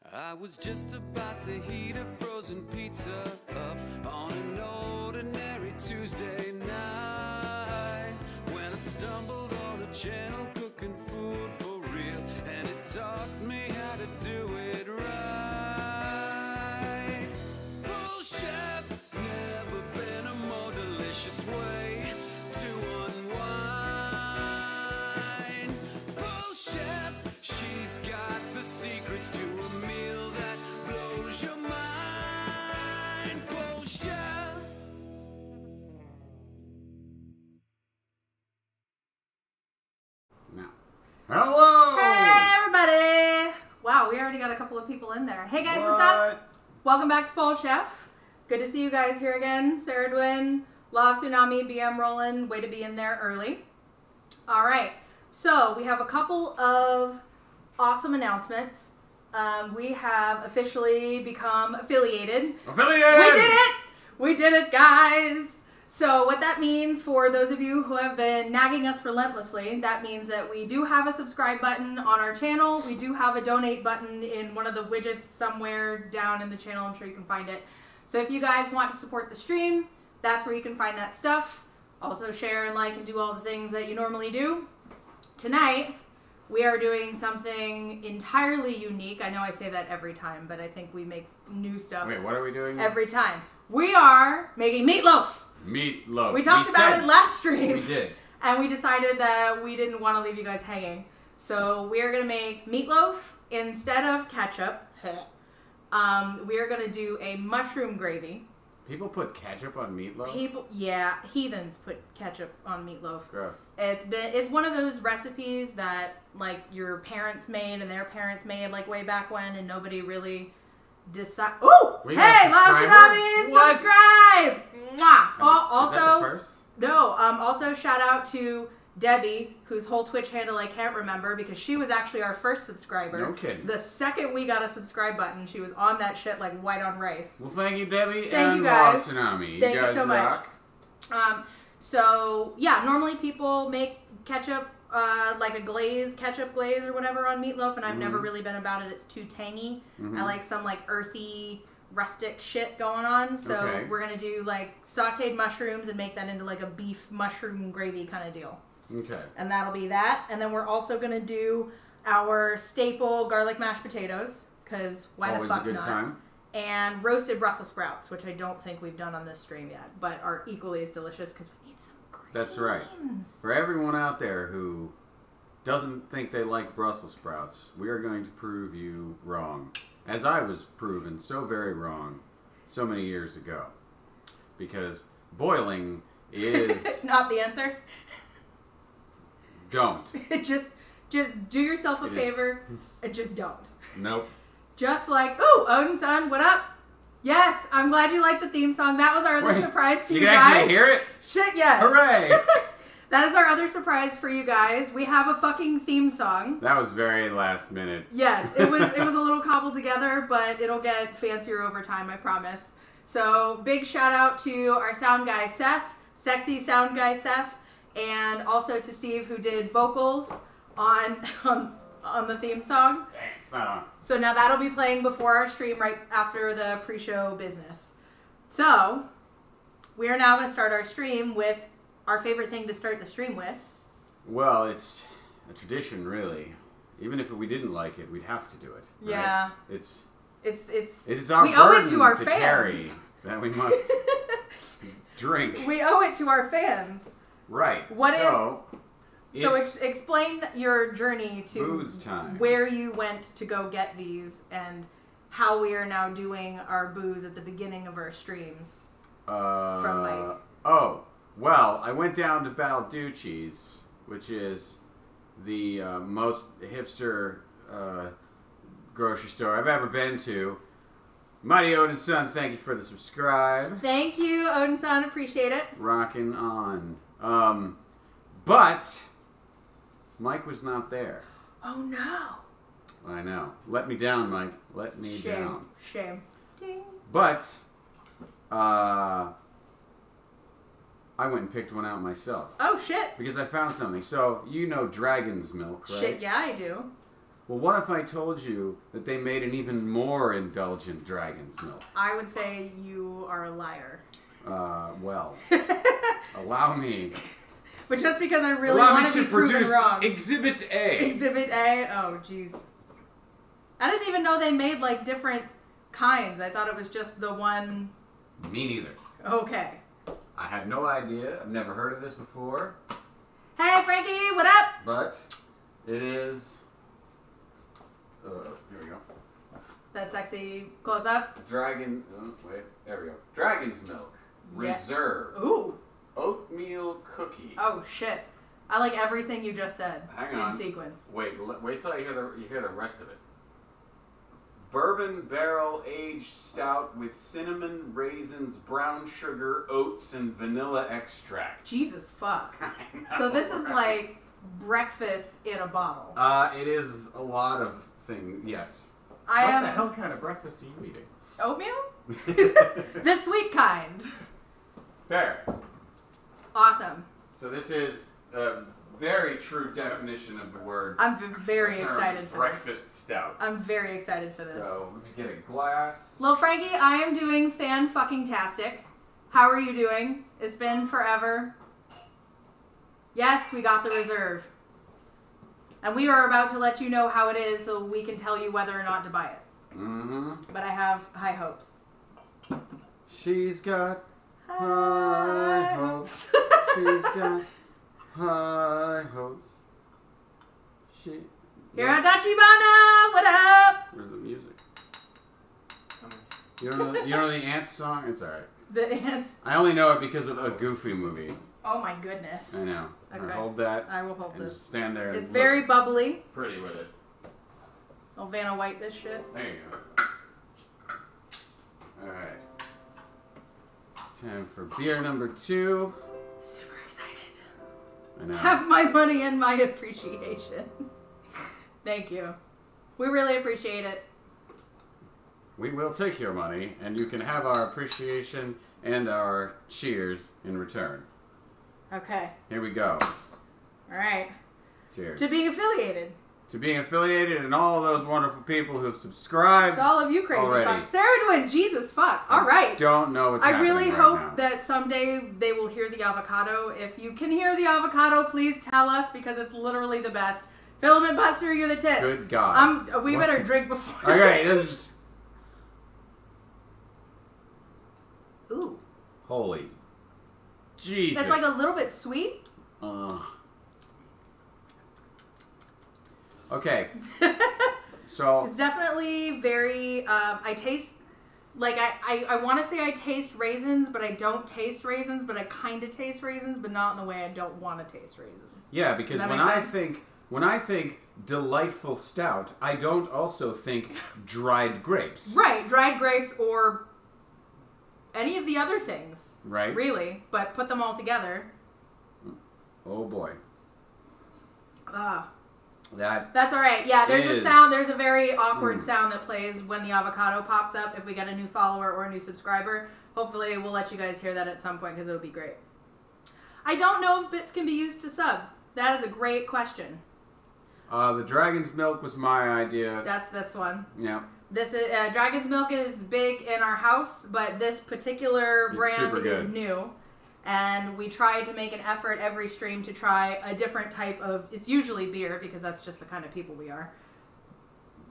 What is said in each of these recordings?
I was just about to heat a frozen pizza up on an ordinary Tuesday night when I stumbled on a channel cooking food for real, and it taught me how to do it right. PoleChef, never been a more delicious way to unwind. PoleChef, she's got the secrets to a meal that blows your mind. PoleChef. Now. Hello! Hey everybody! Wow, we already got a couple of people in there. Hey guys, what's up? Welcome back to PoleChef. Good to see you guys here again. Sarah Dwin, Law of Tsunami, BM Roland. Way to be in there early. Alright, so we have a couple of awesome announcements. We have officially become affiliated. Affiliated! We did it! We did it, guys! So what that means for those of you who have been nagging us relentlessly, that means that we do have a subscribe button on our channel. We do have a donate button in one of the widgets somewhere down in the channel. I'm sure you can find it. So if you guys want to support the stream, that's where you can find that stuff. Also share and like and do all the things that you normally do. Tonight, we are doing something entirely unique. I know I say that every time, but I think we make new stuff. Wait, what are we doing? Every time. We are making meatloaf. Meatloaf. We talked about it last stream. We did. And we decided that we didn't want to leave you guys hanging. So we are going to make meatloaf instead of ketchup. We are going to do a mushroom gravy. People put ketchup on meatloaf? Yeah, heathens put ketchup on meatloaf. Gross. It's one of those recipes that like your parents made and their parents made like way back when, and nobody really decided. Oh, hey, Love Tsunamis, subscribe! Mwah. Is that the first? No. Also, shout out to Debbie, whose whole Twitch handle I can't remember because she was actually our first subscriber. No kidding. The second we got a subscribe button, she was on that shit like white on rice. Well, thank you, Debbie. Thank you Law guys. of Tsunami. Thank you you guys so rock. much. So yeah, normally people make ketchup, like a glaze, ketchup glaze or whatever on meatloaf, and I've never really been about it. It's too tangy. I like some like earthy, rustic shit going on. So we're gonna do like sauteed mushrooms and make that into like a beef mushroom gravy kind of deal. Okay. And that'll be that. And then we're also gonna do our staple garlic mashed potatoes, because why Always the fuck a good not? time. And roasted Brussels sprouts, which I don't think we've done on this stream yet, but are equally as delicious because we need some greens. That's right. For everyone out there who doesn't think they like Brussels sprouts, we are going to prove you wrong. As I was proven so very wrong so many years ago. Because boiling is... Not the answer. Don't. just do yourself a favor and just don't. Nope. Just like, ooh, Odin son, what up? Yes, I'm glad you liked the theme song. That was our other surprise to you guys. You can actually hear it? Shit, yes. Hooray! That is our other surprise for you guys. We have a fucking theme song. That was very last minute. Yes, it was a little cobbled together, but it'll get fancier over time, I promise. So, big shout out to our sound guy, Seth, sexy sound guy, Seth, and also to Steve, who did vocals on the theme song. Dang, it's not on. So now that'll be playing before our stream, right after the pre-show business. So, we are now going to start our stream with our favorite thing to start the stream with. Well, it's a tradition, really. Even if we didn't like it, we'd have to do it. Right? Yeah. It is our we owe it burden to our to fans. carry that we must drink. We owe it to our fans. Right. So explain your journey to booze time. Where you went to go get these and how we are now doing our booze at the beginning of our streams. From Mike. Oh, well, I went down to Balducci's, which is the most hipster grocery store I've ever been to. Mighty Odin Son, thank you for the subscribe. Thank you, Odin Son. Appreciate it. Rocking on. But Mike was not there. Oh, no. I know. Let me down, Mike. Let me down. Shame. Ding. But I went and picked one out myself. Oh, shit. Because I found something. So, you know dragon's milk, right? Shit, yeah, I do. Well, what if I told you that they made an even more indulgent dragon's milk? I would say you are a liar. Well, allow me. But just because I really want to be proven wrong. Exhibit A. Exhibit A? Oh, jeez. I didn't even know they made, like, different kinds. I thought it was just the one... Me neither. Okay. I had no idea. I've never heard of this before. Hey, Frankie, what up? But it is... here we go. That sexy close-up? Dragon... wait. There we go. Dragon's milk. Reserve. Ooh. Oatmeal cookie. Oh, shit. I like everything you just said. Hang on. In sequence. Wait till I hear the rest of it. Bourbon barrel aged stout with cinnamon, raisins, brown sugar, oats, and vanilla extract. Jesus fuck. I know, So this is right? like breakfast in a bottle. It is a lot of things. Yes. What the hell kind of breakfast are you eating? Oatmeal? The sweet kind. Fair. Awesome. So this is a very true definition of the word. I'm very excited for breakfast this. stout. I'm very excited for this. So let me get a glass. Lil Frankie, I am doing fan-fucking-tastic. How are you doing? It's been forever. Yes, we got the reserve. And we are about to let you know how it is so we can tell you whether or not to buy it. Mm-hmm. But I have high hopes. She's got high hopes. She's got high hopes. Here at Tachibana, what up? Where's the music? You don't know the Ants song? It's alright. The ants. I only know it because of a Goofy movie. Oh my goodness. I know. Okay. I hold that. I will hold and this. just stand there. It's and very look bubbly. pretty with it. I'll Vanna White this shit. There you go. Alright. Time for beer number 2. Super excited. I know. Have my money and my appreciation. Thank you. We really appreciate it. We will take your money, and you can have our appreciation and our cheers in return. Okay. Here we go. All right. Cheers. To being affiliated. To being affiliated and all those wonderful people who've subscribed. To all of you crazy already. fucks. Sarah Dwayne, Jesus fuck. All right. Don't know what's I happening really right hope now. that someday they will hear the avocado. If you can hear the avocado, please tell us because it's literally the best. Filament Buster, you're the tits. Good God. We What? better drink before. Okay, this is... Ooh. Holy Jesus. That's like a little bit sweet. Okay. So... It's definitely very, I taste, like, I want to say I taste raisins, but I don't taste raisins, but I kind of taste raisins, but not in the way I don't want to taste raisins. Yeah, because when I think delightful stout, I don't also think dried grapes. Right, dried grapes or any of the other things. Right. Really, but put them all together. Oh boy. Ah. That's all right. Yeah, there's is. a sound. There's a very awkward sound that plays when the avocado pops up. If we get a new follower or a new subscriber, hopefully we'll let you guys hear that at some point because it'll be great. I don't know if bits can be used to sub. That is a great question. The dragon's milk was my idea. That's this one. Yeah. This is, Dragon's Milk is big in our house, but this particular brand is new. And we try to make an effort every stream to try a different type of... It's usually beer, because that's just the kind of people we are.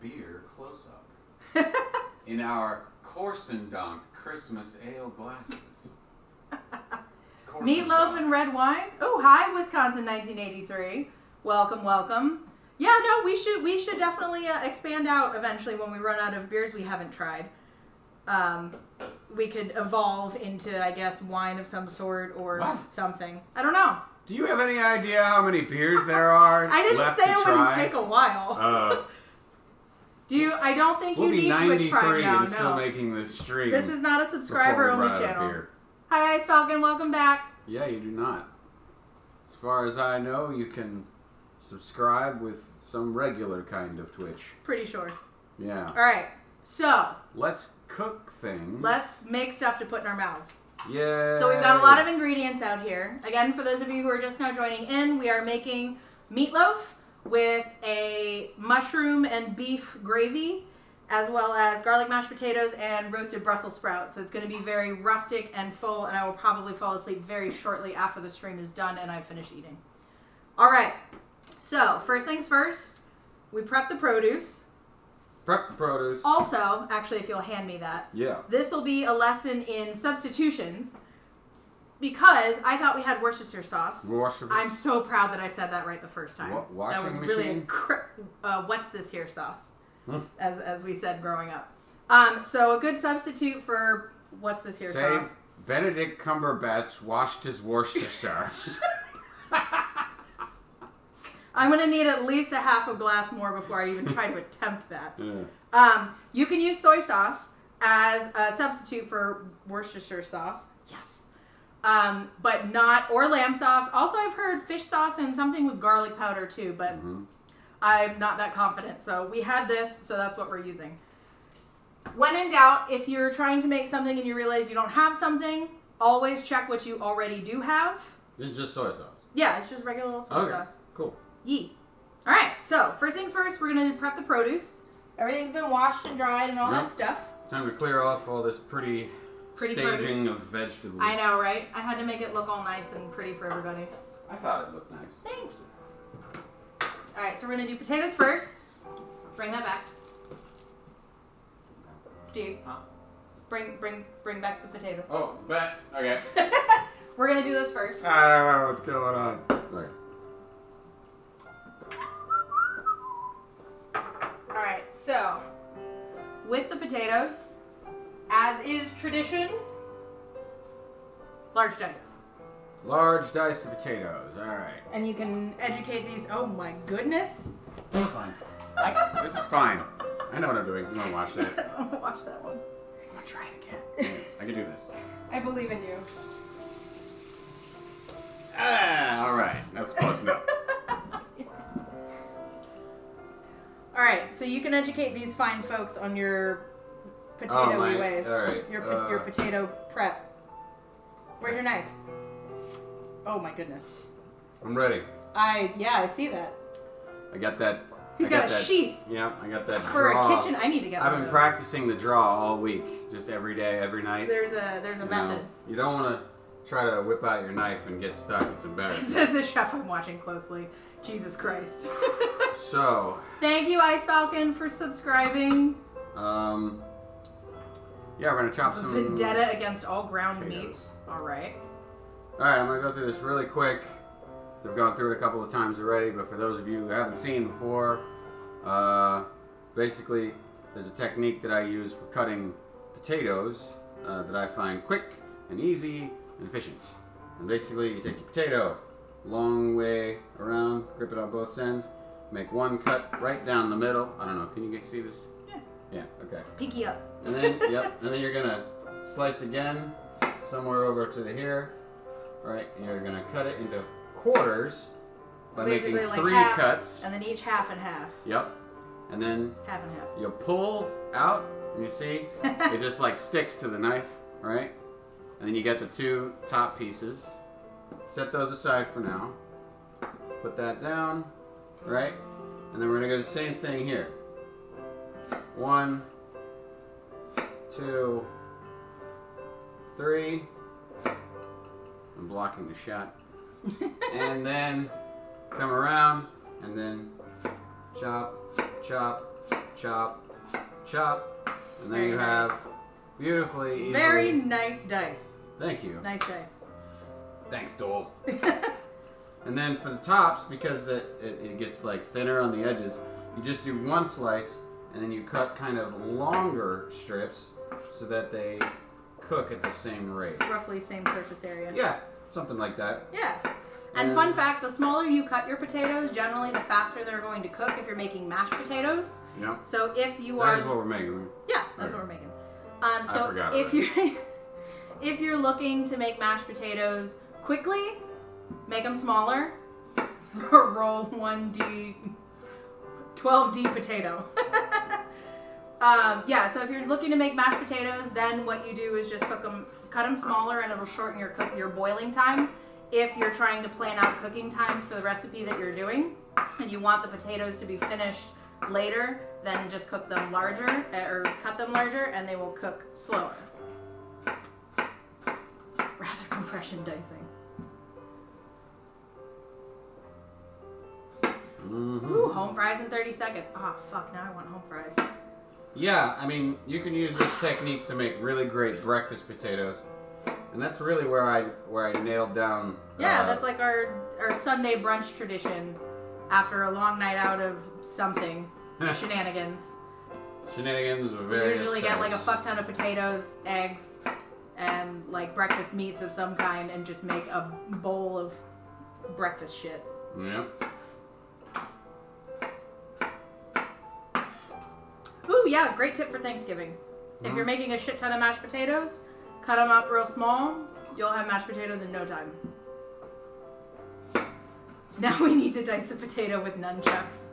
Beer close-up. In our Corsendonk Christmas ale glasses. Meatloaf and red wine. Oh, hi, Wisconsin 1983. Welcome, welcome. Yeah, no, we should definitely expand out eventually when we run out of beers we haven't tried. We could evolve into, I guess, wine of some sort or something. I don't know. Do you have any idea how many beers there are? I didn't say it wouldn't take a while. Do you? I don't think you need Twitch Prime now. And still making this stream. This is not a subscriber-only channel. Hi, Ice Falcon. Welcome back. Yeah, you do not. As far as I know, you can subscribe with some regular kind of Twitch. Pretty sure. Yeah. All right. So let's cook things. Let's make stuff to put in our mouths. Yeah. So we've got a lot of ingredients out here. Again, for those of you who are just now joining in, we are making meatloaf with a mushroom and beef gravy, as well as garlic mashed potatoes and roasted Brussels sprouts. So it's going to be very rustic and full, and I will probably fall asleep very shortly after the stream is done and I finish eating. All right. So first things first, we prep the produce. Prep the produce. Also, actually, if you'll hand me that. Yeah. This will be a lesson in substitutions because I thought we had Worcestershire sauce. I'm so proud that I said that right the first time. Washing that was machine? really what's this here sauce, as we said growing up. So a good substitute for what's this here sauce. Benedict Cumberbatch washed his Worcestershire sauce. I'm going to need at least a half a glass more before I even try to attempt that. Yeah. You can use soy sauce as a substitute for Worcestershire sauce. Yes. But not, or lamb sauce. Also, I've heard fish sauce and something with garlic powder too, but I'm not that confident. So we had this, so that's what we're using. When in doubt, if you're trying to make something and you realize you don't have something, always check what you already do have. This is just soy sauce. Yeah, it's just regular old soy sauce. Cool. Yee. All right, so first things first, we're going to prep the produce. Everything's been washed and dried and all that stuff. Time to clear off all this pretty staging produce of vegetables. I know, right? I had to make it look all nice and pretty for everybody. I thought it looked nice. Thank you. All right, so we're going to do potatoes first. Bring that back. Steve, bring back the potatoes. Oh, back. Okay. We're going to do those first. I don't know what's going on. Okay. Alright, so with the potatoes, as is tradition, large dice. Large dice of potatoes. Alright. And you can educate these. Oh my goodness. This is fine. This is fine. I know what I'm doing. I'm going to watch that. I'm going to watch that one. I'm going to try it again. I can do this. I believe in you. Alright. That's close enough. Alright, so you can educate these fine folks on your potato-y ways. Alright. Your potato prep. Where's your knife? Oh my goodness. I'm ready. Yeah, I see that. I got that. He's got a sheath. Yeah, I got that For draw. a kitchen, I need to get one I've of been those. practicing the draw all week. Just every day, every night. There's a method. You don't want to try to whip out your knife and get stuck. It's embarrassing. Says the chef I'm watching closely. Jesus Christ. So. Thank you, Ice Falcon, for subscribing. Yeah, we're gonna chop some Vendetta against all ground potatoes. meats. All right. All right, I'm gonna go through this really quick. So I've gone through it a couple of times already, but for those of you who haven't seen before, basically there's a technique that I use for cutting potatoes that I find quick and easy and efficient. And basically, you take your potato long way around, grip it on both ends, make one cut right down the middle. I don't know, can you guys see this? Yeah. Yeah, okay. Pinky up. And then, and then you're gonna slice again, somewhere over to here, right? And you're gonna cut it into quarters by making like 3 half, cuts. And then each half and half. Yep. And then Half and half. you'll pull out, and you see, it just like sticks to the knife, right? And then you get the 2 top pieces. Set those aside for now. Put that down, right? And then we're gonna go the same thing here. 1, 2, 3. I'm blocking the shot. And then come around, and then chop, chop, chop, chop. And then you have beautifully easily. Very nice dice. Thank you. Nice dice. Thanks, Dole. And then for the tops, because it gets like thinner on the edges, you just do 1 slice, and then you cut kind of longer strips so that they cook at the same rate. Roughly same surface area. Yeah, something like that. Yeah. And fun fact, the smaller you cut your potatoes, generally the faster they're going to cook if you're making mashed potatoes. Yeah. So if you are... That is what we're making. Yeah, that's what we're making. So I forgot if you're if you're looking to make mashed potatoes quickly, make them smaller. Roll 1D, 12D potato. Yeah, so if you're looking to make mashed potatoes, then what you do is just cut them smaller, and it'll shorten your boiling time. if you're trying to plan out cooking times for the recipe that you're doing, and you want the potatoes to be finished later, then just cook them larger, or cut them larger, and they will cook slower. Rather compression dicing. Ooh, home fries in 30 seconds. Oh, fuck, now I want home fries. Yeah, I mean, you can use this technique to make really great breakfast potatoes. And that's really where I nailed down... Yeah, that's like our Sunday brunch tradition after a long night out of something. Shenanigans. Shenanigans of We various usually get like a types. fuck ton of potatoes, eggs, and like breakfast meats of some kind and just make a bowl of breakfast shit. Yep. Ooh, yeah, great tip for Thanksgiving. If you're making a shit ton of mashed potatoes, cut them up real small. You'll have mashed potatoes in no time. Now we need to dice the potato with nunchucks.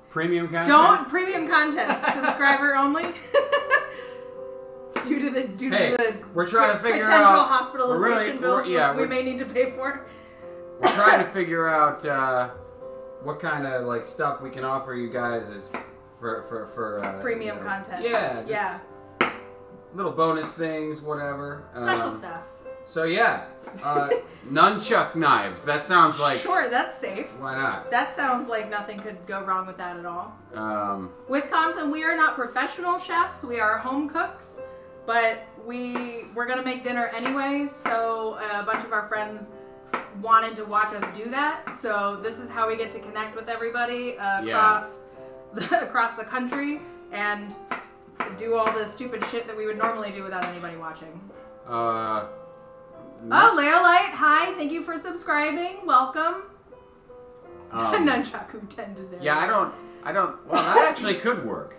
Premium content? Don't premium content. Subscriber only. due to the we're trying to figure potential out hospitalization bills we may need to pay for. We're trying to figure out what kind of like stuff we can offer you guys as for Premium content. Yeah, just little bonus things, whatever. Special stuff. So yeah, nunchuck knives. That sounds like Sure, that's safe. Why not? That sounds like nothing could go wrong with that at all. Wisconsin, we are not professional chefs. We are home cooks, but we're gonna make dinner anyways. So a bunch of our friends wanted to watch us do that. So this is how we get to connect with everybody across the country and do all the stupid shit that we would normally do without anybody watching. Oh, Leolite, hi, thank you for subscribing. Welcome. Nunchaku 10 to 0. Yeah, I don't. Well, that actually could work.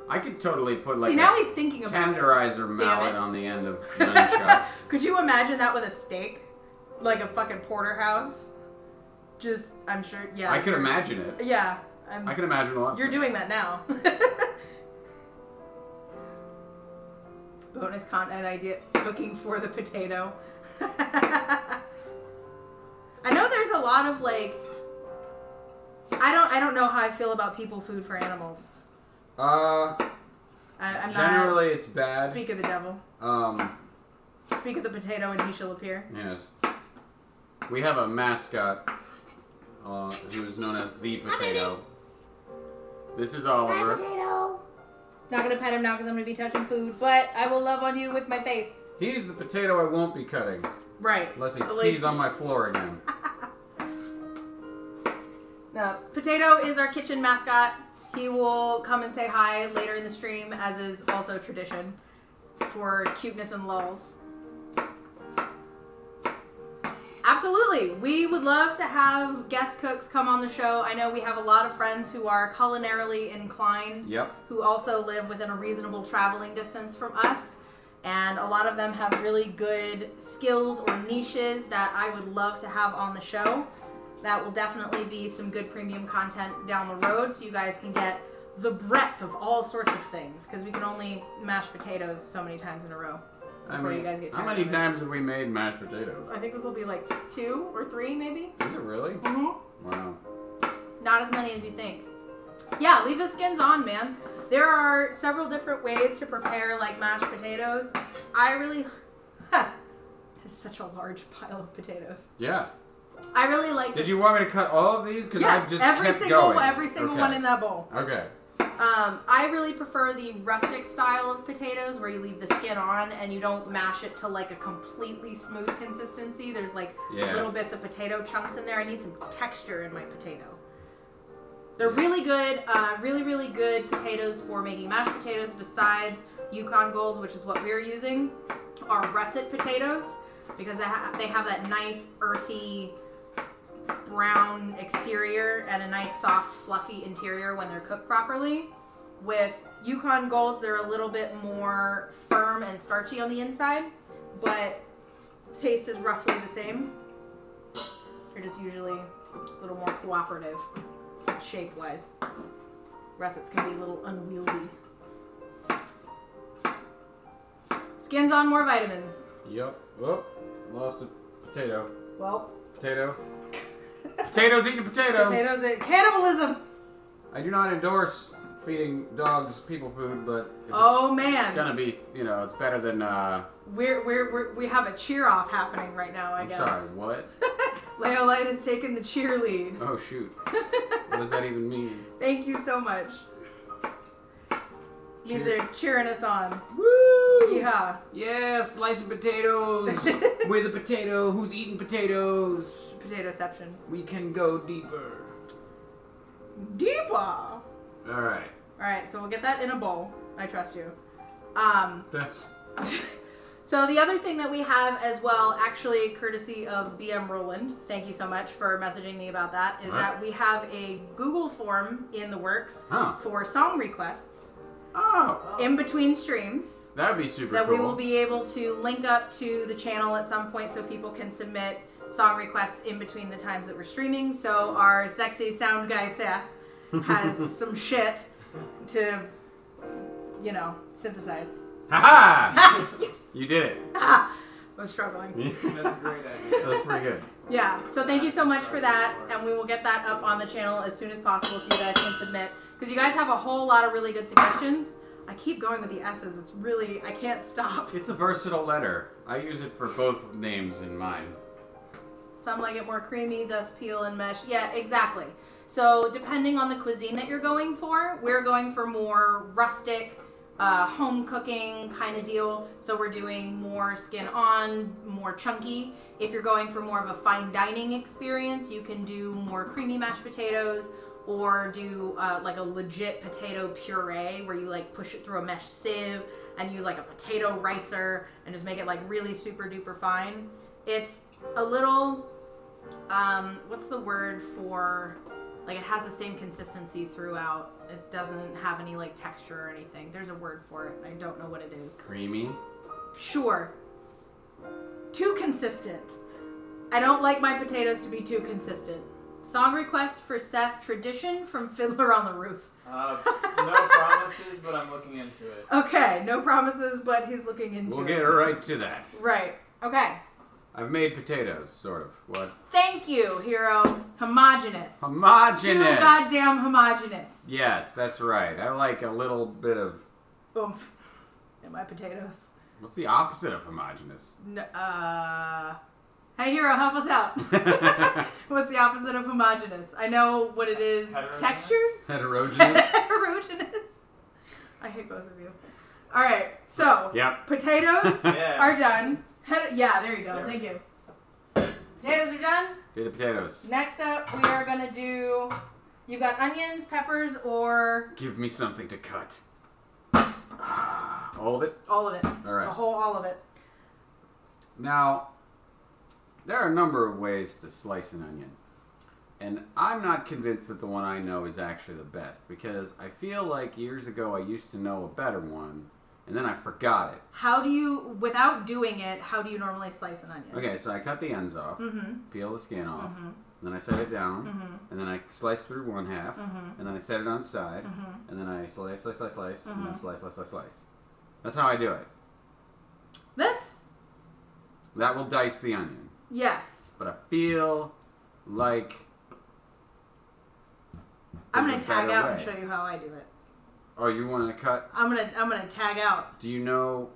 I could totally put like now he's thinking about tenderizer mallet on the end of nunchucks. Could you imagine that with a steak? Like a fucking porterhouse? Just, I'm sure, yeah. I could imagine it. Yeah. I can imagine a lot. You're doing that now. Bonus content idea, cooking for the potato. I know there's a lot of like, I don't know how I feel about people food for animals. I'm generally it's bad. Speak of the devil. Speak of the potato and he shall appear. Yes. We have a mascot who is known as the potato. This is Oliver. Hi, potato. Not gonna pet him now because I'm gonna be touching food, but I will love on you with my face. He's the potato I won't be cutting. Right. Unless he pees on my floor again. No, Potato is our kitchen mascot. He will come and say hi later in the stream, as is also tradition for cuteness and lulls. Absolutely. We would love to have guest cooks come on the show. I know we have a lot of friends who are culinarily inclined. Yep. Who also live within a reasonable traveling distance from us. And a lot of them have really good skills or niches that I would love to have on the show. That will definitely be some good premium content down the road, so you guys can get the breadth of all sorts of things. Because we can only mash potatoes so many times in a row before you guys get tired. How many times have we made mashed potatoes? I think this will be like 2 or 3, maybe. Is it really? Mm-hmm. Wow. Not as many as you think. Yeah, leave the skins on, man. There are several different ways to prepare like mashed potatoes. I really... There's such a large pile of potatoes. Yeah. I really like Did you want me to cut all of these? Because yes, I've just every kept single going. one in that bowl. Okay. I really prefer the rustic style of potatoes where you leave the skin on and you don't mash it to like a completely smooth consistency. There's like little bits of potato chunks in there. I need some texture in my potato. They're really good, really good potatoes for making mashed potatoes besides Yukon Gold, which is what we're using, are russet potatoes because they have that nice earthy brown exterior and a nice soft fluffy interior when they're cooked properly. With Yukon Golds, they're a little bit more firm and starchy on the inside, but taste is roughly the same. They're just usually a little more cooperative shape-wise. Russets can be a little unwieldy. Skins on more vitamins. Yep. Oh, lost a potato. Well. Potato. Potatoes eating a potato. Potatoes eat cannibalism. I do not endorse feeding dogs people food, but if it's gonna be, you know, it's better than. We have a cheer off happening right now. I guess. Sorry, what? Leolite has taken the cheer lead. Oh shoot! What does that even mean? Thank you so much. Means they're cheering us on. Woo! Yeah. Yeah, slicing potatoes. We're the potato. Who's eating potatoes? Potatoception. We can go deeper. Deeper. All right. All right. So we'll get that in a bowl. I trust you. That's. So the other thing that we have as well, actually courtesy of BM Roland, thank you so much for messaging me about that, is that we have a Google form in the works for song requests. Oh. In between streams. That'd be super that cool. We will be able to link up to the channel at some point so people can submit song requests in between the times that we're streaming. So our sexy sound guy Seth has some shit to, you know, synthesize. Ha-ha! Yes! You did it. I was struggling. That's a great idea. That's pretty good. Yeah, so thank you so much for that, and we will get that up on the channel as soon as possible so you guys can submit. Because you guys have a whole lot of really good suggestions. I keep going with the S's. It's really, I can't stop. It's a versatile letter. I use it for both names in mine. Some like it more creamy, thus peel and mesh. Yeah, exactly. So depending on the cuisine that you're going for, we're going for more rustic, home cooking kind of deal. So we're doing more skin on, more chunky. If you're going for more of a fine dining experience, you can do more creamy mashed potatoes or do like a legit potato puree where you like push it through a mesh sieve and use like a potato ricer and just make it like really super duper fine. It's a little, what's the word for, like it has the same consistency throughout. It doesn't have any like texture or anything. There's a word for it. I don't know what it is. Creamy? Sure. Too consistent. I don't like my potatoes to be too consistent. Song request for Seth Tradition from Fiddler on the Roof. No promises, but I'm looking into it. Okay, no promises, but he's looking into it. We'll get right to that. Right. Okay. I've made potatoes, sort of. What? Thank you, hero. Homogeneous. Homogeneous. Too goddamn homogeneous. Yes, that's right. I like a little bit of Oomph in my potatoes. What's the opposite of homogeneous? Hey, hero, help us out. What's the opposite of homogeneous? I know what it is. Texture? Heterogeneous. Heterogeneous. I hate both of you. All right, so potatoes are done. Yeah, there you go. Thank you. Potatoes are done. Do the potatoes. Next up, we are gonna do. You've got onions, peppers, or. Give me something to cut. All of it? All of it. All right. All of it. Now, there are a number of ways to slice an onion. And I'm not convinced that the one I know is actually the best, because I feel like years ago I used to know a better one, and then I forgot it. How do you, without doing it, how do you normally slice an onion? Okay, so I cut the ends off, peel the skin off, and then I set it down, and then I slice through one half, and then I set it on the side, and then I slice, and then slice. That's how I do it. That will dice the onion. Yes. But I feel like I'm gonna tag out and show you how I do it. Oh, you want to cut? I'm gonna tag out. Do you know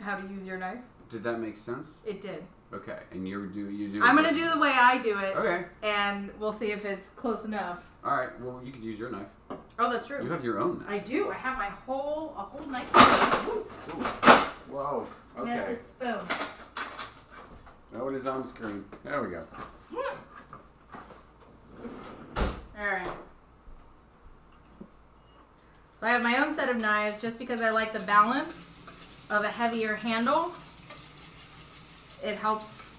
how to use your knife? Did that make sense? It did. Okay, and you do. I'm gonna do the way I do it. Okay. And we'll see if it's close enough. All right. Well, you could use your knife. Oh, that's true. You have your own knife. I do. I have a whole knife. Whoa. Okay. And that's a spoon. Oh, it is on screen. There we go. All right. So I have my own set of knives just because I like the balance of a heavier handle. It helps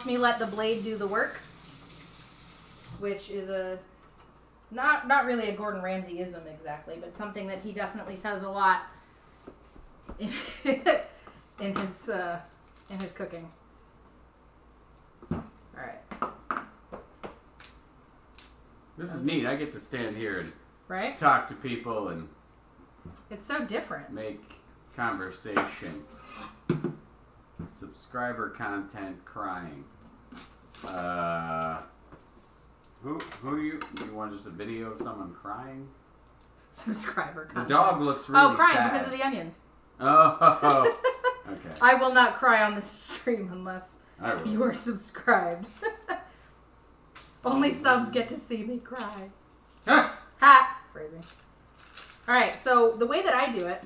me let the blade do the work, which is a not really a Gordon Ramsay-ism exactly, but something that he definitely says a lot in his cooking. All right. This is neat. I get to stand here and right? talk to people and It's so different. Make conversation. Subscriber content crying. Who you want just a video of someone crying? Subscriber content. The dog looks really Oh, crying sad. because of the onions. Oh, okay. I will not cry on this stream unless I will. you are subscribed. Only subs get to see me cry. Ha! Phrasing. Alright, so the way that I do it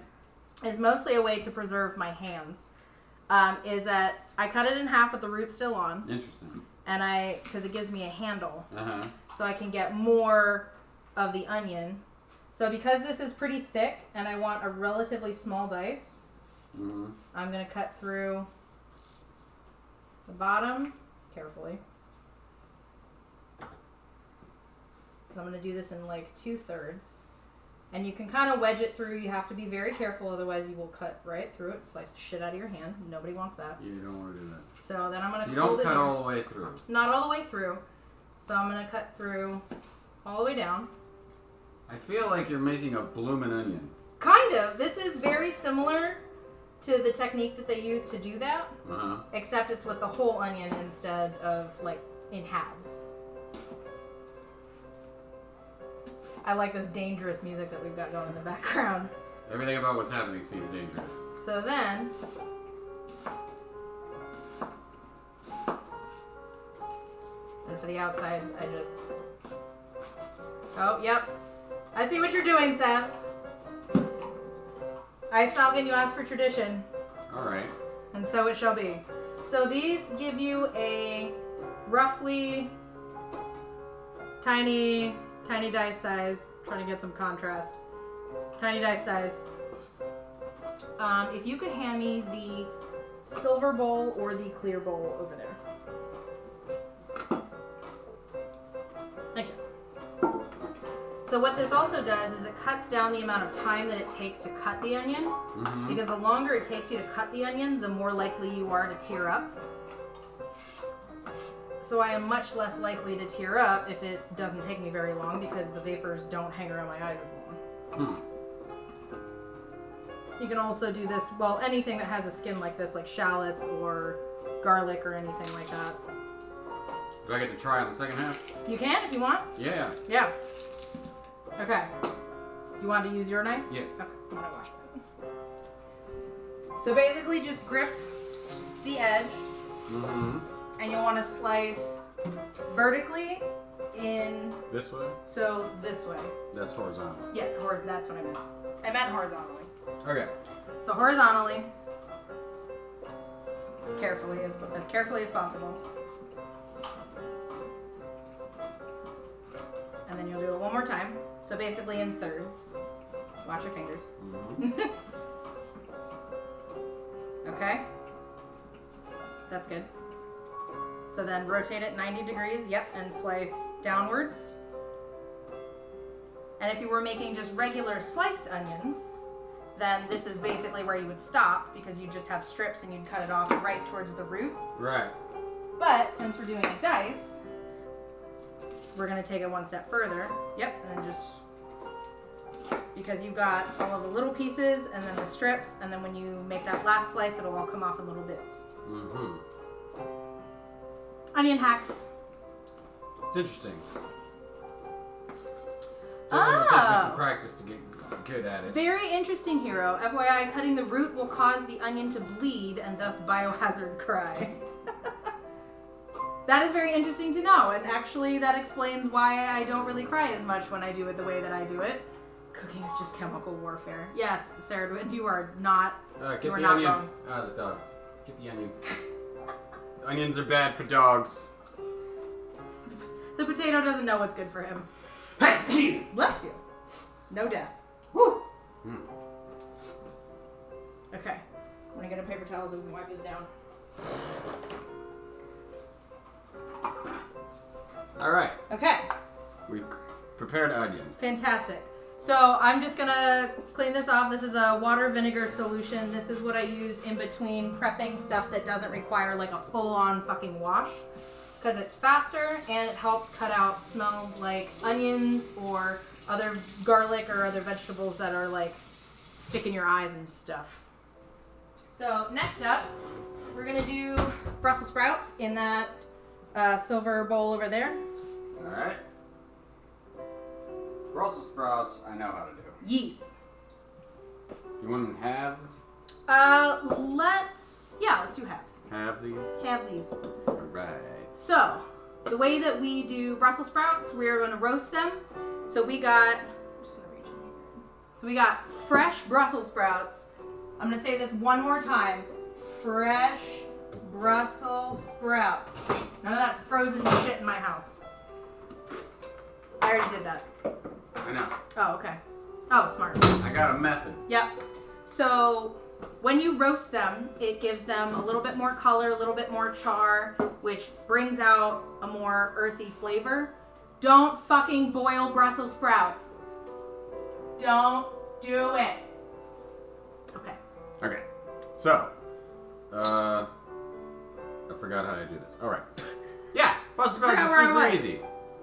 is mostly a way to preserve my hands. Is that I cut it in half with the root still on. Interesting. And because it gives me a handle. Uh-huh. So I can get more of the onion. So because this is pretty thick and I want a relatively small dice, I'm going to cut through the bottom carefully. So I'm going to do this in like 2/3. And you can kind of wedge it through. You have to be very careful, otherwise you will cut right through it. Slice the shit out of your hand. Nobody wants that. Yeah, you don't want to do that. So then I'm going to You don't cut all the way through. Not all the way through. So I'm going to cut through all the way down. I feel like you're making a bloomin' onion. Kind of. This is very similar to the technique that they use to do that. Uh-huh. Except it's with the whole onion instead of like in halves. I like this dangerous music that we've got going in the background. Everything about what's happening seems dangerous. So then, and for the outsides, I just, oh, yep. I see what you're doing, Seth. Ice Falcon, you asked for tradition. Alright. And so it shall be. So these give you a roughly tiny dice size. Trying to get some contrast. Tiny dice size. If you could hand me the silver bowl or the clear bowl over there. Thank you. So what this also does is it cuts down the amount of time that it takes to cut the onion. Because the longer it takes you to cut the onion, the more likely you are to tear up. So I am much less likely to tear up if it doesn't take me very long because the vapors don't hang around my eyes as long. You can also do this, well, anything that has a skin like this, like shallots or garlic or anything like that. Do I get to try on the second half? You can if you want. Yeah. Yeah. Okay. You want to use your knife? Yeah. Okay, I'm gonna wash it. So basically just grip the edge. And you'll want to slice vertically in... This way? So this way. That's horizontal. Yeah, that's what I meant. I meant horizontally. Okay. So horizontally. Carefully, as carefully as possible. And then you'll do it one more time. So basically in thirds. Watch your fingers. Okay. That's good. So then rotate it 90 degrees, yep, and slice downwards. And if you were making just regular sliced onions, then this is basically where you would stop because you just have strips and you'd cut it off right towards the root. Right. But since we're doing a dice, we're going to take it one step further. Yep, and then just, because you've got all of the little pieces and then the strips, and then when you make that last slice, it'll all come off in little bits. Onion hacks. It's interesting. It'll take me some practice to get good at it. Very interesting, Hero. FYI, cutting the root will cause the onion to bleed and thus biohazard cry. That is very interesting to know, and actually that explains why I don't really cry as much when I do it the way that I do it. Cooking is just chemical warfare. Yes, Sarah Dwin, you are not, Get you are the not onion. wrong. The dogs. Get the onion. Onions are bad for dogs. The potato doesn't know what's good for him. Bless you. No death. Woo! Okay. I'm gonna get a paper towel so we can wipe this down. Alright. Okay. We've prepared onion. Fantastic. So I'm just gonna clean this off. This is a water vinegar solution. This is what I use in between prepping stuff that doesn't require like a full-on fucking wash. Because it's faster and it helps cut out smells like onions or other garlic or other vegetables that are like stick in your eyes and stuff. So next up, we're gonna do Brussels sprouts in that silver bowl over there. All right. Brussels sprouts, I know how to do. Yeast. You want them halves? Let's do halves. Halvesies? Halvesies. All right. So, the way that we do Brussels sprouts, we're going to roast them. So we got, I'm just going to reach in here. So we got fresh Brussels sprouts. I'm going to say this one more time. Fresh Brussels sprouts. None of that frozen shit in my house. I already did that. I know. Oh, okay. Oh, smart. I got a method. Yep. So when you roast them, it gives them a little bit more color, a little bit more char, which brings out a more earthy flavor. Don't fucking boil Brussels sprouts. Don't do it. Okay. Okay. So, I forgot how to do this. All right. Yeah, Brussels sprouts is super easy.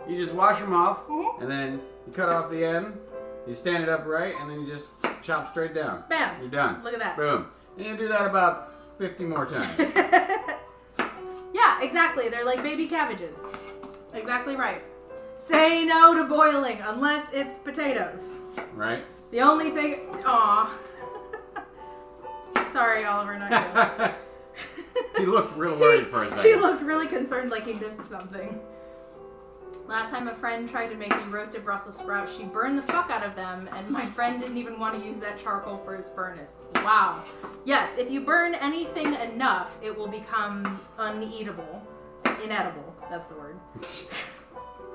You just wash them off, and then you cut off the end. You stand it up right, and then you just chop straight down. Bam. You're done. Look at that. Boom. And you do that about 50 more times. Yeah, exactly. They're like baby cabbages. Exactly right. Say no to boiling unless it's potatoes. Right? The only thing... Aw. Sorry, Oliver, not you. He looked real worried for a second. He looked really concerned like he missed something. Last time a friend tried to make me roasted Brussels sprouts, she burned the fuck out of them, and my friend didn't even want to use that charcoal for his furnace. Wow. Yes, if you burn anything enough, it will become uneatable. Inedible, that's the word.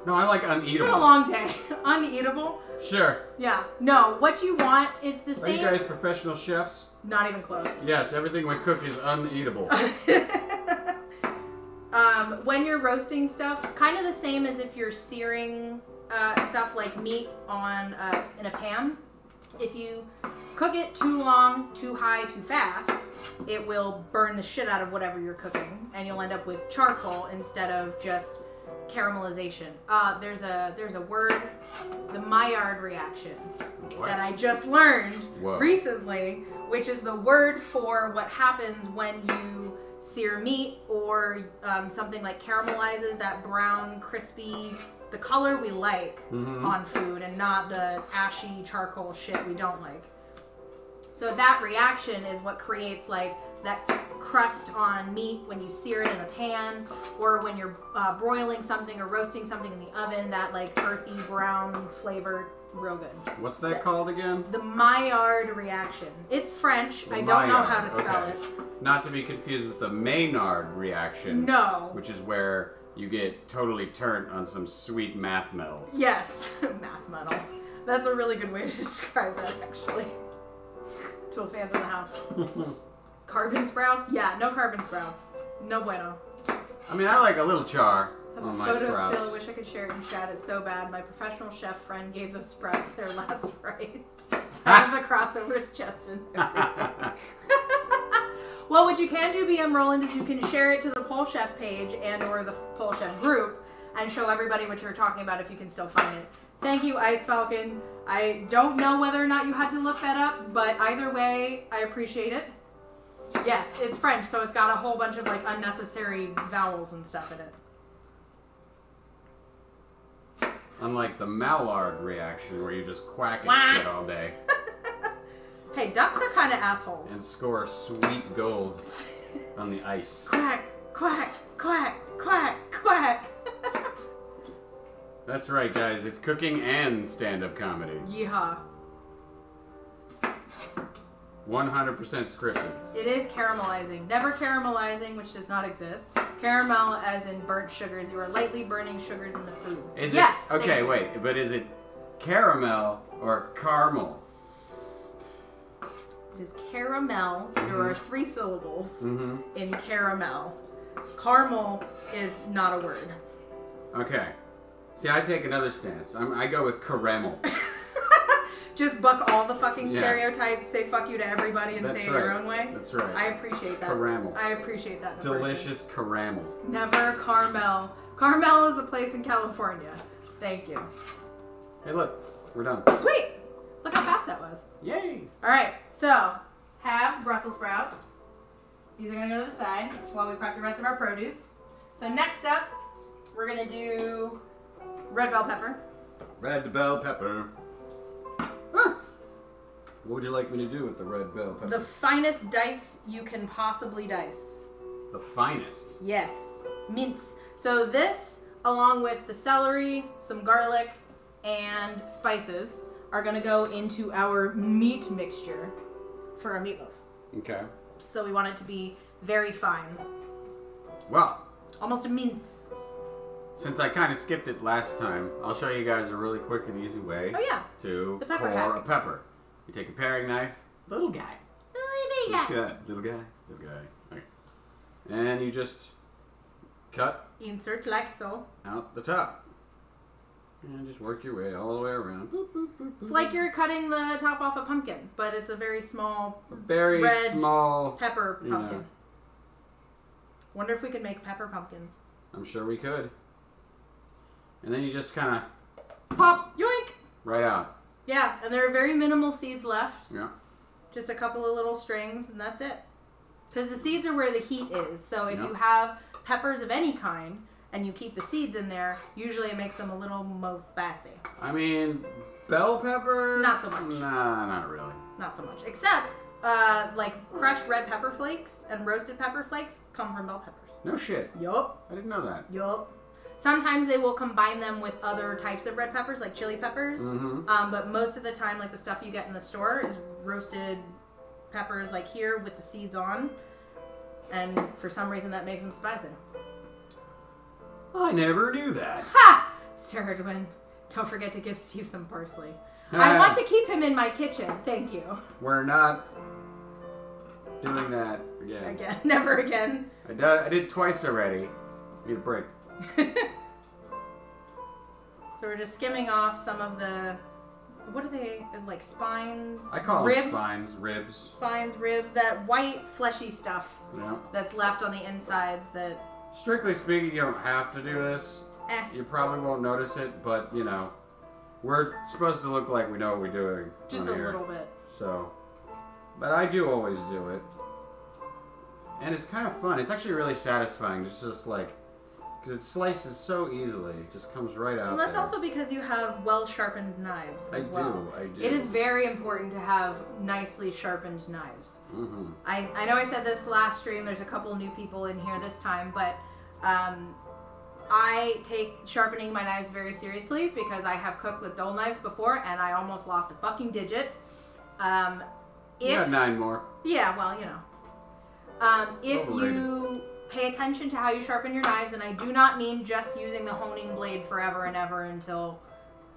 No, I like uneatable. It's been a long day. Uneatable? Sure. Yeah. No, what you want is the same... Are you guys professional chefs? Not even close. Yes, everything we cook is uneatable. When you're roasting stuff, kind of the same as if you're searing stuff like meat on in a pan. If you cook it too long, too high, too fast, it will burn the shit out of whatever you're cooking, and you'll end up with charcoal instead of just caramelization. There's a word, the Maillard reaction, that I just learned recently, which is the word for what happens when you sear meat or something like caramelizes that brown, crispy, the color we like on food, and not the ashy charcoal shit we don't like. So that reaction is what creates like that crust on meat when you sear it in a pan, or when you're broiling something or roasting something in the oven, that like earthy brown flavor. Real good. What's that called again? The Maillard reaction. It's French. I don't know how to spell it. Not to be confused with the Maynard reaction. No. Which is where you get totally turnt on some sweet math metal. Yes. Math metal. That's a really good way to describe that, actually. Tool fans in the house. Carbon sprouts? Yeah, no carbon sprouts. No bueno. I mean, I like a little char. I have a photo still. I wish I could share it in chat. It's so bad. My professional chef friend gave those sprouts their last rites. Some of the crossovers just in Well, what you can do, BM Roland, is you can share it to the PoleChef page and or the PoleChef group and show everybody what you're talking about if you can still find it. Thank you, Ice Falcon. I don't know whether or not you had to look that up, but either way, I appreciate it. Yes, it's French, so it's got a whole bunch of like unnecessary vowels and stuff in it. Unlike the Maillard reaction, where you just quack and shit all day. Hey, ducks are kind of assholes. And score sweet goals on the ice. Quack, quack, quack, quack, quack. That's right, guys. It's cooking and stand-up comedy. Yeehaw. 100% scripted. It is caramelizing. Never caramelizing, which does not exist. Caramel as in burnt sugars. You are lightly burning sugars in the foods. Is yes. It, okay, wait. But is it caramel or caramel? It is caramel. There are 3 syllables in caramel. Caramel is not a word. Okay. See, I take another stance. I go with caramel. Just buck all the fucking stereotypes, say fuck you to everybody, and say it your own way? That's right. I appreciate that. Caramel. I appreciate that. Delicious caramel. Never Carmel. Carmel is a place in California. Thank you. Hey, look. We're done. Sweet. Look how fast fast that was. Yay! All right, so have Brussels sprouts. These are gonna go to the side while we prep the rest of our produce. So next up, we're gonna do red bell pepper. Red bell pepper. Ah. What would you like me to do with the red bell pepper? The finest dice you can possibly dice. The finest? Yes, mince. So this, along with the celery, some garlic, and spices, are gonna go into our meat mixture for our meatloaf. Okay. So we want it to be very fine. Well, almost a mince. Since I kind of skipped it last time, I'll show you guys a really quick and easy way to core a pepper. You take a paring knife, little guy. Little guy. See that? Little guy? Little guy. Okay. And you just cut. Insert like so. Out the top. And just work your way all the way around. Boop, boop, boop, boop. It's like you're cutting the top off a pumpkin, but it's a very small, red small pepper pumpkin. You know. Wonder if we could make pepper pumpkins. I'm sure we could. And then you just kind of pop, yoink, right out. Yeah, and there are very minimal seeds left. Yeah. Just a couple of little strings, and that's it. Because the seeds are where the heat is. So if Yep. you have peppers of any kind, and you keep the seeds in there, usually it makes them a little more spicy. I mean, bell peppers? Not so much. Nah, not really. Not so much. Except, like, crushed red pepper flakes and roasted pepper flakes come from bell peppers. No shit. Yup. I didn't know that. Yup. Sometimes they will combine them with other types of red peppers, like chili peppers. Mm-hmm. But most of the time, like, the stuff you get in the store is roasted peppers, like here, with the seeds on. And for some reason, that makes them spicy. I never knew that. Ha! Sir Edwin, don't forget to give Steve some parsley. I want to keep him in my kitchen. Thank you. We're not doing that again. Again. Never again. I did twice already. Need a break. So we're just skimming off some of the... What are they? Like spines? I call ribs? them spines, ribs. Spines, ribs. That white, fleshy stuff Yeah. that's left on the insides that... Strictly speaking, you don't have to do this. Eh. You probably won't notice it, but, you know, we're supposed to look like we know what we're doing. Just a little bit. So, but I do always do it. And it's kind of fun. It's actually really satisfying. Just like, because it slices so easily. It just comes right out. Well, that's there. also because you have well-sharpened knives as well. I do. It is very important to have nicely sharpened knives. Mm-hmm. I know I said this last stream. There's a couple new people in here this time, but I take sharpening my knives very seriously because I have cooked with dull knives before, and I almost lost a fucking digit. You got 9 more. Yeah, well, you know. If you pay attention to how you sharpen your knives, and I do not mean just using the honing blade forever and ever until,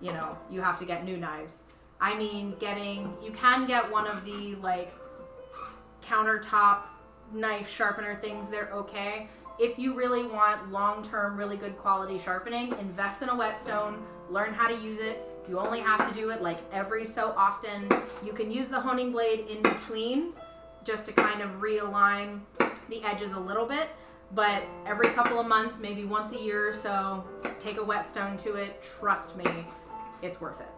you know, you have to get new knives. I mean you can get one of the, like, countertop knife sharpener things. They're okay. If you really want long-term, really good quality sharpening, invest in a whetstone, learn how to use it. You only have to do it, like, every so often. You can use the honing blade in between just to kind of realign the edges a little bit. But every couple of months, maybe once a year or so, take a whetstone to it. Trust me, it's worth it.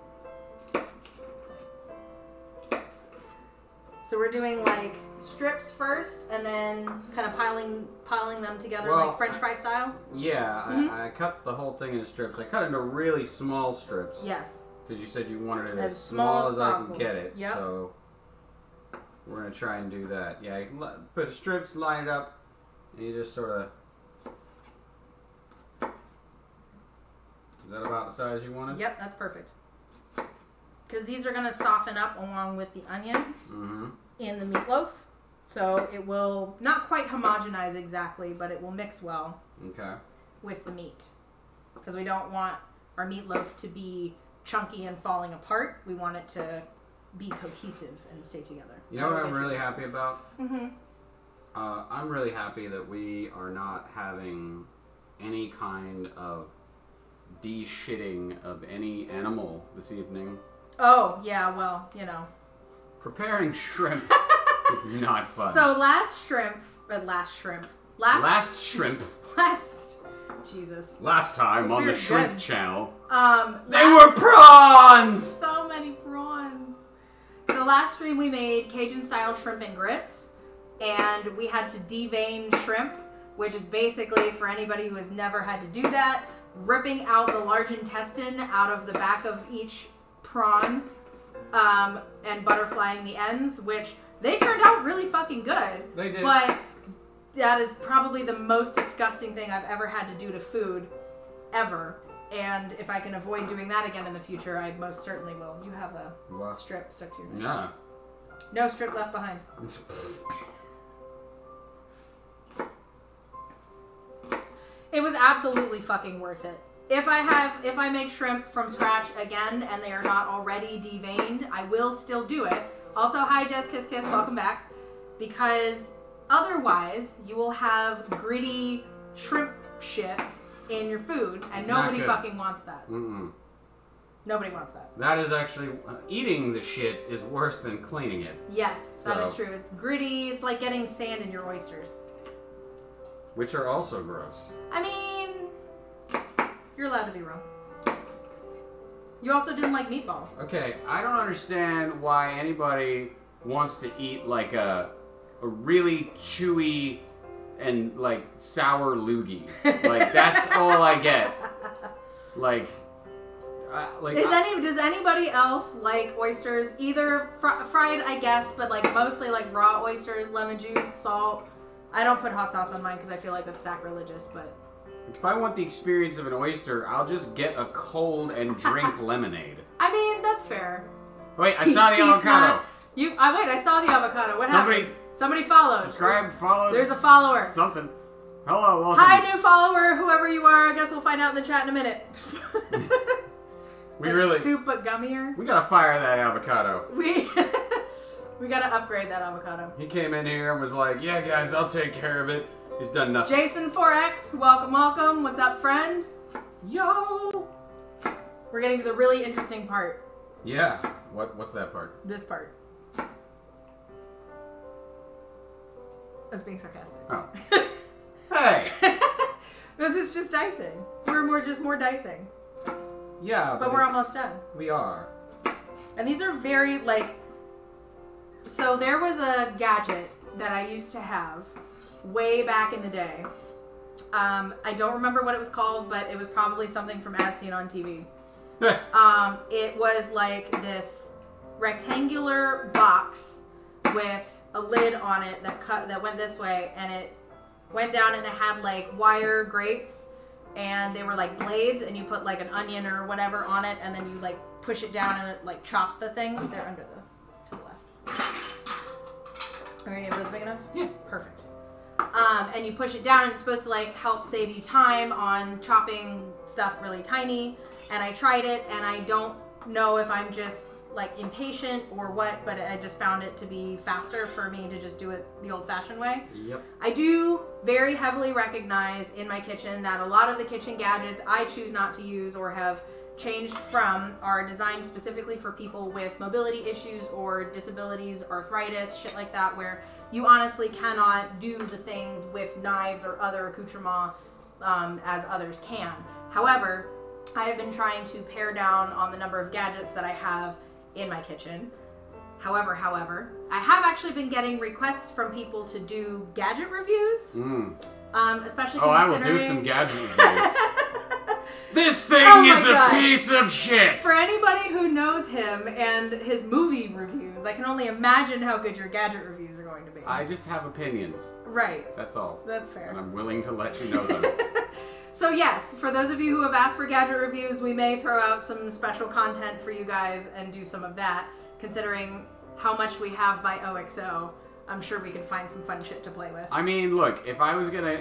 So we're doing like strips first, and then kind of piling them together, like French fry style. Yeah, I cut the whole thing into strips. I cut it into really small strips. Yes. Because you said you wanted it as small as possible. I can get it. Yep. So we're gonna try and do that. Yeah, you can put strips, line it up. And you just sort of... Is that about the size you wanted? Yep, that's perfect. Because these are going to soften up along with the onions in the meatloaf. So it will not quite homogenize exactly, but it will mix well with the meat. Because we don't want our meatloaf to be chunky and falling apart. We want it to be cohesive and stay together. You know what I'm really happy about? I'm really happy that we are not having any kind of de-shitting of any animal this evening. Oh, yeah, well, you know. Preparing shrimp is not fun. So last time on the Shrimp good. Channel, They were prawns! So many prawns. So last stream we made Cajun style shrimp and grits, and we had to devein shrimp, which is basically, for anybody who has never had to do that, ripping out the large intestine out of the back of each prawn and butterflying the ends, which they turned out really fucking good. They did. But that is probably the most disgusting thing I've ever had to do to food, ever. And if I can avoid doing that again in the future, I most certainly will. You have a strip stuck to your neck. Yeah. No strip left behind. It was absolutely fucking worth it. If I make shrimp from scratch again and they are not already deveined, I will still do it. Also, hi Jess Kiss Kiss, welcome back. Because otherwise, you will have gritty shrimp shit in your food, and nobody fucking wants that. Nobody wants that. That is actually, eating the shit is worse than cleaning it. Yes, that is true. It's gritty. It's like getting sand in your oysters. Which are also gross. I mean, you're allowed to be wrong. You also didn't like meatballs. Okay, I don't understand why anybody wants to eat like a really chewy and like sour loogie. Like that's all I get. Like does anybody else like oysters? Either fried, I guess, but like mostly like raw oysters, lemon juice, salt. I don't put hot sauce on mine because I feel like that's sacrilegious, but if I want the experience of an oyster, I'll just get a cold and drink lemonade. I mean, that's fair. Wait, I saw the avocado. I saw the avocado. What happened? Somebody followed. Subscribe, follow. There's a follower. Something. Hello, welcome. Hi, new follower, whoever you are. I guess we'll find out in the chat in a minute. Soup but gummier. We gotta fire that avocado. We gotta upgrade that avocado. He came in here and was like, "Yeah, guys, I'll take care of it." He's done nothing. Jason 4X, welcome. What's up, friend? Yo. We're getting to the really interesting part. Yeah. What's that part? This part. I was being sarcastic. Oh. Hey. This is just dicing. We're more dicing. Yeah, but we're almost done. We are. And these are very so there was a gadget that I used to have way back in the day. I don't remember what it was called, but it was probably something from As Seen on TV. It was like this rectangular box with a lid on it that went this way, and it went down, and it had like wire grates, and they were like blades, and you put like an onion or whatever on it, and then you like push it down, and it like chops the thing. They're under to the left. Are any of those big enough? Yeah. Perfect. And you push it down, and it's supposed to like help save you time on chopping stuff really tiny. And I tried it, and I don't know if I'm just like impatient or what, but I just found it to be faster for me to just do it the old-fashioned way. Yep. I do very heavily recognize in my kitchen that a lot of the kitchen gadgets I choose not to use or have changed from are designed specifically for people with mobility issues or disabilities, arthritis, shit like that, where you honestly cannot do the things with knives or other accoutrements as others can. However, I have been trying to pare down on the number of gadgets that I have in my kitchen. However, I have actually been getting requests from people to do gadget reviews. Especially considering... I will do some gadget reviews. This thing is a piece of shit! For anybody who knows him and his movie reviews, I can only imagine how good your gadget reviews are going to be. I just have opinions. Right. That's all. That's fair. And I'm willing to let you know them. So yes, for those of you who have asked for gadget reviews, we may throw out some special content for you guys and do some of that. Considering how much we have by OXO, I'm sure we could find some fun shit to play with. I mean, look, if I was gonna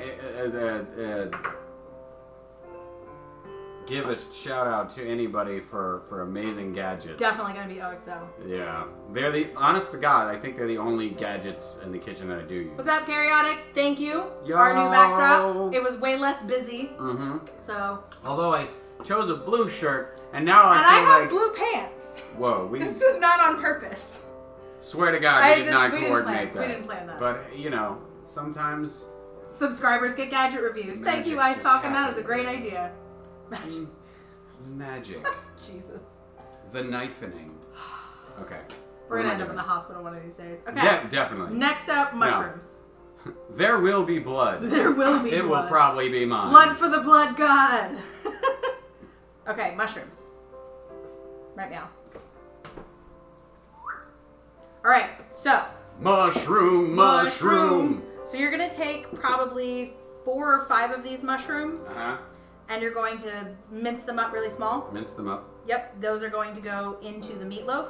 give a shout out to anybody for amazing gadgets, definitely gonna be OXO. Yeah, they're honest to God, I think they're the only gadgets in the kitchen that I do use. What's up, Karyotic? Thank you. Yo. Our new backdrop. It was way less busy. So. Although I chose a blue shirt, and now I have blue pants. Whoa, this was not on purpose. Swear to God, we did not coordinate that. We didn't plan that. But you know, sometimes subscribers get gadget reviews. Thank you, Ice Falcon. That is a great idea. Magic. Jesus. The knifening. Okay. We're gonna end up in the hospital one of these days. Okay. Yeah, definitely. Next up, mushrooms. There will be blood. There will be It blood. will probably be mine. Blood for the blood god. Okay, mushrooms. Right now. Alright, so. Mushroom. So you're going to take probably 4 or 5 of these mushrooms. Uh-huh. And you're going to mince them up really small. Mince them up. Yep, those are going to go into the meatloaf.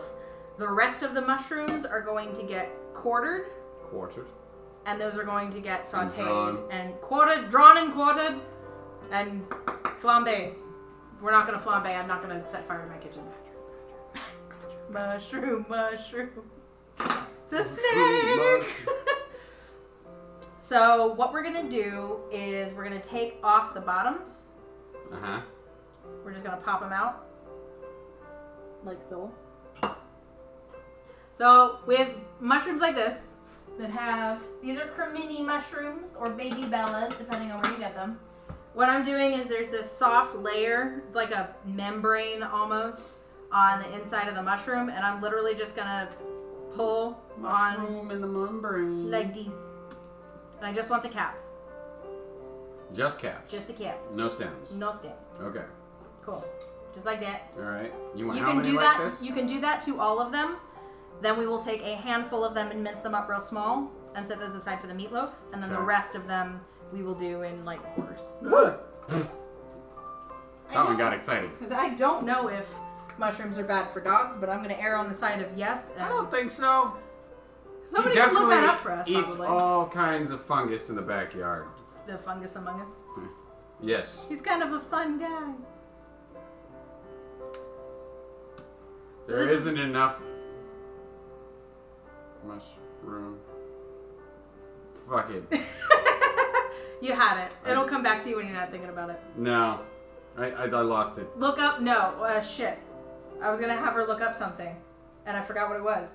The rest of the mushrooms are going to get quartered. Quartered. And those are going to get sauteed and drawn and quartered, and flambéed. We're not going to flambe. I'm not going to set fire to my kitchen. Mushroom. It's a snake. So what we're going to do is we're going to take off the bottoms. Uh-huh. We're just going to pop them out. Like so. So with mushrooms like this, that have, these are cremini mushrooms or baby bellas, depending on where you get them. What I'm doing is there's this soft layer, it's like a membrane almost, on the inside of the mushroom, and I'm literally just gonna pull Mushroom in the membrane. like this. And I just want the caps. Just caps. Just the caps. No stems. No stems. Okay. Cool. Just like that. All right. You want You how can many do like that. this? You can do that to all of them. Then we will take a handful of them and mince them up real small and set those aside for the meatloaf. And then the Okay. rest of them we will do in like quarters. That one got excited. I don't know if mushrooms are bad for dogs, but I'm going to err on the side of yes. And I don't think so. somebody He can look that definitely up for us, eats probably. all kinds of fungus in the backyard. The fungus among us. Yes. He's kind of a fun guy. So There this isn't is- enough mushroom. Fuck it. You had it. It'll come back to you when you're not thinking about it. No. I lost it. Look up. No. Shit. I was going to have her look up something. And I forgot what it was.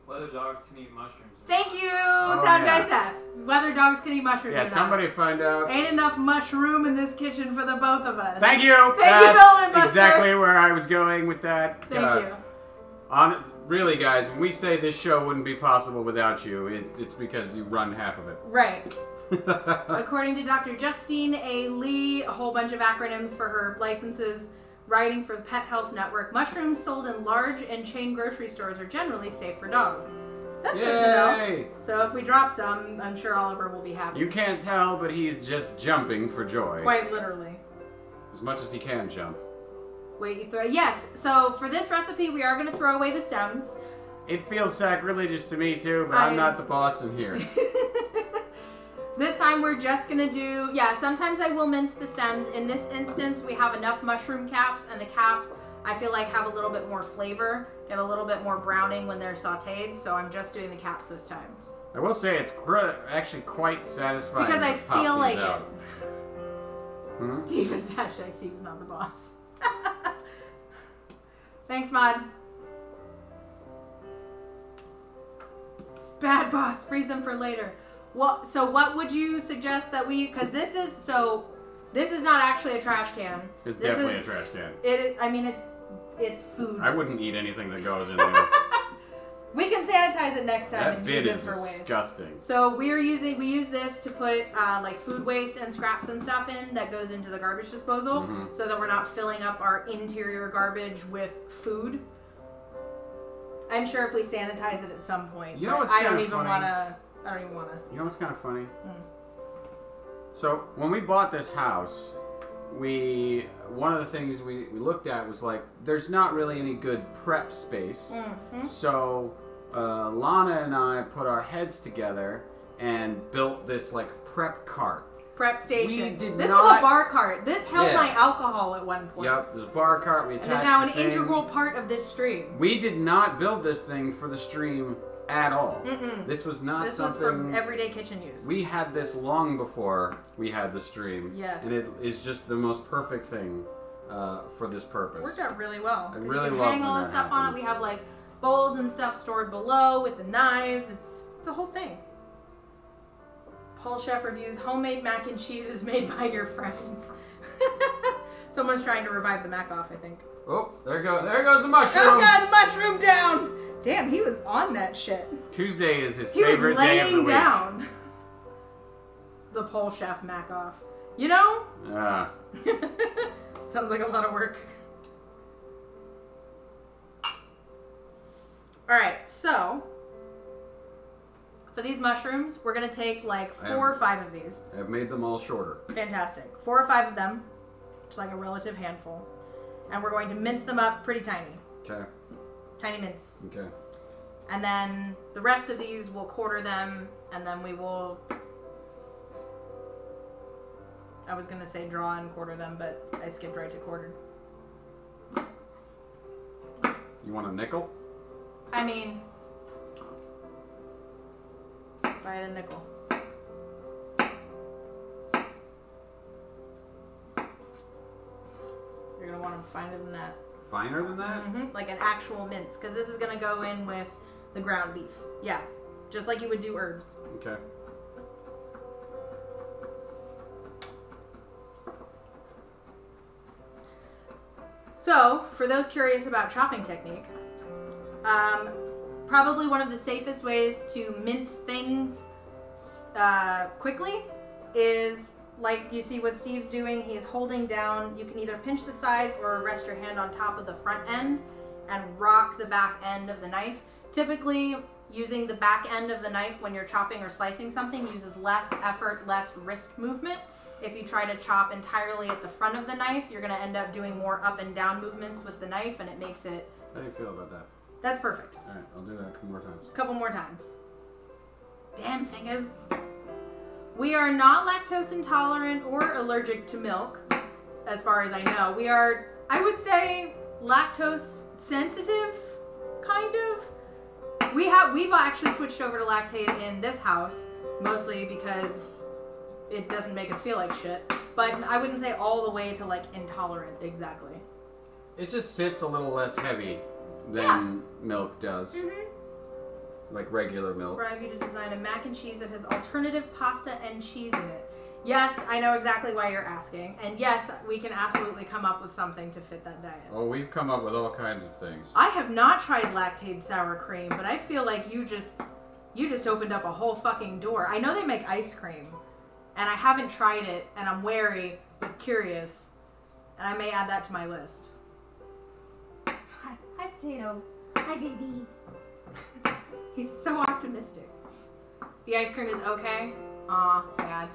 Whether dogs can eat mushrooms. Thank you, Sound yeah. Guy Seth. Whether dogs can eat mushrooms or Yeah, not. somebody find out. Ain't enough mushroom in this kitchen for the both of us. Thank you. Thank you, That's Bill and Buster. exactly where I was going with that. Thank you. Really, guys, when we say this show wouldn't be possible without you, it's because you run half of it. Right. According to Dr. Justine A. Lee, a whole bunch of acronyms for her licenses, writing for the Pet Health Network, mushrooms sold in large and chain grocery stores are generally safe for dogs. That's good to know. Yay! So if we drop some, I'm sure Oliver will be happy. You can't tell, but he's just jumping for joy. Quite literally. As much as he can jump. Wait, you throw... Yes, so for this recipe, we are going to throw away the stems. It feels sacrilegious to me, too, but I'm not the boss in here. This time we're just going to do... Yeah, sometimes I will mince the stems. In this instance, we have enough mushroom caps, and the caps, I feel like, have a little bit more flavor, get a little bit more browning when they're sauteed, so I'm just doing the caps this time. I will say it's actually quite satisfying. Because I to pop feel these like out. it. Hmm? Steve is hashtag Steve's not the boss. Thanks, Mod. Bad boss. Freeze them for later. So what would you suggest that we... Because this is not actually a trash can. It's This definitely is- a trash can. It's food. I wouldn't eat anything that goes in there. We can sanitize it next time That and bit use is it for waste. disgusting. So we use this to put like food waste and scraps and stuff in that goes into the garbage disposal, Mhm. so that we're not filling up our interior garbage with food. I'm sure if we sanitize it at some point, You know but what's I don't kinda even funny? wanna. I don't even wanna. You know what's kind of funny? Mm. So when we bought this house, one of the things we looked at was like, there's not really any good prep space. Mm-hmm. So Lana and I put our heads together and built this like prep cart. Prep station. We did This not- was a bar cart. This held Yeah. my alcohol at one point. Yep, there's a bar cart. We And attached it's now the an thing. integral part of this stream. We did not build this thing for the stream at all. Mm-mm. This was not This was something... for everyday kitchen use. We had this long before we had the stream. Yes. And it is just the most perfect thing for this purpose. Worked out really well. I 'Cause really you can love hang when all that this stuff on it. We happens. have like bowls and stuff stored below with the knives. It's a whole thing. PoleChef reviews homemade mac and cheeses made by your friends. Someone's trying to revive the mac off, I think. Oh, there goes the mushroom. Oh god, mushroom down! Damn, he was on that shit. Tuesday is his He was favorite day of the laying week. down. The PoleChef Mac off. You know? Sounds like a lot of work. Alright, so for these mushrooms, we're going to take like 4 or 5 of these. I've made them all shorter. Fantastic. 4 or 5 of them, just like a relative handful. And we're going to mince them up pretty tiny. Okay. Tiny mince. Okay. And then the rest of these, we'll quarter them, and then we will... I was going to say draw and quarter them, but I skipped right to quartered. You want a nickel? I mean... if I had a nickel. You're going to want them finer than that. Finer than that? Mm-hmm. Like an actual mince, because this is going to go in with the ground beef. Yeah, just like you would do herbs. Okay. So, for those curious about chopping technique, probably one of the safest ways to mince things quickly is like you see what Steve's doing. He's holding down. You can either pinch the sides or rest your hand on top of the front end and rock the back end of the knife. Typically, using the back end of the knife when you're chopping or slicing something uses less effort, less wrist movement. If you try to chop entirely at the front of the knife, you're going to end up doing more up and down movements with the knife, and it makes it... How do you feel about that? That's perfect. Alright, I'll do that a couple more times. A couple more times. Damn fingers. We are not lactose intolerant or allergic to milk, as far as I know. We are, I would say, lactose sensitive, kind of. We've actually switched over to lactate in this house, mostly because it doesn't make us feel like shit. But I wouldn't say all the way to like intolerant exactly. It just sits a little less heavy than milk does. Mm-hmm. Like regular milk. Bribe you to design a mac and cheese that has alternative pasta and cheese in it. Yes, I know exactly why you're asking. And yes, we can absolutely come up with something to fit that diet. Oh, we've come up with all kinds of things. I have not tried lactate sour cream, but I feel like you just opened up a whole fucking door. I know they make ice cream, and I haven't tried it, and I'm wary but curious, and I may add that to my list. Hi, potato. Hi, baby. He's so optimistic. The ice cream is okay. Aw, sad.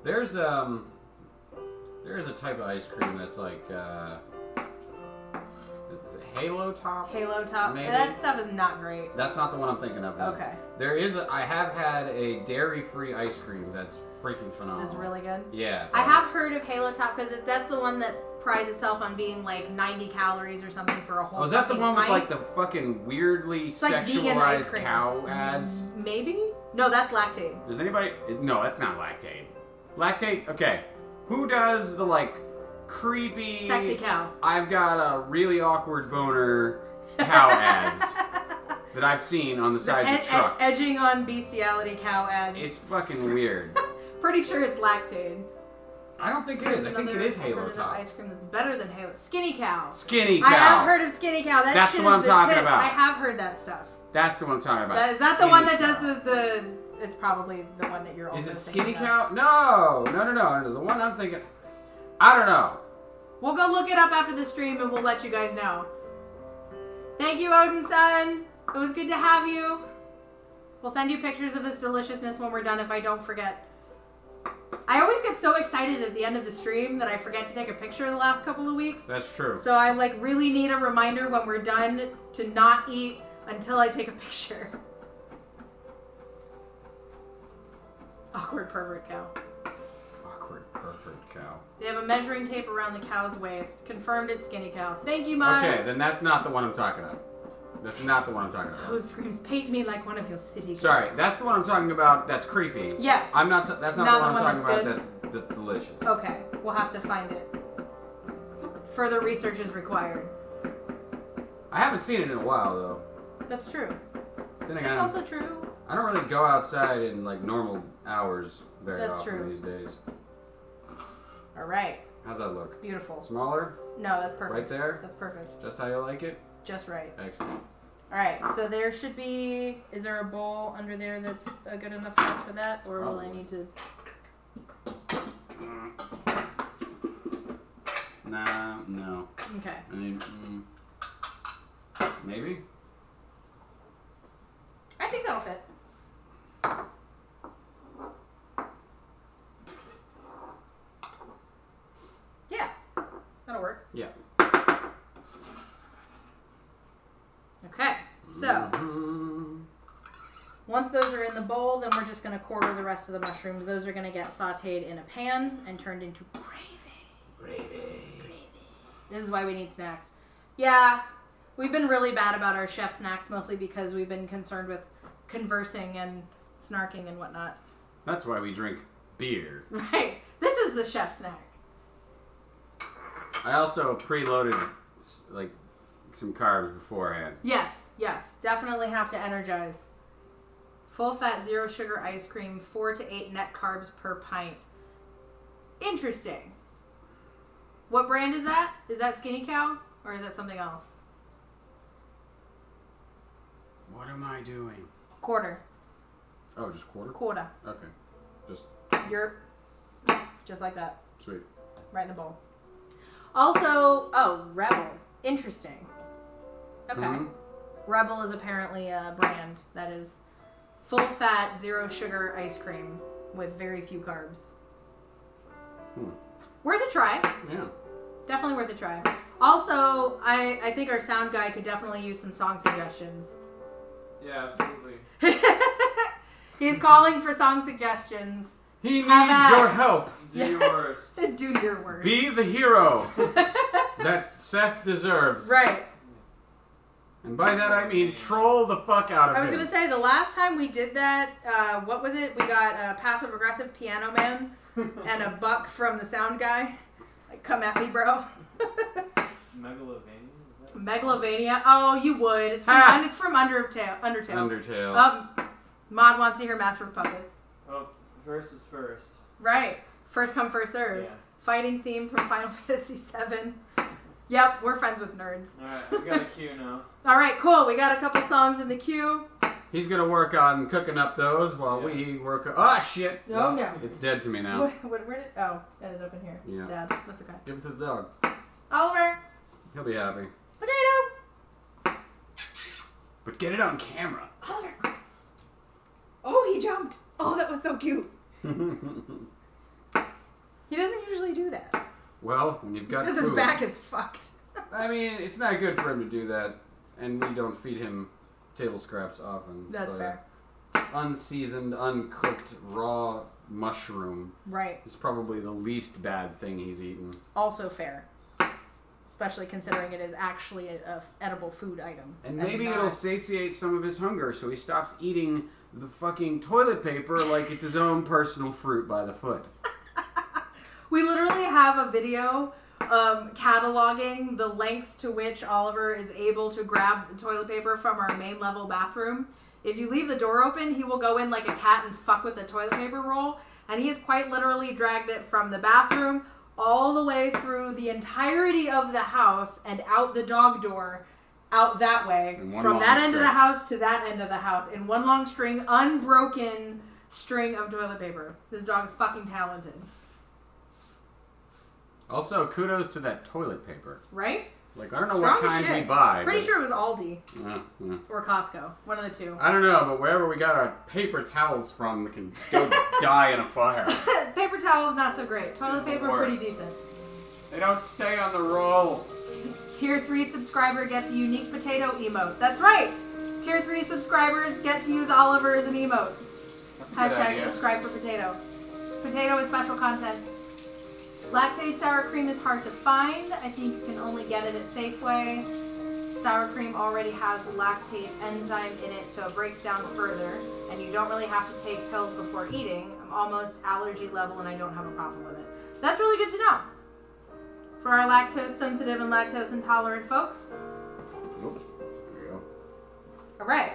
There's a type of ice cream that's like is it Halo Top? Halo Top. Maybe. That stuff is not great. That's not the one I'm thinking of. Though. Okay. I have had a dairy-free ice cream that's freaking phenomenal. That's really good. Yeah. I have heard of Halo Top because that's the one that prides itself on being like 90 calories or something for a whole. Oh, is that the one with pint? like the fucking weirdly It's like vegan ice sexualized cream. cow ads? Maybe? No, that's lactate. Does anybody? No, that's not lactate. Lactate. Okay. Who does the like creepy Sexy cow. I've got a really awkward boner cow ads that I've seen on the sides of trucks. Edging on bestiality cow ads. It's fucking weird. Pretty sure it's lactate. I don't think it is. I think it is Halo Alternative Top. ice cream that's better than Halo. Skinny cow. Skinny cow. I have heard of Skinny cow. That's shit the one is I'm the talking tits. about. I have heard that stuff. That's the one I'm talking about. Is that the one that Skinny does cow. the? It's probably the one that you're also Is it thinking Skinny of. Cow? No. The one I'm thinking. I don't know. We'll go look it up after the stream and we'll let you guys know. Thank you, Odin-san. It was good to have you. We'll send you pictures of this deliciousness when we're done if I don't forget. I always get so excited at the end of the stream that I forget to take a picture the last couple of weeks. That's true. So I like really need a reminder when we're done to not eat until I take a picture. Awkward pervert cow. Awkward pervert cow. They have a measuring tape around the cow's waist. Confirmed it's Skinny Cow. Thank you, Mom. Okay, then that's not the one I'm talking about. That's not the one I'm talking about. Those screams paint me like one of your city girls. Sorry, that's the one I'm talking about. That's creepy. Yes. I'm not. That's not the one I'm talking about. That's delicious. Okay, we'll have to find it. Further research is required. I haven't seen it in a while though. That's true. Then again, That's also true. I don't really go outside in like normal hours very That's often true. these days. All right. How's that look? Beautiful. Smaller? No, that's perfect. Right there? That's perfect. Just how you like it? just right. Excellent. All right, so there should be. Is there a bowl under there that's a good enough size for that, or will I need to? Nah, no. Okay. I mean, maybe. I think that'll fit. Yeah, that'll work. Yeah. Okay, so once those are in the bowl, then we're just going to quarter the rest of the mushrooms. Those are going to get sauteed in a pan and turned into gravy. This is why we need snacks. Yeah, we've been really bad about our chef snacks, mostly because we've been concerned with conversing and snarking and whatnot. That's why we drink beer. Right. This is the chef snack. I also preloaded like some carbs beforehand. Yes, yes. Definitely have to energize. Full fat, zero sugar ice cream, 4 to 8 net carbs per pint. Interesting. What brand is that? Is that Skinny Cow? Or is that something else? What am I doing? Quarter. Oh, just quarter? Quarter. Okay. Just Just like that. sweet. Right in the bowl. Also, oh, Rebel. Interesting. Okay. Mhm. Rebel is apparently a brand that is full fat, zero sugar ice cream with very few carbs. Worth a try. Yeah. Definitely worth a try. Also, I think our sound guy could definitely use some song suggestions. Yeah, absolutely. He's calling for song suggestions. He needs at your help. Do your worst. Do your worst. Be the hero that Seth deserves. Right. And by that I mean troll the fuck out of him. I was going to say, the last time we did that, what was it? We got a passive-aggressive piano man and a buck from the sound guy. Like, come at me, bro. Megalovania? Oh, you would. It's from Undertale. Undertale. Mod wants to hear Master of Puppets. Oh, first is first. Right. First come, first serve. Yeah. Fighting theme from Final Fantasy VII. Yep, we're friends with nerds. Alright, we got a queue now. Alright, cool. We got a couple songs in the queue. He's gonna work on cooking up those while we work on... Ah, shit! Oh, no. It's dead to me now. Where did... Oh, ended up in here. Yeah. Sad. That's okay. Give it to the dog. Oliver. He'll be happy. Potato. But get it on camera. Oliver. Oh, he jumped. Oh, that was so cute. He doesn't usually do that. Well, when you've got Because food... his back is fucked. I mean, it's not good for him to do that. And we don't feed him table scraps often. That's fair. Unseasoned, uncooked, raw mushroom Right. is probably the least bad thing he's eaten. Also fair. Especially considering it is actually a edible food item. And maybe it'll satiate some of his hunger so he stops eating the fucking toilet paper like it's his own personal fruit by the foot. We literally have a video cataloging the lengths to which Oliver is able to grab the toilet paper from our main level bathroom. If you leave the door open, he will go in like a cat and fuck with the toilet paper roll. And he has quite literally dragged it from the bathroom all the way through the entirety of the house and out the dog door, out that way, from that end of the house to that end of the house, in one long string, unbroken string of toilet paper. This dog is fucking talented. Also, kudos to that toilet paper. Right? Like, I don't know Strong what as kind shit. we buy. Pretty sure it was Aldi Yeah. or Costco. One of the two. I don't know, but wherever we got our paper towels from that can go die in a fire. Paper towels, not so great. Toilet the paper, pretty worst. decent. They don't stay on the roll. Tier 3 subscriber gets a unique potato emote. That's right. Tier 3 subscribers get to use Oliver as an emote. That's a good Hashtag idea. subscribe for potato. Potato is special content. Lactate sour cream is hard to find. I think you can only get it at Safeway. Sour cream already has the lactate enzyme in it, so it breaks down further. And you don't really have to take pills before eating. I'm almost allergy level and I don't have a problem with it. That's really good to know. For our lactose sensitive and lactose intolerant folks. Nope. There we go. Alright.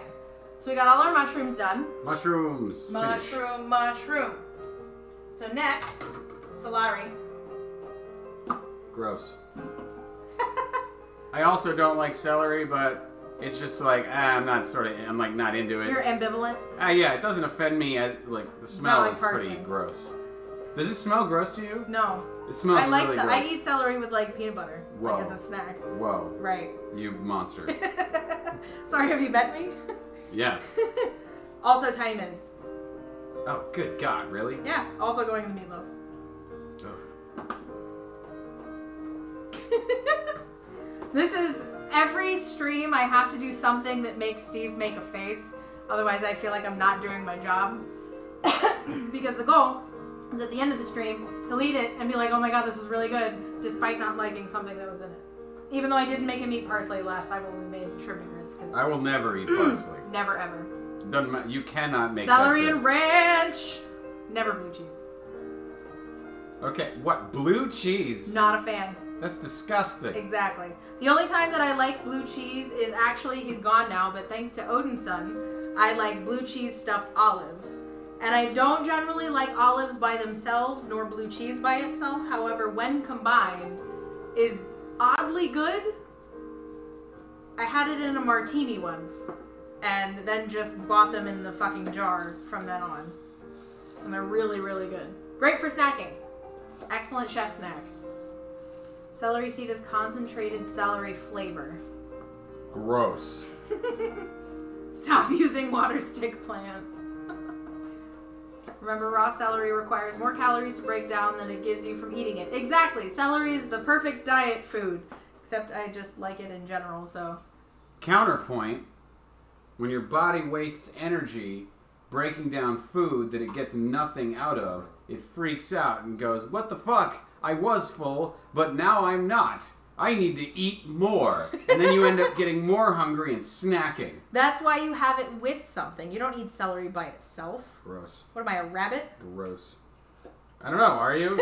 So we got all our mushrooms done. Mushrooms. Finished. Mushroom. So next, celery. Gross. I also don't like celery, but it's just like I'm like not into it. You're ambivalent. Yeah, it doesn't offend me as like the smell like is parsley. pretty gross. Does it smell gross to you? No. It smells I like really gross. I eat celery with like peanut butter, Whoa. like as a snack. Whoa. Right. You monster. Sorry, have you met me? Yes. Also, tiny mints. Oh, good God, really? Yeah. Also going in the meatloaf. Ugh. This is every stream I have to do something that makes Steve make a face. Otherwise, I feel like I'm not doing my job. Because the goal is at the end of the stream, he'll eat it and be like, oh my God, this was really good, despite not liking something that was in it. Even though I didn't make him eat parsley last time when we made shrimp and grits. Cause I will never eat parsley. Never ever. Doesn't matter. You cannot make celery that and ranch. Never blue cheese. Okay, what? Blue cheese? Not a fan. That's disgusting. Exactly. The only time that I like blue cheese is actually, he's gone now, but thanks to Odin's son, I like blue cheese stuffed olives. And I don't generally like olives by themselves, nor blue cheese by itself. However, when combined, is oddly good. I had it in a martini once, and then just bought them in the fucking jar from then on. And they're really, really good. Great for snacking. Excellent chef snack. Celery seed is concentrated celery flavor. Gross. Stop using water stick plants. Remember, raw celery requires more calories to break down than it gives you from eating it. Exactly. Celery is the perfect diet food. Except I just like it in general, so. Counterpoint, when your body wastes energy breaking down food that it gets nothing out of, it freaks out and goes, what the fuck? I was full, but now I'm not. I need to eat more. And then you end up getting more hungry and snacking. That's why you have it with something. You don't eat celery by itself. Gross. What am I, a rabbit? Gross. I don't know, are you?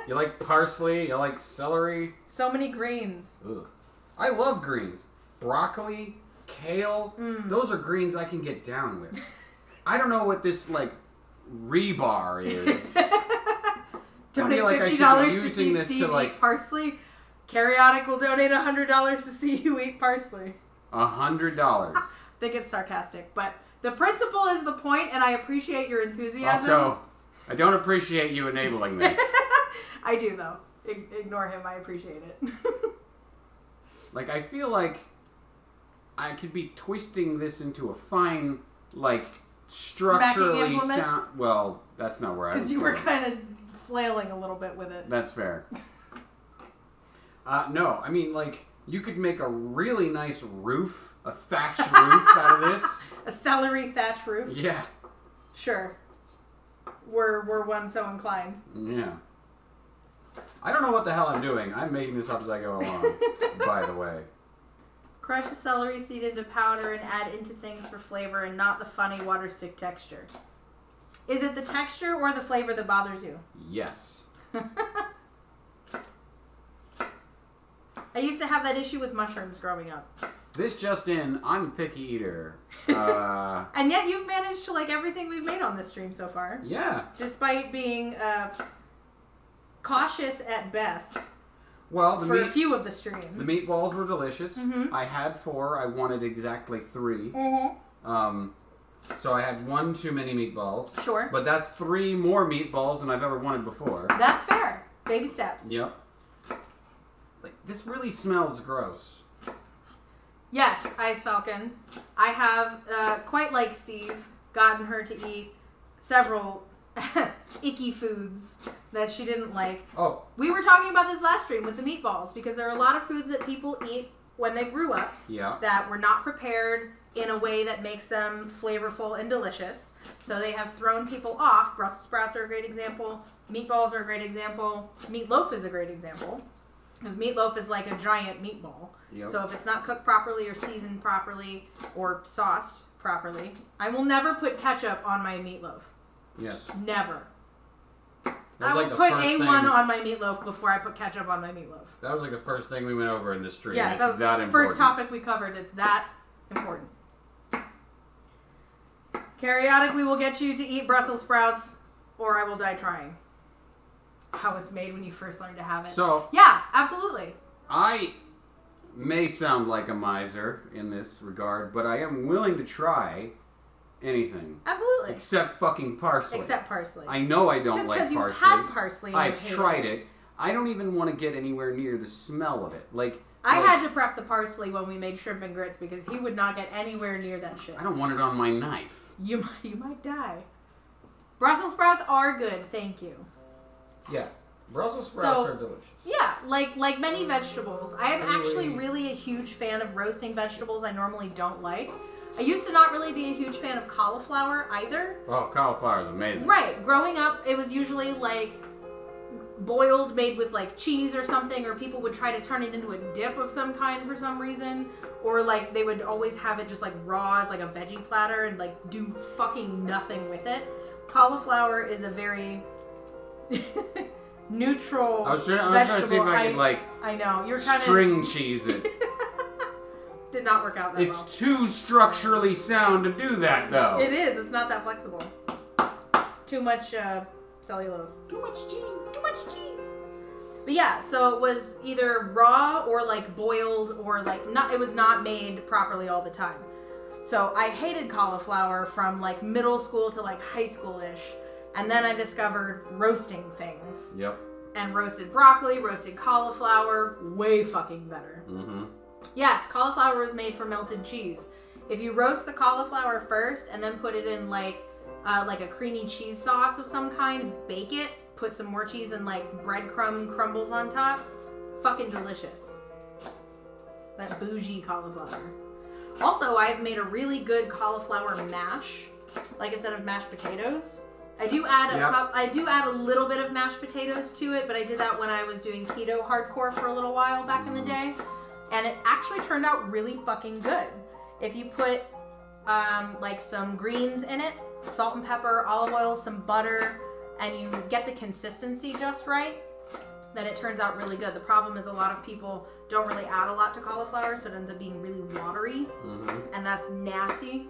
You like parsley? You like celery? So many greens. Ugh. I love greens. Broccoli, kale, those are greens I can get down with. I don't know what this, like, rebar is. Donate I feel like I $50 should be to using see this Steve to, like, eat parsley. Carryotic will donate $100 to see you eat parsley. $100. I think it's sarcastic, but the principle is the point, and I appreciate your enthusiasm. Also, I don't appreciate you enabling this. I do, though. Ignore him. I appreciate it. Like, I feel like I could be twisting this into a fine, like, structurally sound... Well, that's not where I was Because you were kind of flailing a little bit with it. That's fair. No, I mean, like, you could make a really nice roof, a thatched roof out of this. A celery thatch roof? Yeah. Sure. We're one so inclined. Yeah. I don't know what the hell I'm doing. I'm making this up as I go along, by the way. Crush the celery seed into powder and add into things for flavor and not the funny water stick texture. Is it the texture or the flavor that bothers you? Yes. I used to have that issue with mushrooms growing up. This just in, I'm a picky eater. And yet you've managed to like everything we've made on this stream so far. Yeah. Despite being cautious at best. Well, for a few of the streams. The meatballs were delicious. Mm-hmm. I had 4. I wanted exactly 3. Mm-hmm. So I had 1 too many meatballs. Sure. But that's 3 more meatballs than I've ever wanted before. That's fair. Baby steps. Yep. Like, this really smells gross. Yes, Ice Falcon. I have, quite like Steve, gotten her to eat several icky foods that she didn't like. Oh. We were talking about this last stream with the meatballs because there are a lot of foods that people eat when they grew up that were not prepared in a way that makes them flavorful and delicious. So they have thrown people off. Brussels sprouts are a great example. Meatballs are a great example. Meatloaf is a great example. Because meatloaf is like a giant meatball. Yep. So if it's not cooked properly or seasoned properly or sauced properly, I will never put ketchup on my meatloaf. Yes. Never. I will put A1 on my meatloaf before I put ketchup on my meatloaf. That was like the first thing we went over in this stream. Yes, that was the first topic we covered. It's that important. Carryotic, we will get you to eat Brussels sprouts, or I will die trying. How it's made when you first learn to have it. So yeah, absolutely. I may sound like a miser in this regard, but I am willing to try anything. Absolutely. Except fucking parsley. Except parsley. I know I don't like parsley. Because you had parsley. I've tried it. I don't even want to get anywhere near the smell of it. I had to prep the parsley when we made shrimp and grits because he would not get anywhere near that shit. I don't want it on my knife. You might die. Brussels sprouts are good, thank you. Yeah. Brussels sprouts are delicious. Yeah, like many vegetables. I am actually really a huge fan of roasting vegetables I normally don't like. I used to not really be a huge fan of cauliflower either. Oh, cauliflower is amazing. Right. Growing up, it was usually like boiled, made with like cheese or something, or people would try to turn it into a dip of some kind for some reason. Or like they would always have it just like raw as like a veggie platter and like do fucking nothing with it. Cauliflower is a very neutral I was trying to see if I could like I know you're kind string cheese it. Did not work out that well. It's too structurally sound to do that though. It is. It's not that flexible. Too much cellulose. Too much cheese. Too much cheese. But yeah, so it was either raw or like boiled or like not. It was not made properly all the time. So I hated cauliflower from like middle school to like high school-ish. And then I discovered roasting things. Yep. And roasted broccoli, roasted cauliflower, way fucking better. Mm-hmm. Yes, cauliflower is made from melted cheese. If you roast the cauliflower first and then put it in like a creamy cheese sauce of some kind, bake it, put some more cheese and like breadcrumb crumbles on top, fucking delicious. That bougie cauliflower. Also, I've made a really good cauliflower mash, like instead of mashed potatoes. I do add a little bit of mashed potatoes to it, but I did that when I was doing keto hardcore for a little while back in the day, and it actually turned out really fucking good. If you put like some greens in it, salt and pepper, olive oil, some butter, and you get the consistency just right, then it turns out really good. The problem is a lot of people don't really add a lot to cauliflower, so it ends up being really watery, and that's nasty.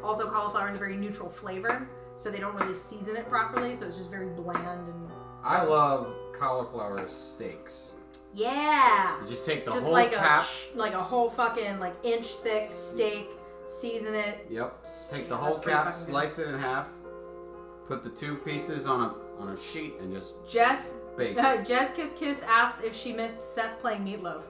Also, cauliflower is a very neutral flavor, so they don't really season it properly, so it's just very bland and gross. I love cauliflower steaks. Yeah! You just take the just whole like cap. like a whole fucking like inch thick steak, season it. Yep. Take the Yeah, whole that's pretty cap, fucking slice it in half, put the 2 pieces on a sheet, and just Jess bake it. Jess Kiss asks if she missed Seth playing Meatloaf.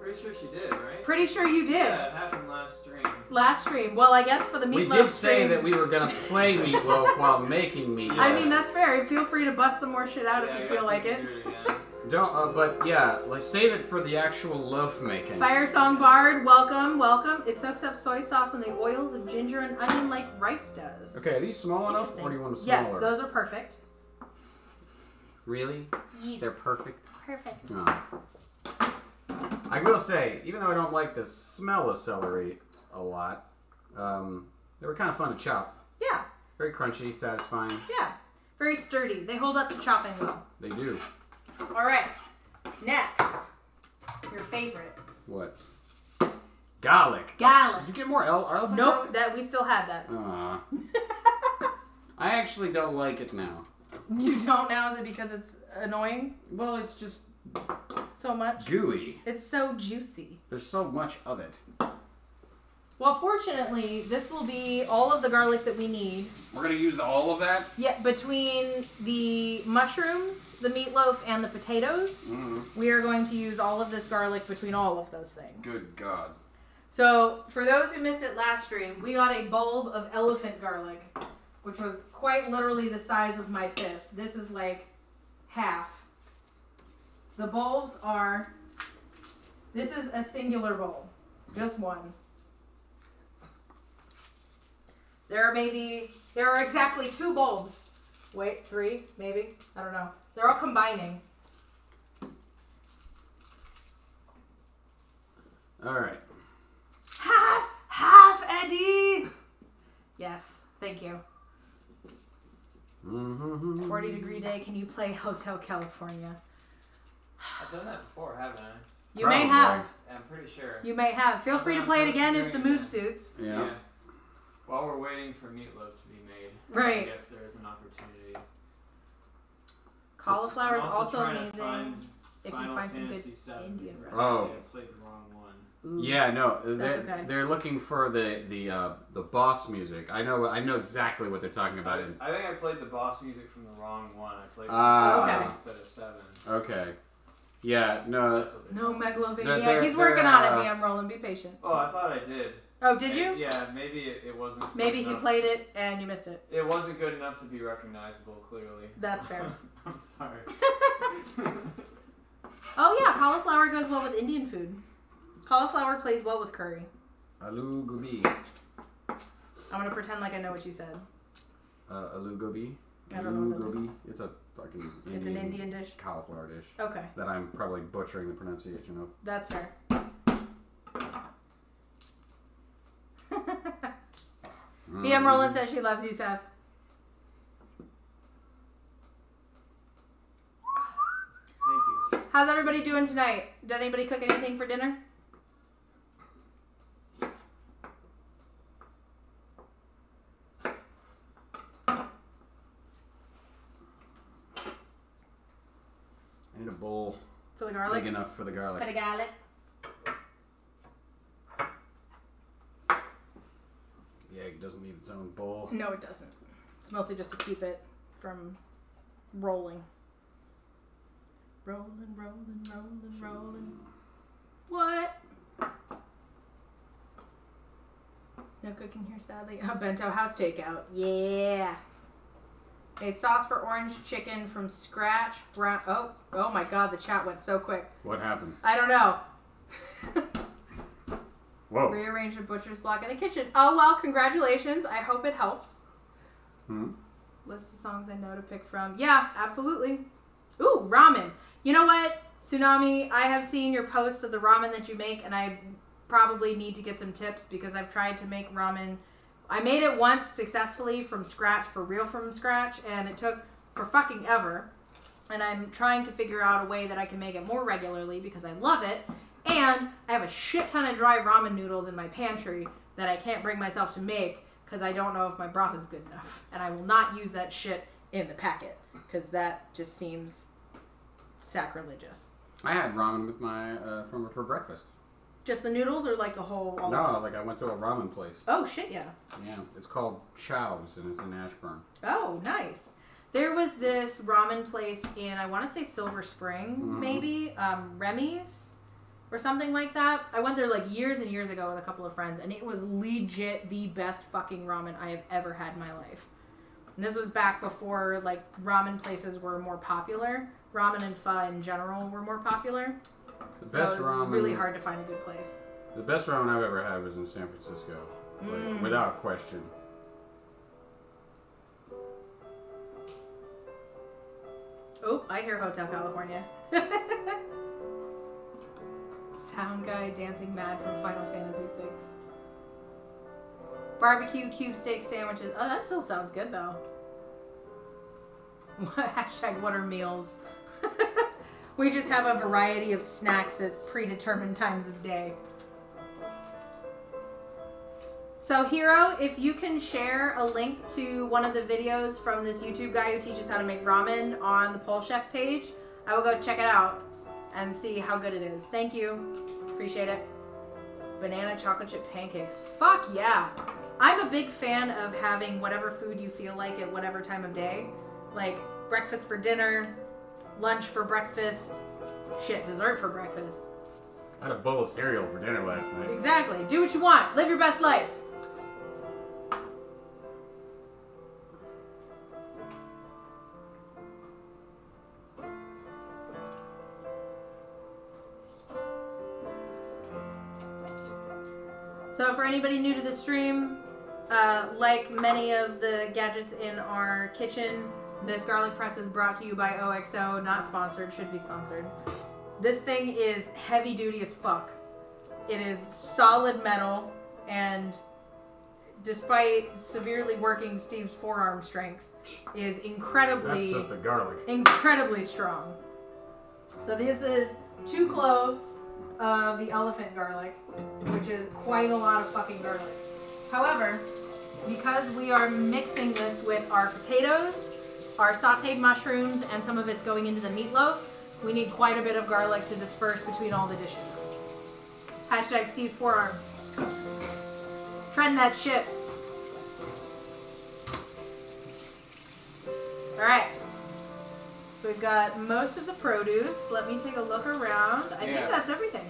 Pretty sure she did, right? Pretty sure you did. Yeah, it happened last stream. Last stream. Well, I guess for the Meatloaf We did stream, say that we were gonna play Meatloaf while making Meatloaf. I mean, that's fair. Feel free to bust some more shit out Yeah, if I you guess feel like we it. can do again. Don't. But yeah, like save it for the actual loaf making. Fire Song Bard, welcome, welcome. It soaks up soy sauce and the oils of ginger and onion like rice does. Okay, are these small enough, Interesting. or do you want them smaller? Yes, those are perfect. Really? Yes. They're perfect. Perfect. Oh. I will say, even though I don't like the smell of celery a lot, they were kind of fun to chop. Yeah, Very crunchy, satisfying. yeah. Very sturdy. They hold up to chopping well. They do. All right. Next, your favorite. What? Garlic. Garlic. Did you get more elephant Nope, garlic? that we still had that. Aw. I actually don't like it now. You don't now? Is it because it's annoying Well, it's just so much? gooey. It's so juicy. There's so much of it. Well, fortunately, this will be all of the garlic that we need. We're going to use all of that? Yeah, between the mushrooms, the meatloaf, and the potatoes, we are going to use all of this garlic between all of those things. Good God. So, for those who missed it last stream, we got a bulb of elephant garlic, which was quite literally the size of my fist. This is like half. The bulbs are... This is a singular bulb. Just one. There are exactly 2 bulbs. Wait, 3, maybe? I don't know. They're all combining. All right. Half, Eddie! Yes, thank you. 40-degree day, can you play Hotel California? I've done that before, haven't I? You may have. I'm pretty sure. You may have. Feel free to play it again if the mood suits. Yeah. While we're waiting for meatloaf to be made, Right. I guess there is an opportunity. Cauliflower is I'm also trying to amazing find if you Final find some good Fantasy VII Indian because recipes. Oh. I played the wrong one. Ooh. Yeah, no, That's okay. they're looking for the boss music. I know exactly what they're talking about. I think I played the boss music from the wrong one. I played okay. instead of 7. Okay. Yeah, no. No Meatloaf. They're- Yeah, he's working on it, BM Roland. Be patient. Oh, I thought I did. Oh, did you? Yeah, maybe it wasn't. Maybe good he enough. played it and you missed it. It wasn't good enough to be recognizable, clearly. That's fair. I'm sorry. Oh yeah, cauliflower goes well with Indian food. Cauliflower plays well with curry. Aloo gobi. I'm gonna pretend like I know what you said. Aloo gobi. I don't know. Aloo gobi. It's a fucking Indian, It's an Indian dish. cauliflower dish. Okay, That I'm probably butchering the pronunciation of. that's fair. BM Roland says she loves you, Seth. Thank you. How's everybody doing tonight? Did anybody cook anything for dinner? I need a bowl For the garlic? big enough for the garlic. For the garlic. The egg doesn't need its own bowl. No, it doesn't. It's mostly just to keep it from rolling. Rolling, rolling, rolling, rolling. What? No cooking here, sadly. Oh, bento house takeout. Yeah. Made sauce for orange chicken from scratch. Brown. Oh my God! The chat went so quick. What happened? I don't know. Whoa. Rearranged a butcher's block in the kitchen. Oh well, congratulations. I hope it helps. List of songs I know to pick from. Yeah, absolutely. Ooh, ramen. You know what, Tsunami? I have seen your posts of the ramen that you make, and I probably need to get some tips because I've tried to make ramen. I made it once successfully from scratch, for real from scratch, and it took for fucking ever. And I'm trying to figure out a way that I can make it more regularly because I love it. And I have a shit ton of dry ramen noodles in my pantry that I can't bring myself to make because I don't know if my broth is good enough. And I will not use that shit in the packet because that just seems sacrilegious. I had ramen with my for breakfast. Just the noodles or like the whole... No, like I went to a ramen place. Oh, shit, yeah. Yeah, it's called Xaos and it's in Ashburn. Oh, nice. There was this ramen place in, I want to say Silver Spring, maybe, Remy's or something like that. I went there like years and years ago with a couple of friends, and it was legit the best fucking ramen I have ever had in my life. And this was back before like ramen places were more popular. Ramen and pho in general were more popular. The So best it was ramen. really hard to find a good place. The best ramen I've ever had was in San Francisco, like, without question. Oh, I hear Hotel California. Sound Guy dancing mad from Final Fantasy VI. Barbecue cube steak sandwiches. Oh, that still sounds good though. Hashtag what are meals? We just have a variety of snacks at predetermined times of day. So Hero, if you can share a link to one of the videos from this YouTube guy who teaches how to make ramen on the PoleChef page, I will go check it out and see how good it is. Thank you. Appreciate it. Banana chocolate chip pancakes. Fuck yeah. I'm a big fan of having whatever food you feel like at whatever time of day. Like breakfast for dinner, lunch for breakfast, shit, dessert for breakfast. I had a bowl of cereal for dinner last night. Exactly. Do what you want. Live your best life. So for anybody new to the stream, like many of the gadgets in our kitchen, this garlic press is brought to you by OXO, not sponsored, should be sponsored. This thing is heavy duty as fuck. It is solid metal, and despite severely working Steve's forearm strength, is incredibly... That's just the garlic. Incredibly strong. So this is 2 cloves of the elephant garlic, which is quite a lot of fucking garlic. However, because we are mixing this with our potatoes, our sauteed mushrooms, and some of it's going into the meatloaf, we need quite a bit of garlic to disperse between all the dishes. Hashtag Steve's forearms. Trend that shit. Alright. So we've got most of the produce. Let me take a look around. I think that's everything.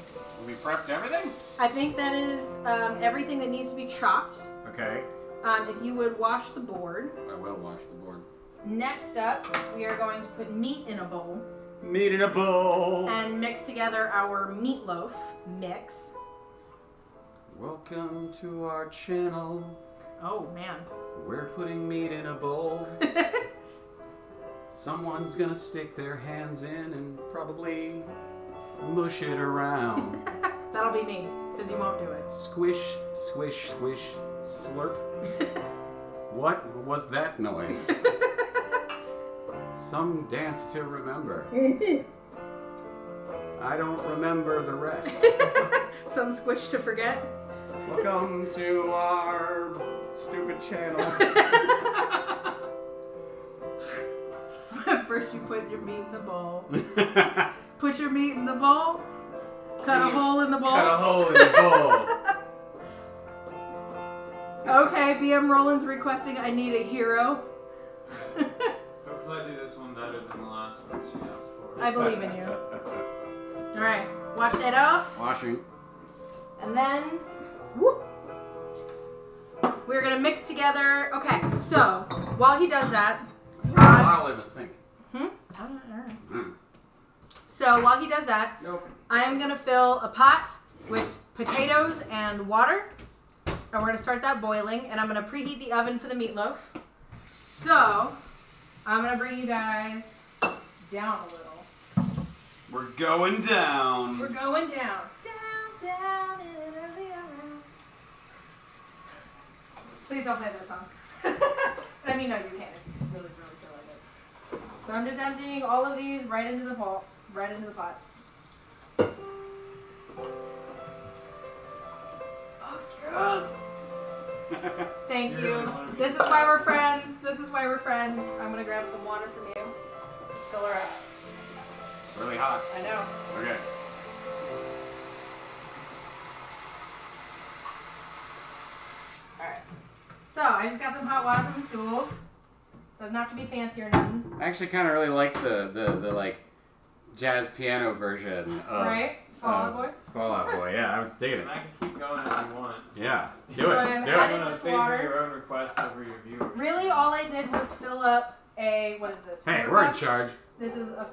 We prepped everything? I think that is everything that needs to be chopped. Okay. If you would wash the board. I will wash the board. Next up, we are going to put meat in a bowl. Meat in a bowl. And mix together our meatloaf mix. Welcome to our channel. Oh, man. We're putting meat in a bowl. Someone's gonna stick their hands in and probably mush it around. That'll be me, because you won't do it. Squish, squish, squish, slurp. What was that noise? Some dance to remember. I don't remember the rest. Some squish to forget. Welcome to our stupid channel. First you put your meat in the bowl. Put your meat in the bowl. Cut a hole in the bowl. Cut a hole in the bowl. Okay, BM Roland's requesting I need a hero. Hopefully I do this one better than the last one she asked for. I believe in you. Alright, wash that off. Washing. And then, whoop, we're going to mix together. Okay, so while he does that. Bottle in the sink. So while he does that, Nope. I am going to fill a pot with potatoes and water. And we're going to start that boiling. And I'm going to preheat the oven for the meatloaf. So I'm going to bring you guys down a little. We're going down. We're going down. Down, down, in an early hour. Please don't play that song. I mean, no, you can. If you really, really feel like it. So I'm just emptying all of these right into the pot. Right into the pot. Oh, gross. Thank you. This is why we're friends. This is why we're friends. I'm going to grab some water from you. Just fill her up. It's really hot. I know. Okay. Alright. So, I just got some hot water from the stove. Doesn't have to be fancy or nothing. I actually kind of really like the like jazz piano version of Right? Fallout Boy? Fallout Boy. Yeah, I was digging it. And I can keep going if you want. Yeah, do So it. I'm Do adding it. this Favor water. your own requests over your viewers. Really, all I did was fill up a, what is this? Hey, 4 we're in cups? charge. This is a,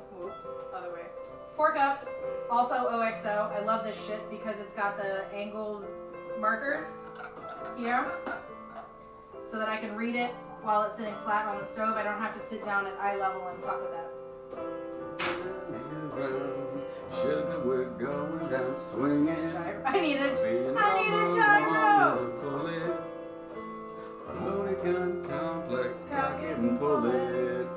other way. 4 cups, also OXO. I love this shit because it's got the angled markers here so that I can read it while it's sitting flat on the stove. I don't have to sit down at eye level and fuck with that. Sugar, we're going down swinging. I need a gyro. A loaded gun complex, cock it and pull it.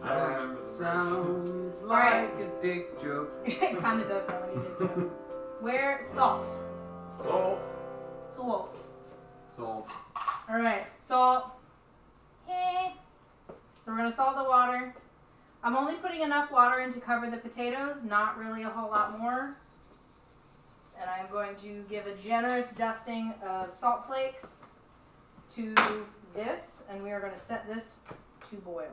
I don't remember the Sounds verses. like a dick joke. It kind of does sound like a dick joke. Where? Salt. Salt. Salt. Salt. Alright, salt. So we're going to salt the water. I'm only putting enough water in to cover the potatoes, not really a whole lot more. And I'm going to give a generous dusting of salt flakes to this, and we are going to set this to boil.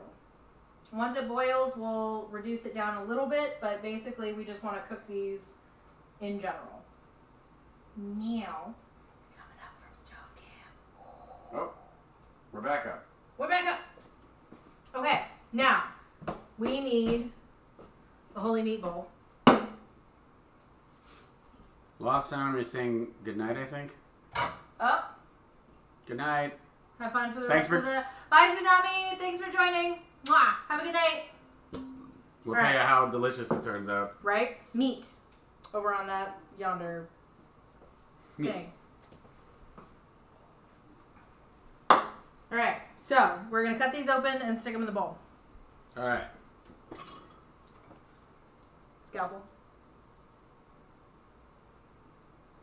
Once it boils, we'll reduce it down a little bit, but basically we just want to cook these in general. Meow. Coming up from stove cam. Oh, we're back up. We're back up. Okay, now we need a holy meat bowl. Last time we saying goodnight, I think. Up. Good night. Have fun for the Thanks rest of the. Bye, Tsunami. Thanks for joining. Mwah. Have a good night. We'll All tell you right. how delicious it turns out. Right? Meat. Over on that yonder Meat. thing. Alright, so we're going to cut these open and stick them in the bowl. All right. Scalpel.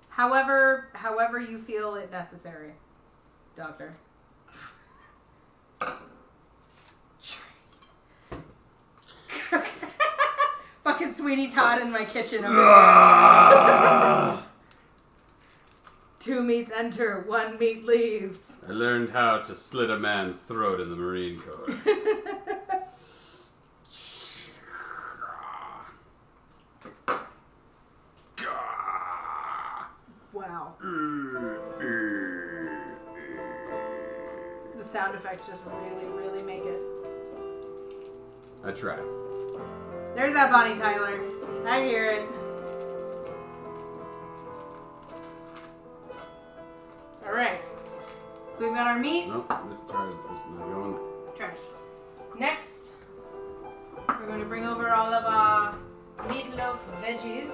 However you feel it necessary, doctor. Fucking Sweeney Todd in my kitchen over there. 2 meats enter, 1 meat leaves. I learned how to slit a man's throat in the Marine Corps. Wow. The sound effects just really, really make it. I tried. There's that Bonnie Tyler. I hear it. Alright. So we've got our meat. Nope, this try is not going. Trash. Next, we're going to bring over all of our meatloaf veggies.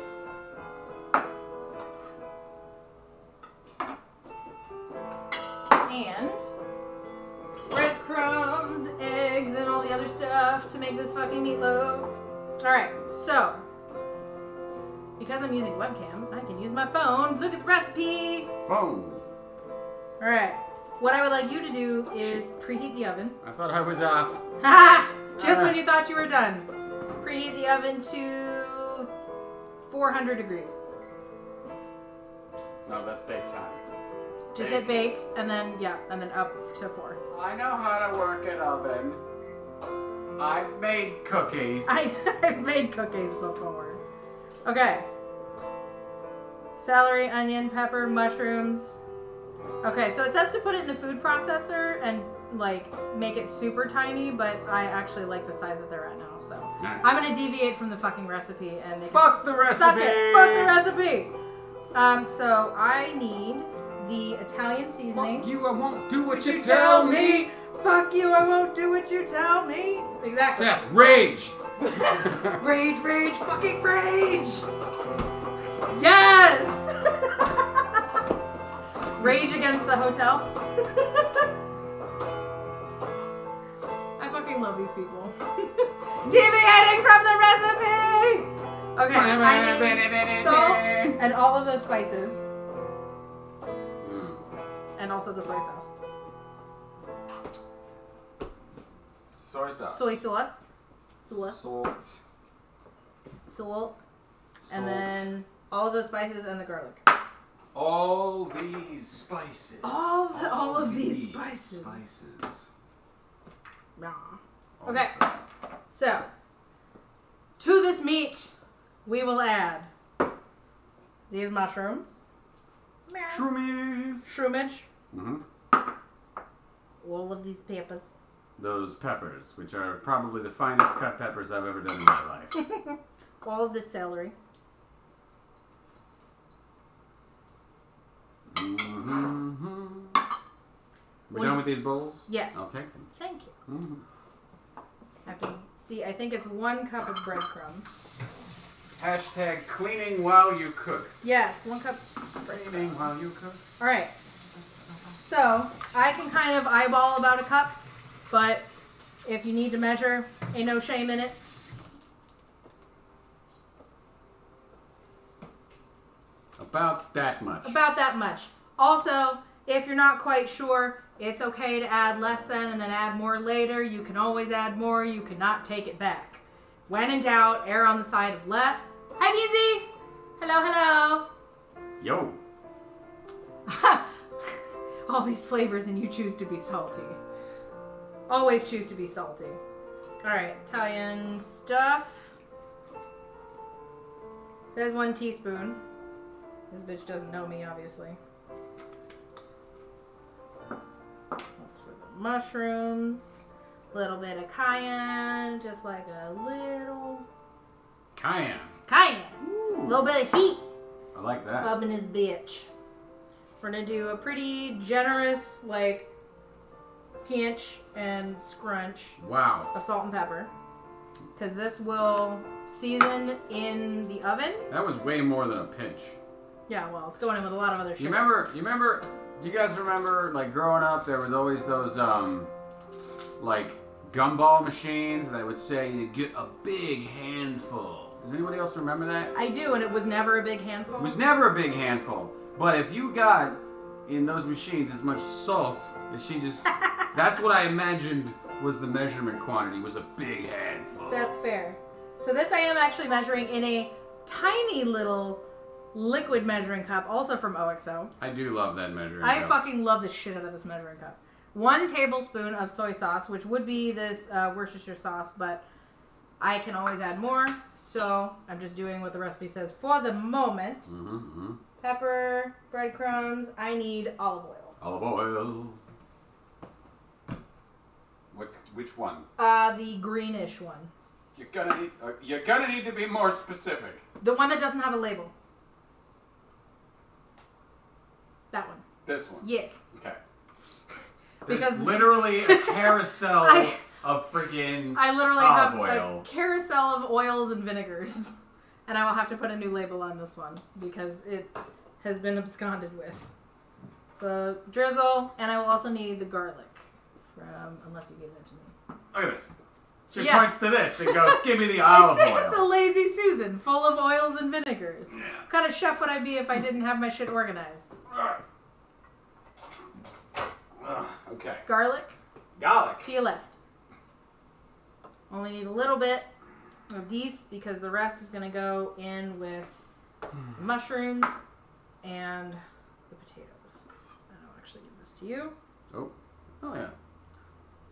And breadcrumbs, eggs, and all the other stuff to make this fucking meatloaf. Alright, so because I'm using webcam, I can use my phone. Look at the recipe. Phone. Alright, what I would like you to do is preheat the oven. I thought I was off. Ha! Just when you thought you were done. Preheat the oven to 400 degrees. No, that's bake time. Just hit bake, and then, yeah, and then up to 4. I know how to work an oven. I've made cookies. I've made cookies before. Okay. Celery, onion, pepper, mushrooms. Okay, so it says to put it in a food processor and, like, make it super tiny, but I actually like the size that they're at now, so. Nice. I'm gonna deviate from the fucking recipe and they can Fuck the suck recipe! it. Fuck the recipe! So I need the Italian seasoning. Fuck you, I won't do what you tell me. Fuck you, I won't do what you tell me. Exactly. Seth, rage! Rage, rage, fucking rage! Yes! Rage Against the Hotel. I fucking love these people. Deviating from the recipe! Okay, I need salt and all of those spices. And also the soy sauce. Soy sauce. Soy sauce. Sauce. Salt. Salt. And then all of those spices and the garlic. All these spices. All of these spices. Nah. Okay. So, to this meat, we will add these mushrooms. Shroomies. Shroomage. Mm-hmm. All of these peppers. Those peppers, which are probably the finest cut peppers I've ever done in my life. All of this celery. Mm-hmm. We're done with these bowls? Yes. I'll take them. Thank you. Mm-hmm. I think it's 1 cup of breadcrumbs. Hashtag cleaning while you cook. Yes, 1 cup. Cleaning while you cook. All right. So I can kind of eyeball about a cup, but if you need to measure, ain't no shame in it. About that much. About that much. Also, if you're not quite sure, it's okay to add less than and then add more later. You can always add more. You cannot take it back. When in doubt, err on the side of less. Hi, Beansy! Hello, hello! Yo. All these flavors and you choose to be salty. Always choose to be salty. Alright, Italian stuff. It says 1 teaspoon. This bitch doesn't know me, obviously. That's for the mushrooms. Little bit of cayenne, just like a little... Cayenne. Cayenne! A little bit of heat. I like that. Up in his bitch. We're gonna do a pretty generous, like, pinch and scrunch Wow. of salt and pepper. Because this will season in the oven. That was way more than a pinch. Yeah, well, it's going in with a lot of other shit. You remember, do you guys remember, like, growing up, there was always those, like, gumball machines that would say you get a big handful. Does anybody else remember that? I do, and it was never a big handful. It was never a big handful. But if you got in those machines as much salt as she just... That's what I imagined was the measurement quantity, was a big handful. That's fair. So this I am actually measuring in a tiny little liquid measuring cup, also from OXO. I do love that measuring I cup. fucking love the shit out of this measuring cup. 1 tablespoon of soy sauce, which would be this Worcestershire sauce, but I can always add more, so I'm just doing what the recipe says for the moment. Pepper, breadcrumbs. I need olive oil. Olive oil. Which one? The greenish one. You're gonna need to be more specific. The one that doesn't have a label. That one. This one. Yes. Okay. Because There's literally a carousel of freaking I literally olive have oil. a carousel of oils and vinegars. And I will have to put a new label on this one because it has been absconded with. So, drizzle, and I will also need the garlic. Unless you gave that to me. Look at this. She points to this and goes, give me the olive oil. It's a lazy Susan, full of oils and vinegars. Yeah. What kind of chef would I be if I didn't have my shit organized? Okay. Garlic, Garlic. to your left. Only need a little bit of these because the rest is going to go in with the mushrooms and the potatoes. And I'll actually give this to you. Oh yeah.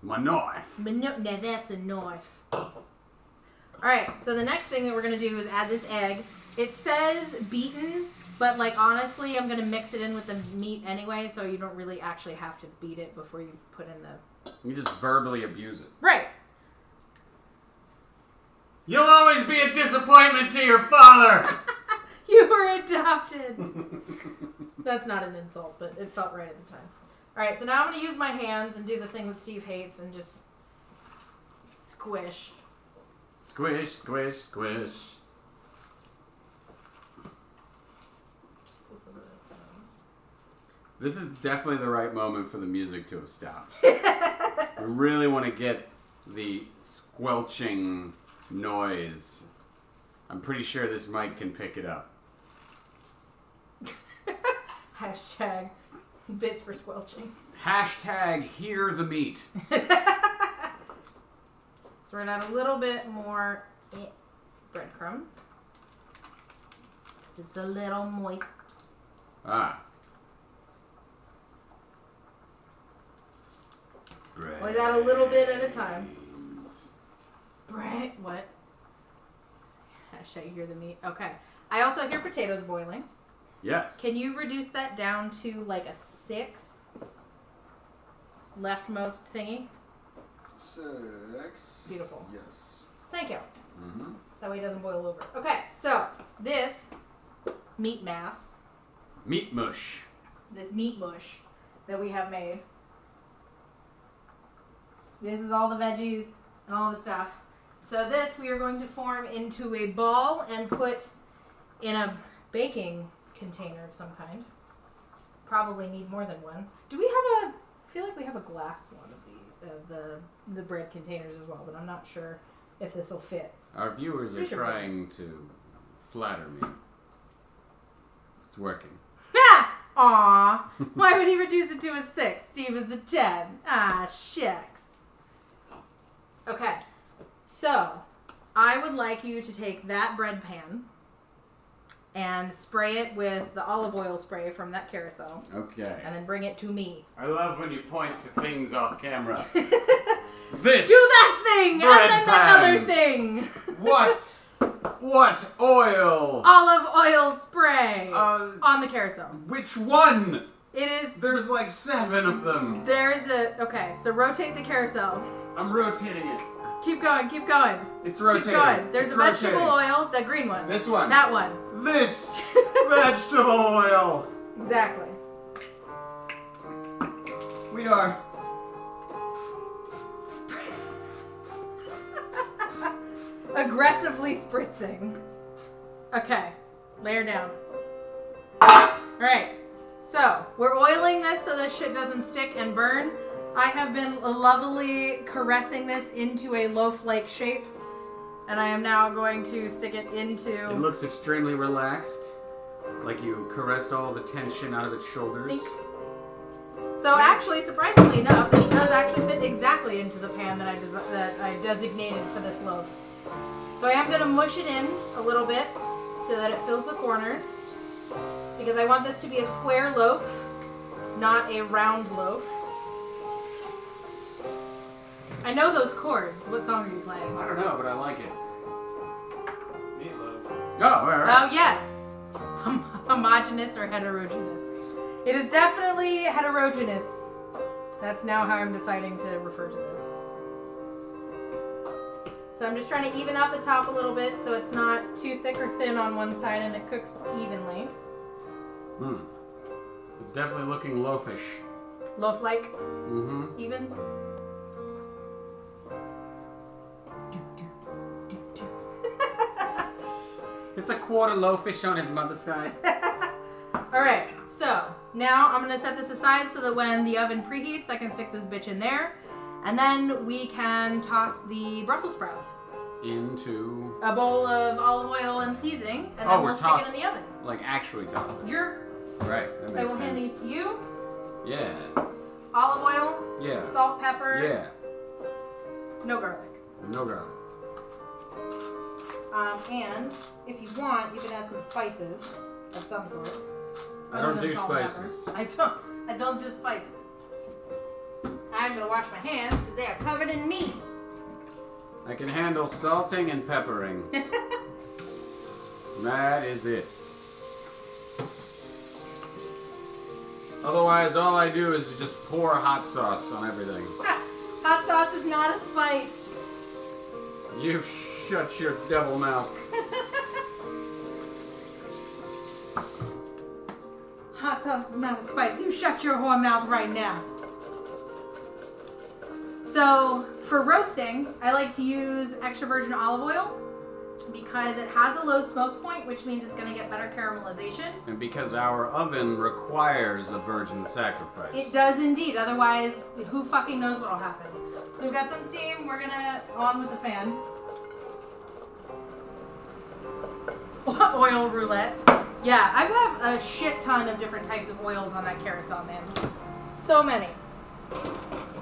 My knife. But no, now that's a knife. Alright, so the next thing that we're going to do is add this egg. It says beaten, but like honestly, I'm going to mix it in with the meat anyway, so you don't really actually have to beat it before you put in the... You just verbally abuse it. Right. You'll always be a disappointment to your father! You were adopted! That's not an insult, but it felt right at the time. Alright, so now I'm going to use my hands and do the thing that Steve hates and just squish. Squish, squish, squish. Just listen to that sound. This is definitely the right moment for the music to have stopped. We really want to get the squelching noise. I'm pretty sure this mic can pick it up. Hashtag bits for squelching. Hashtag hear the meat. So we're going to add a little bit more breadcrumbs. It's a little moist. Ah. Always add a little bit at a time. Bread, what? Hashtag hear the meat. Okay. I also hear potatoes boiling. Yes. Can you reduce that down to like a 6? Leftmost thingy? 6. Beautiful. Yes. Thank you. Mm-hmm. That way it doesn't boil over. Okay, so this meat mass, Meat mush. this meat mush that we have made. This is all the veggies and all the stuff. So this we are going to form into a ball and put in a baking container of some kind. Probably need more than one. Do we have a... I feel like we have a glass one of the bread containers as well, but I'm not sure if this will fit. Our viewers are Pretty sure trying to flatter me. It's working. Aw! Why would he reduce it to a 6? Steve is a 10. Ah, shucks. Okay, so I would like you to take that bread pan and spray it with the olive oil spray from that carousel. Okay. And then bring it to me. I love when you point to things off camera. This. Do that thing! bread And then pan. that other thing! What? What oil? Olive oil spray on the carousel. Which one? It is... There's like 7 of them. There's a... Okay, so rotate the carousel. I'm rotating it. Keep going, keep going. It's rotating. Keep going. There's It's a vegetable rotating. oil, the green one. This one. That one. This vegetable oil. Exactly. We are. Aggressively spritzing. Okay. Layer down. Alright. So, we're oiling this so this shit doesn't stick and burn. I have been lovely caressing this into a loaf-like shape. And I am now going to stick it into... It looks extremely relaxed. Like you caressed all the tension out of its shoulders. Sink. So actually, surprisingly enough, this does actually fit exactly into the pan that I designated for this loaf. So I am going to mush it in a little bit so that it fills the corners. because I want this to be a square loaf, not a round loaf. I know those chords. What song are you playing? I don't know, but I like it. Meatloaf. Oh, all right. Oh, yes. Homogeneous or heterogeneous? It is definitely heterogeneous. That's now how I'm deciding to refer to this. So I'm just trying to even out the top a little bit so it's not too thick or thin on one side and it cooks evenly. It's definitely looking loafish. Loaf-like? Mm-hmm. Even? It's a quarter loafish on his mother's side. Alright, so now I'm going to set this aside so that when the oven preheats, I can stick this bitch in there. And then we can toss the Brussels sprouts Into... a bowl of olive oil and seasoning, and then we'll stick it in the oven. Like actually toss it. You're... Right, that So I makes will hand sense. these to you. Yeah. Olive oil, Yeah. salt, pepper, Yeah. no garlic. No garlic. And if you want, you can add some spices of some sort. I don't other than do salt and spices. pepper. I don't do spices. I'm gonna wash my hands because they are covered in meat. I can handle salting and peppering. That is it. Otherwise, all I do is just pour hot sauce on everything. Hot sauce is not a spice. You shut your devil mouth. Hot sauce is not a spice. You shut your whore mouth right now. So, for roasting, I like to use extra virgin olive oil because it has a low smoke point, which means it's going to get better caramelization. And because our oven requires a virgin sacrifice. It does indeed. Otherwise, who fucking knows what'll happen. So we've got some steam. We're going to on with the fan. Oil roulette. Yeah, I have a shit ton of different types of oils on that carousel, man. So many.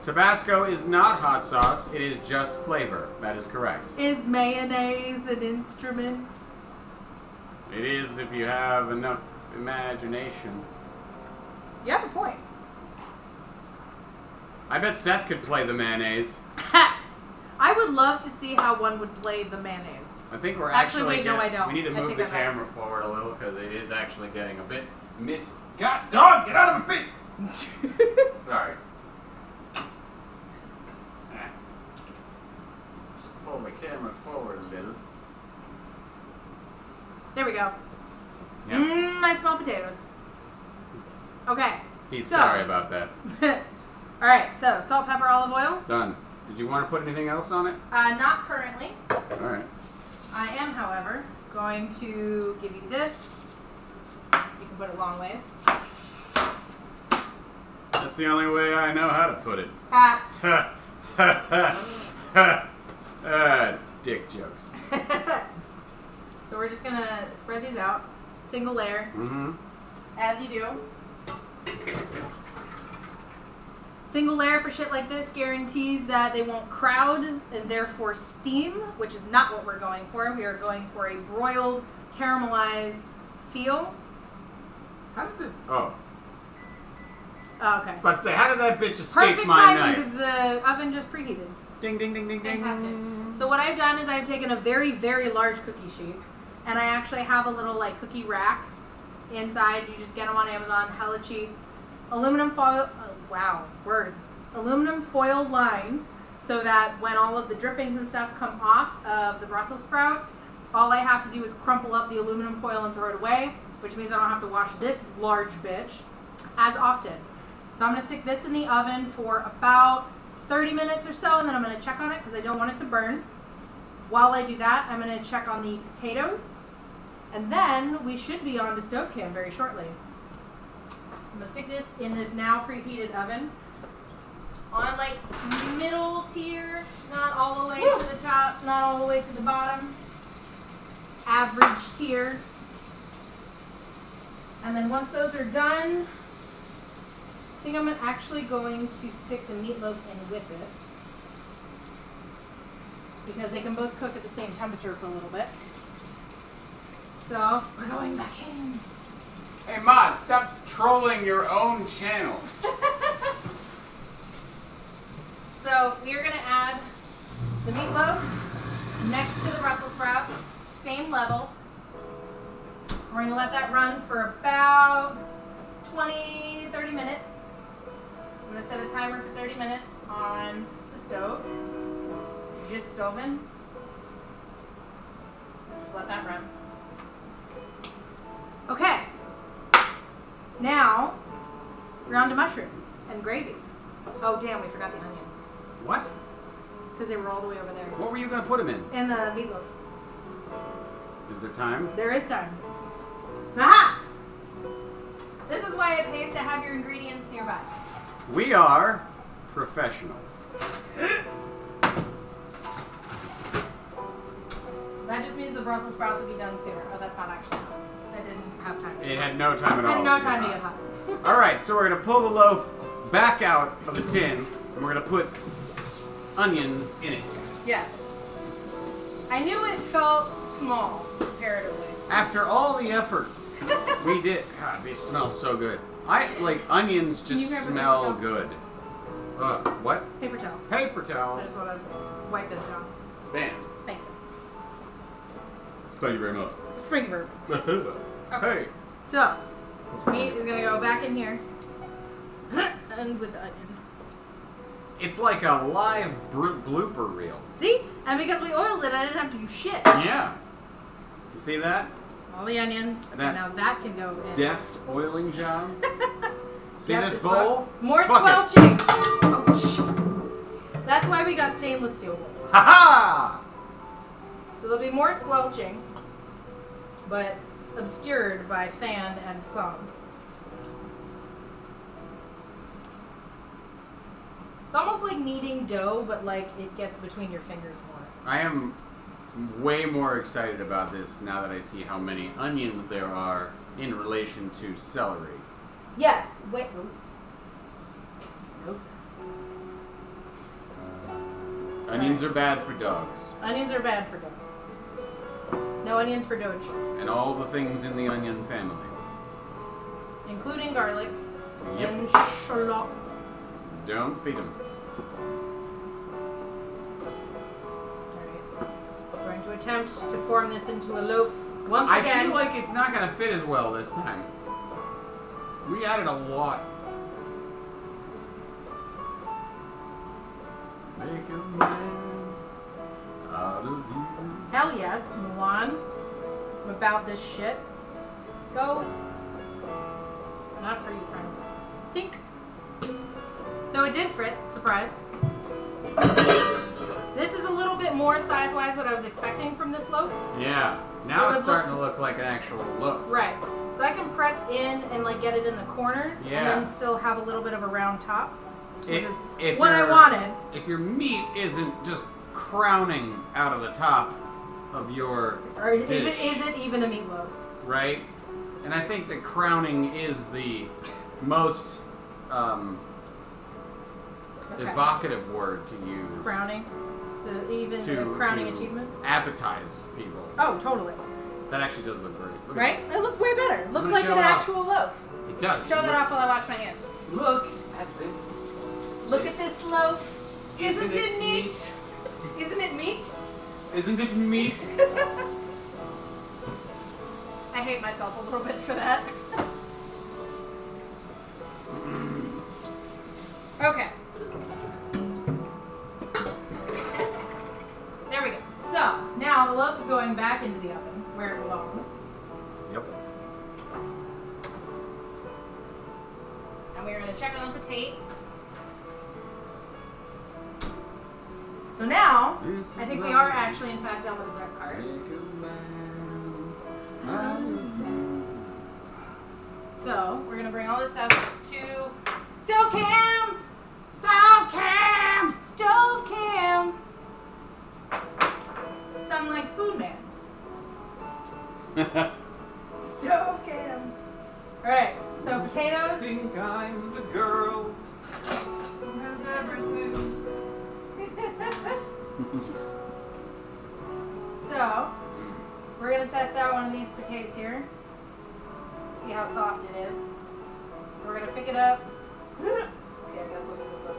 Tabasco is not hot sauce, it is just flavor. That is correct. Is mayonnaise an instrument? It is if you have enough imagination. You have a point. I bet Seth could play the mayonnaise. I would love to see how one would play the mayonnaise. I think we're Actually, actually wait, no, I don't. We need to I move take the that back. camera forward a little because it is actually getting a bit missed. God, dog, get out of my feet! Sorry. Just pull the camera forward a little. There we go. Yep. I smell potatoes. Okay. He's so, sorry about that. Alright, so salt, pepper, olive oil. Done. Did you want to put anything else on it? Not currently. Alright. I am, however, going to give you this. You can put it long ways. That's the only way I know how to put it. Dick jokes. So we're just going to spread these out. Single layer. Mm-hmm. As you do. Single layer for shit like this guarantees that they won't crowd and therefore steam, which is not what we're going for. We are going for a broiled, caramelized feel. How did this... Oh. Oh, okay. I was about to say, how did that bitch escape Perfect my timing knife? because the oven just preheated. Ding, ding, ding, ding, ding. Fantastic. So what I've done is I've taken a very, very large cookie sheet and I actually have a little like cookie rack inside. You just get them on Amazon, hella cheap. Aluminum foil, aluminum foil lined so that when all of the drippings and stuff come off of the Brussels sprouts, all I have to do is crumple up the aluminum foil and throw it away, which means I don't have to wash this large bitch as often. So I'm going to stick this in the oven for about 30 minutes or so, and then I'm going to check on it because I don't want it to burn. While I do that, I'm going to check on the potatoes, and then we should be on to stove cam very shortly. I'm going to stick this in this now preheated oven on like middle tier, not all the way to the top, not all the way to the bottom, average tier. And then once those are done, I think I'm actually going to stick the meatloaf in with it because they can both cook at the same temperature for a little bit. So we're going back in. Hey, Mod, stop trolling your own channel. So we're gonna add the meatloaf next to the Brussels sprouts, same level. We're gonna let that run for about 20-30 minutes. I'm gonna set a timer for 30 minutes on the stove. Just stoving. Just let that run. Okay. Now we're on to mushrooms and gravy. Oh damn, we forgot the onions. What? Because they were all the way over there. What were you going to put them in? And the meatloaf. Is there time? There is time. Aha! This is why it pays to have your ingredients nearby. We are professionals. That just means the Brussels sprouts will be done sooner. Oh, that's not actually hot. I didn't have time. It had no time at all. I had no time to get hot. Alright, so we're going to pull the loaf back out of the tin, and we're going to put onions in it. Yes. I knew it felt small, comparatively. After all the effort we did, God, these smell so good. Onions Can you just grab a smell paper good. What? Paper towel. Paper I towels. just want to wipe this down. Bam. Spank it. Thank you very much. Sprinkler. Hey. So, meat is going to go back in here. And with the onions. It's like a live blooper reel. See? And because we oiled it, I didn't have to do shit. Yeah. You see that? All the onions. Okay, That now that can go in. Deft oiling job. See Deft this as bowl? fuck. More Fuck it. squelching. Oh, Jesus. That's why we got stainless steel bowls. Ha ha! So there'll be more squelching, but obscured by fan and sun. It's almost like kneading dough, but like it gets between your fingers more. I am way more excited about this now that I see how many onions there are in relation to celery. Yes. Wait. Ooh. No, sir. Onions are bad for dogs. Onions are bad for dogs. No onions for Doge. And all the things in the onion family. Including garlic Yep. and shallots. Don't feed them. Alright. Going to attempt to form this into a loaf once I again. feel like it's not going to fit as well this time. We added a lot. Make a man out of you. Hell yes, Mulan. I'm about this shit. Go. Not for you, friend. Tink. So it did fit. Surprise. This is a little bit more size-wise what I was expecting from this loaf. Yeah. Now It it's was starting to look like an actual loaf. Right. So I can press in and like get it in the corners Yeah. and then still have a little bit of a round top. Which is If what I your- wanted. If your meat isn't just crowning out of the top of your Or is dish, it even a meatloaf? right? And I think that crowning is the most Okay. evocative word to use. Crowning? To even To, a crowning to achievement? appetize people. Oh, totally. That actually does look great. Look at Right? It looks way better. It looks gonna like show an it off. actual loaf. this. It does. Show It that looks- off while I wash my hands. Look at this. Look at this loaf. Isn't it neat? Isn't it meat? Isn't it meat? I hate myself a little bit for that. Okay. There we go. So, now the loaf is going back into the oven where it belongs. Yep. And we're going to check on the potatoes. So now, I think we are actually in fact done with the bread cart. So, we're going to bring all this stuff to Stove Cam! Stove Cam! Stove Cam! Sound like Spoon Man. Stove Cam. Alright, so potatoes. think I'm the girl who has everything. So, we're going to test out one of these potatoes here. See See how soft it is. We're gonna pick it up. Okay, I guess we'll do this one.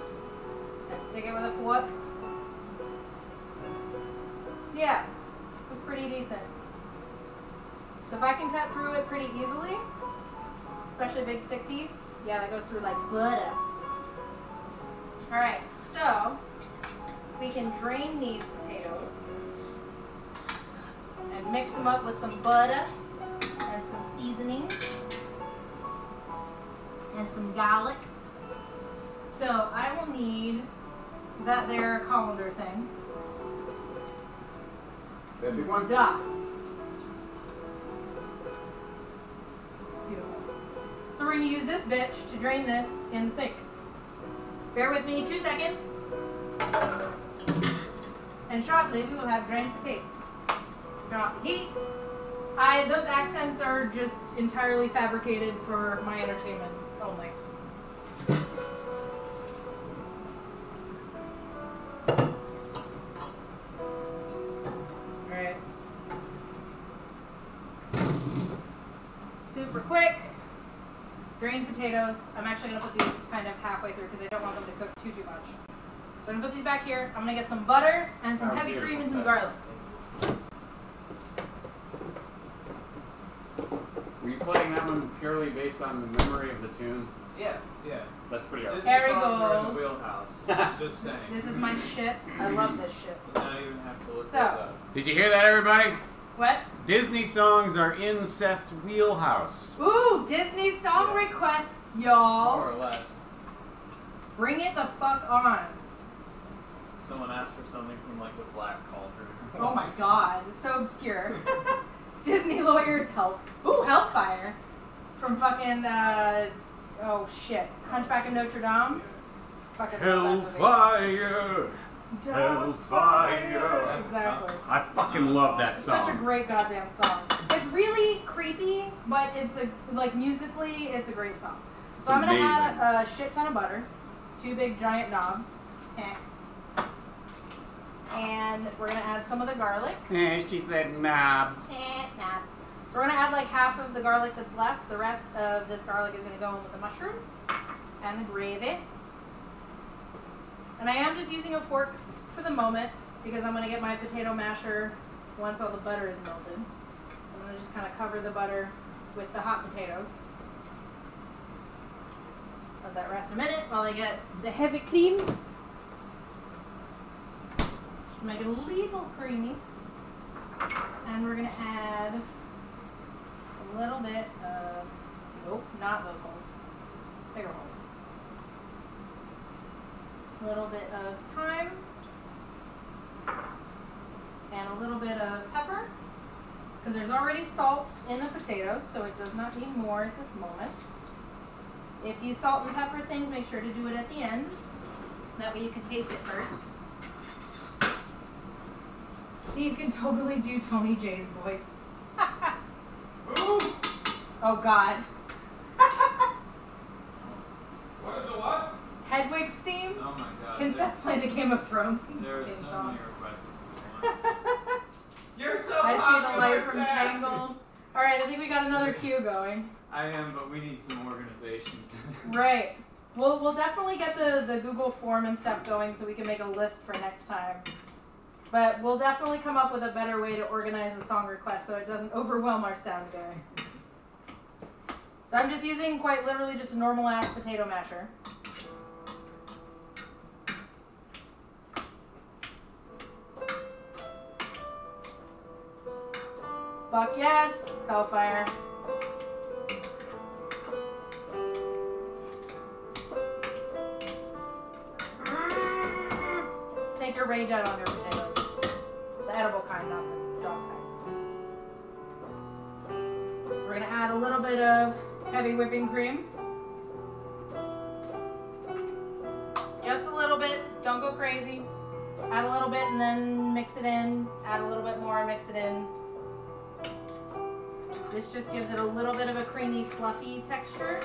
And stick it with a fork. Yeah, it's pretty decent. So if I can cut through it pretty easily, especially a big thick piece, yeah, that goes through like butter. Alright, so we can drain these potatoes and mix them up with some butter and some seasoning and some garlic. So I will need that there colander thing. That big one? Duh. Beautiful. So we're going to use this bitch to drain this in the sink. Bear with me 2 seconds. And shortly we will have drained potatoes. Turn off the heat. Those accents are just entirely fabricated for my entertainment only. Alright. Super quick. Drained potatoes. I'm actually going to put these kind of halfway through because I don't want them to cook too much. So I'm going to put these back here. I'm going to get some butter and some heavy cream and some garlic. Were you playing that one purely based on the memory of the tune? Yeah. That's pretty awesome. There we songs are in go. the wheelhouse. Just saying. This is my shit. I love this shit. You don't even have to look So- those up. Did you hear that, everybody? What? Disney songs are in Seth's wheelhouse. Ooh, Disney song requests, y'all. More or less. Bring it the fuck on. Someone asked for something from like the Black Cauldron. Oh my god, so obscure. Disney lawyers help. Ooh, Hellfire. From fucking, oh shit. Hunchback of Notre Dame. Fucking love that movie. Hellfire! Hellfire! Exactly. I fucking love that song. Such a great goddamn song. It's really creepy, but it's like musically, it's a great song. So I'm gonna add a shit ton of butter, 2 big giant knobs, and we're gonna add some of the garlic. She said knobs. Knobs. So we're gonna add like half of the garlic that's left. The rest of this garlic is gonna go in with the mushrooms and the gravy. And I am just using a fork for the moment because I'm gonna get my potato masher once all the butter is melted. I'm gonna just kind of cover the butter with the hot potatoes. Let that rest a minute while I get the heavy cream. Just make it a little creamy. And we're gonna add a little bit of, nope, not those holes, bigger holes. A little bit of thyme. And a little bit of pepper. Because there's already salt in the potatoes, so it does not need more at this moment. If you salt and pepper things, make sure to do it at the end. That way you can taste it first. Steve can totally do Tony J's voice. Oh God. What is it, what? Hedwig's theme? Oh my god. Can Seth play the Game of Thrones There are theme so song? many requests at once. You're so I see the popular, light from Seth. Tangled. Alright, I think we got another cue going. I am, but we need some organization. Right. We'll definitely get the Google form and stuff going so we can make a list for next time. But we'll definitely come up with a better way to organize the song request so it doesn't overwhelm our sound guy. So I'm just using quite literally just a normal ass potato masher. Fuck yes, Hellfire. Take your rage out on your potatoes. The edible kind, not the dog kind. So we're gonna add a little bit of heavy whipping cream. Just a little bit, don't go crazy. Add a little bit and then mix it in. Add a little bit more, mix it in. This just gives it a little bit of a creamy, fluffy texture.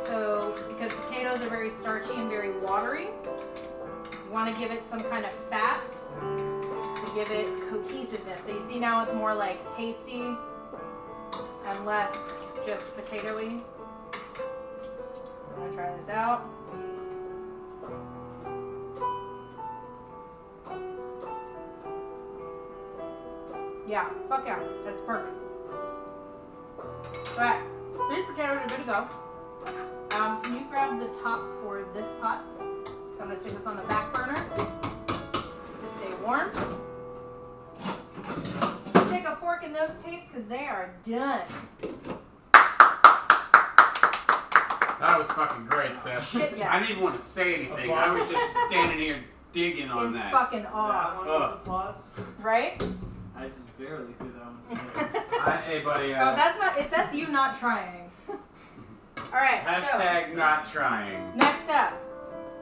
So, because potatoes are very starchy and very watery, you want to give it some kind of fats to give it cohesiveness. So you see now it's more like pasty and less just potatoey. So I'm gonna try this out. Yeah, fuck yeah, that's perfect. Alright, these potatoes are good to go. Can you grab the top for this pot? I'm gonna stick this on the back burner to stay warm. Stick a fork in those tates because they are done. That was fucking great, Seth. Shit, yes. I didn't even want to say anything. I was just standing here digging on In that. fucking That awe. one was applause. Right? I just barely threw that one. Hey, buddy. Oh, that's not, if that's you not trying. Alright, Hashtag so. not trying. Next up,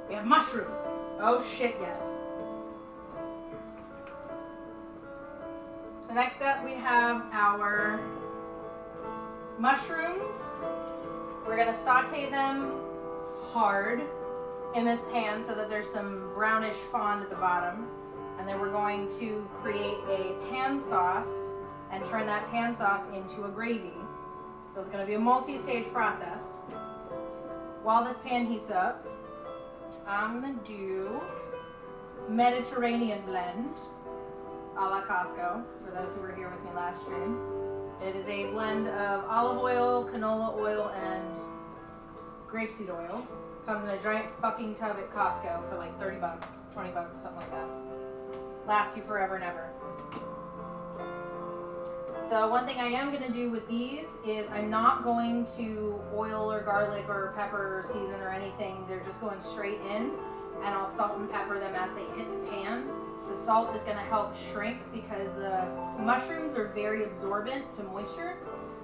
we have mushrooms. Oh shit, yes. So next up we have our mushrooms. We're gonna saute them hard in this pan so that there's some brownish fond at the bottom. And then we're going to create a pan sauce and turn that pan sauce into a gravy. So it's gonna be a multi-stage process. While this pan heats up, I'm gonna do Mediterranean blend a la Costco, for those who were here with me last stream. It is a blend of olive oil, canola oil, and grapeseed oil. Comes in a giant fucking tub at Costco for like 30 bucks, 20 bucks, something like that. Lasts you forever and ever. So one thing I am going to do with these is I'm not going to oil or garlic or pepper or season or anything. They're just going straight in, and I'll salt and pepper them as they hit the pan. The salt is going to help shrink because the mushrooms are very absorbent to moisture.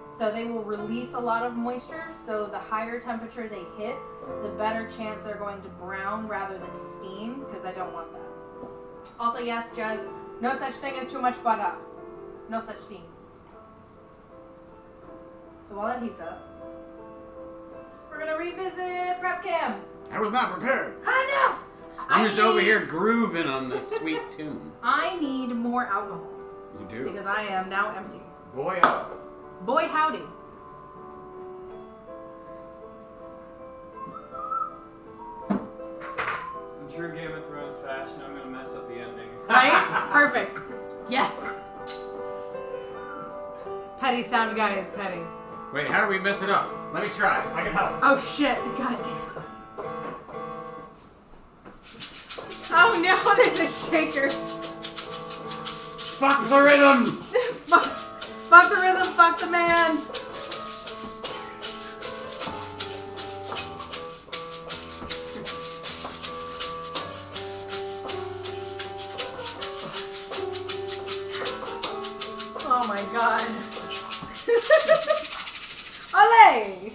So they will release a lot of moisture. So the higher temperature they hit, the better chance they're going to brown rather than steam, because I don't want that. Also, yes, Jez, no such thing as too much butter. No such thing. So while that heats up, we're gonna revisit Prep Cam. I was not prepared. I know! I'm just over here grooving on this sweet tune. I need more alcohol. You do? Because I am now empty. Boy out. Boy howdy. In true Game of Thrones fashion, I'm gonna mess up the ending. Right? Perfect. Yes! Petty sound guy is petty. Wait, how do we mess it up? Let me try. I can help. Oh shit, god damn. Oh no, there's a shaker. Fuck the rhythm! Fuck the rhythm, fuck the man. Oh my god. Olé!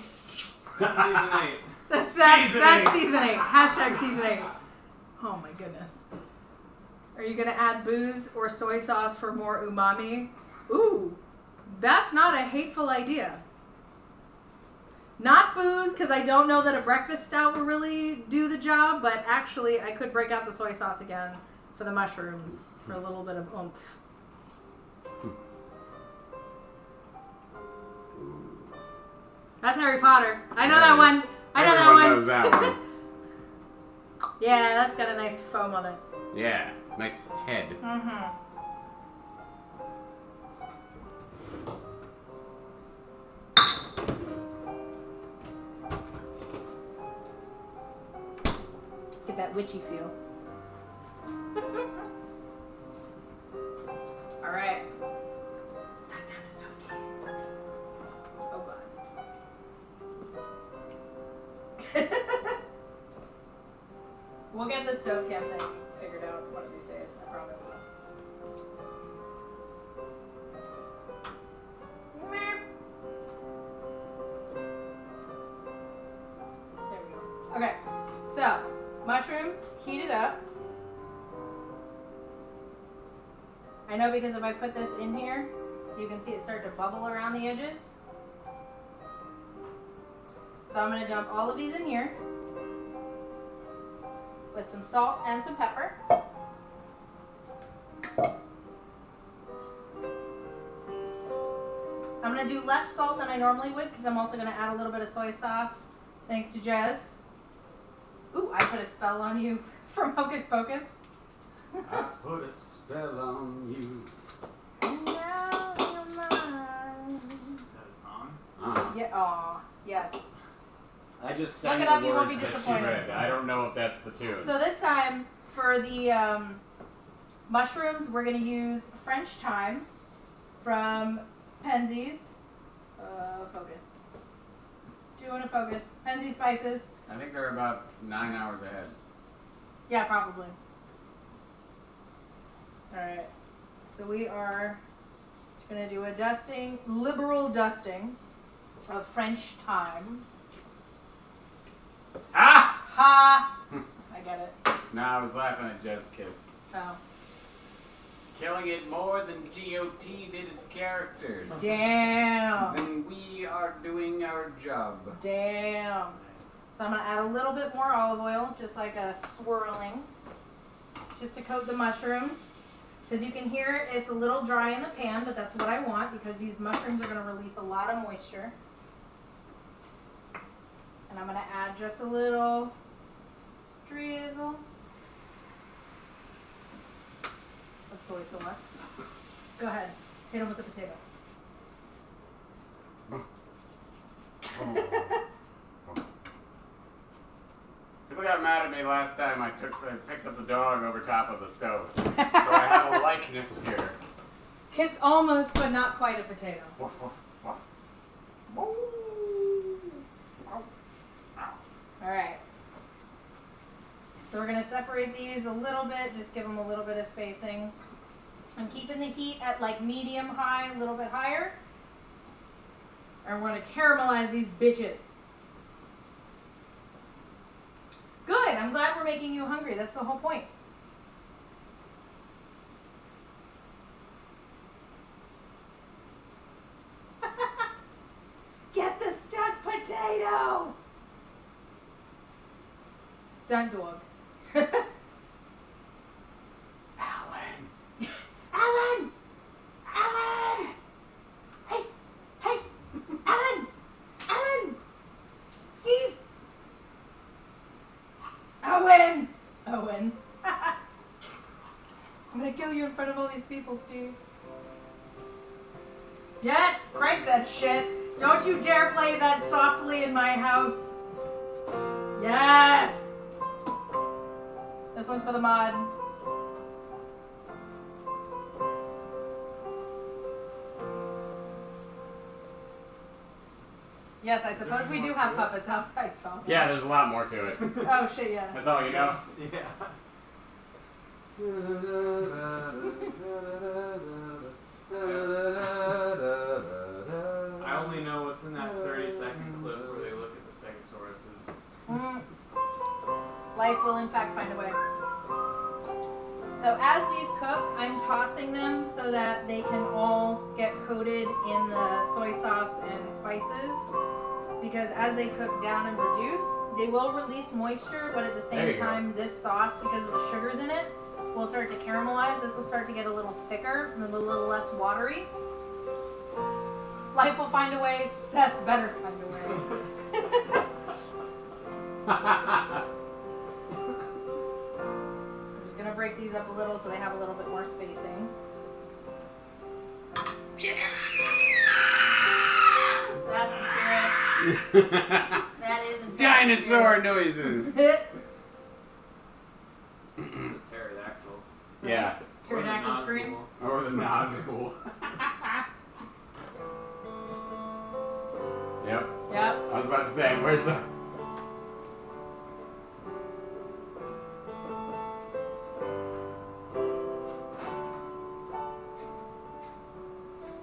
That's season 8. That's season 8. Hashtag season 8. Oh my goodness. Are you gonna add booze or soy sauce for more umami? Ooh, that's not a hateful idea. Not booze, because I don't know that a breakfast stout will really do the job, but actually I could break out the soy sauce again for the mushrooms for a little bit of oomph. That's Harry Potter. I know that one. I know that one. Everyone knows that one. Yeah, that's got a nice foam on it. Yeah, nice head. Mm-hmm. Get that witchy feel. All right. Back down to stove cam. Oh god. We'll get the stove cam thing figured out one of these days, I promise. There we go. Okay, so mushrooms heated up. I know because if I put this in here, you can see it start to bubble around the edges. So I'm going to dump all of these in here with some salt and some pepper. I'm going going to do less salt than I normally would because I'm also going to add a little bit of soy sauce, thanks to Jez. Ooh, I put a spell on you from Hocus Pocus. I put a spell on you. And now you're mine. Is that a song? Yeah, aw, yes. I just sang Look it up, the you won't be words that she disappointed. read. I don't know if that's the tune. So this time, for the mushrooms, we're going to use French thyme from Penzeys. Focus. Do you want to focus? Penzeys Spices. I think they're about 9 hours ahead. Yeah, probably. Alright. So we are going to do a dusting, liberal dusting of French thyme. Ah! Ha! I get it. No, I was laughing at Jez Kiss. Oh. Killing it more than GOT did its characters. Damn. Then we are doing our job. Damn. So I'm going to add a little bit more olive oil, just like a swirling, just to coat the mushrooms. Because you can hear it's a little dry in the pan, but that's what I want because these mushrooms are going to release a lot of moisture. And I'm going to add just a little drizzle of soy sauce. Go ahead. Hit them with the potato. People got mad at me last time I picked up the dog over top of the stove. So I have a likeness here. It's almost, but not quite a potato. Woof, woof, woof. Alright. So we're going to separate these a little bit, just give them a little bit of spacing. I'm keeping the heat at like medium high, a little bit higher. And we're going to caramelize these bitches. Good, I'm glad we're making you hungry. That's the whole point. Get the stunt potato! Stunt dog. Alan! Alan! Alan! Hey! Hey! Alan! Alan! Steve! Owen! Owen. I'm gonna kill you in front of all these people, Steve. Yes! Crank that shit! Don't you dare play that softly in my house! Yes! This one's for the mod. Yes, I suppose we do have puppets outside, Stomp. Yeah, there's a lot more to it. Oh shit, yeah. That's all you know. Yeah. I only know what's in that 30-second clip where they look at the Stegosauruses. Life will in fact find a way. So as these cook, I'm tossing them so that they can all get coated in the soy sauce and spices. Because as they cook down and reduce, they will release moisture, but at the same time, this sauce, because of the sugars in it, will start to caramelize. This will start to get a little thicker and a little less watery. Life will find a way. Seth better find a way. I'm just going to break these up a little so they have a little bit more spacing. That's the spirit. That is in fact Dinosaur noises! It's a pterodactyl. Yeah. Pterodactyl Or the scream. Nazgul. Or the Nazgul. Yep. Yep. I was about to say, where's the...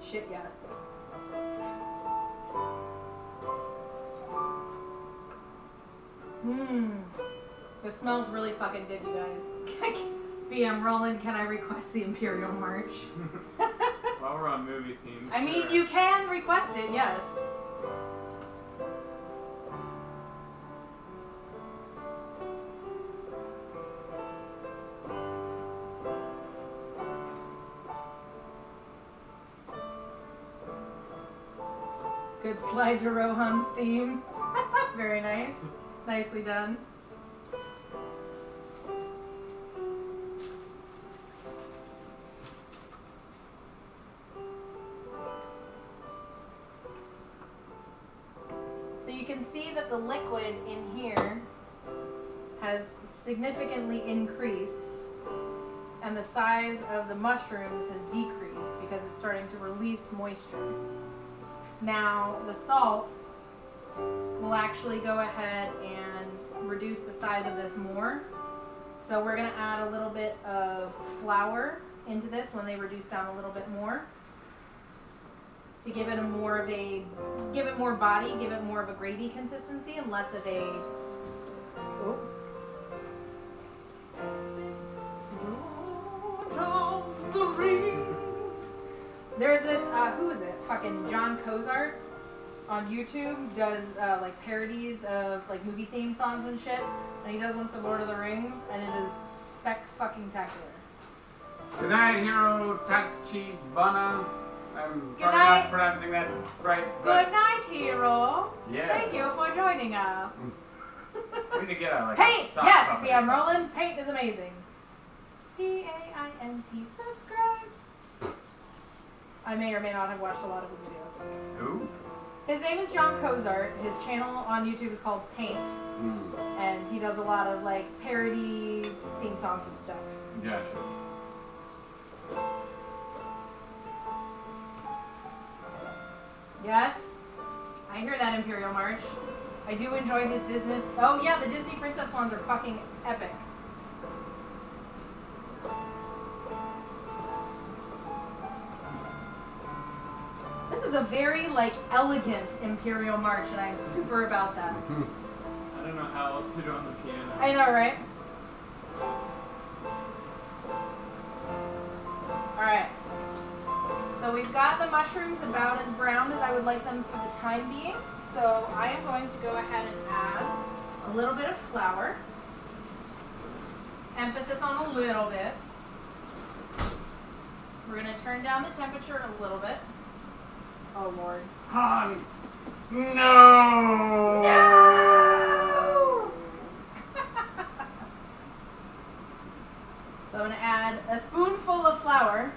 Shit, yes. This smells really fucking good, you guys. BM Roland, can I request the Imperial March? While we're on movie themes. I mean, sure. you can request it, yes. Good slide to Rohan's theme. Very nice. Nicely done. So you can see that the liquid in here has significantly increased, and the size of the mushrooms has decreased because it's starting to release moisture. Now the salt will actually go ahead and reduce the size of this more. So we're going to add a little bit of flour into this when they reduce down a little bit more, to give it a more of a, give it more body, give it more of a gravy consistency and less of a, oh. Of the rings. There's this, who is it? Fucking John Cozart on YouTube does like parodies of like movie theme songs and shit, and he does one for Lord of the Rings, and it is spec-fucking-tacular. Good night, Hero Tachibana. I'm Good probably night. not pronouncing that right. Good night, hero. Yeah. Thank you for joining us. We need to get a like Paint! a sock Yes, puppet we or am something. rolling. Paint is amazing. P-A-I-N-T, subscribe. I may or may not have watched a lot of his videos. Who? His name is John Cozart. His channel on YouTube is called Paint. And he does a lot of like parody theme songs and stuff. Yeah, sure. Yes, I hear that, Imperial March. I do enjoy his Disney. Oh yeah, the Disney princess ones are fucking epic. This is a very like elegant Imperial March, and I'm super about that. I don't know how else to do on the piano. I know, right? Alright. So we've got the mushrooms about as brown as I would like them for the time being. So I am going to go ahead and add a little bit of flour. Emphasis on a little bit. We're going to turn down the temperature a little bit. Oh, Lord. Han! No! No! So I'm going to add a spoonful of flour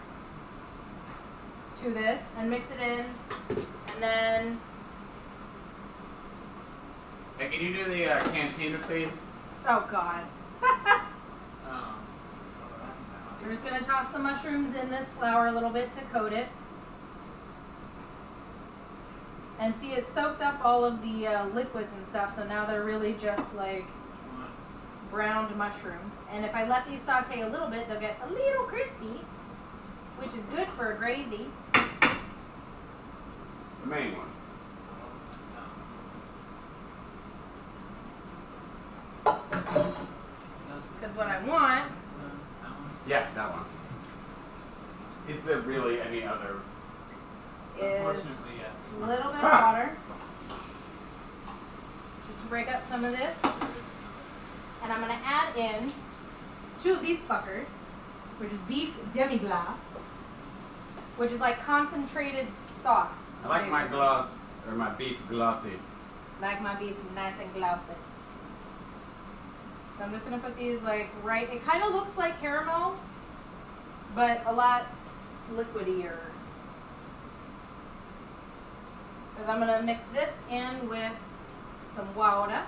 to this and mix it in, and then Hey, can you do the cantina feed? oh god. Oh. We're just going to toss the mushrooms in this flour a little bit to coat it. And see, it's soaked up all of the liquids and stuff, so now they're really just like browned mushrooms. And if I let these saute a little bit, they'll get a little crispy, which is good for a gravy. The main one. Because what I want Yeah, that one. Is there really any other? is Unfortunately, yes. a little bit of water, just to break up some of this. And I'm going to add in 2 of these fuckers, which is beef demi-glace, which is like concentrated sauce. I like my basically. gloss, or my beef glossy. Like my beef nice and glossy. So I'm just going to put these like right, it kind of looks like caramel, but a lot liquidier. Because I'm going to mix this in with some water.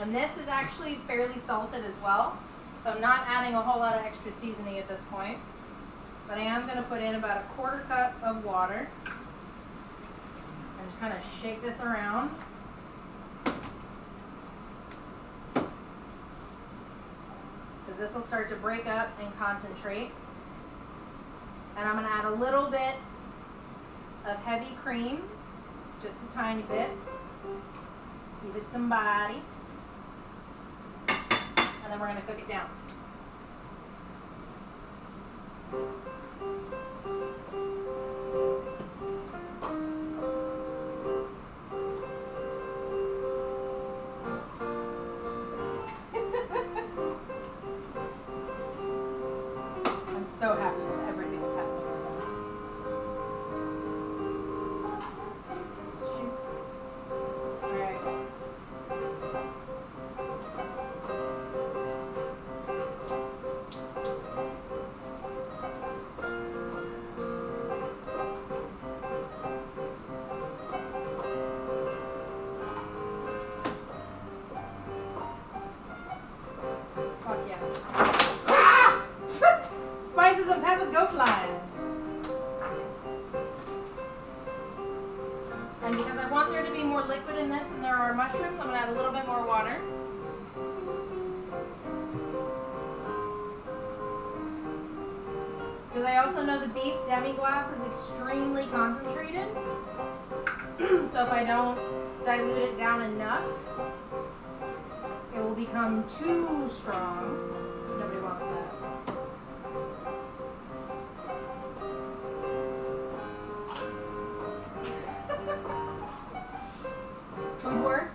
And this is actually fairly salted as well. So I'm not adding a whole lot of extra seasoning at this point. But I am going to put in about a 1/4 cup of water. And just kind of shake this around. Because this will start to break up and concentrate. And I'm going to add a little bit of heavy cream. Just a tiny bit. Give it some body. And then we're going to cook it down. I'm so happy with everything that's happening right now. want there to be more liquid in this than there are mushrooms, I'm going to add a little bit more water. Because I also know the beef demi-glace is extremely concentrated. So if I don't dilute it down enough, it will become too strong. Nobody wants that. Food wars?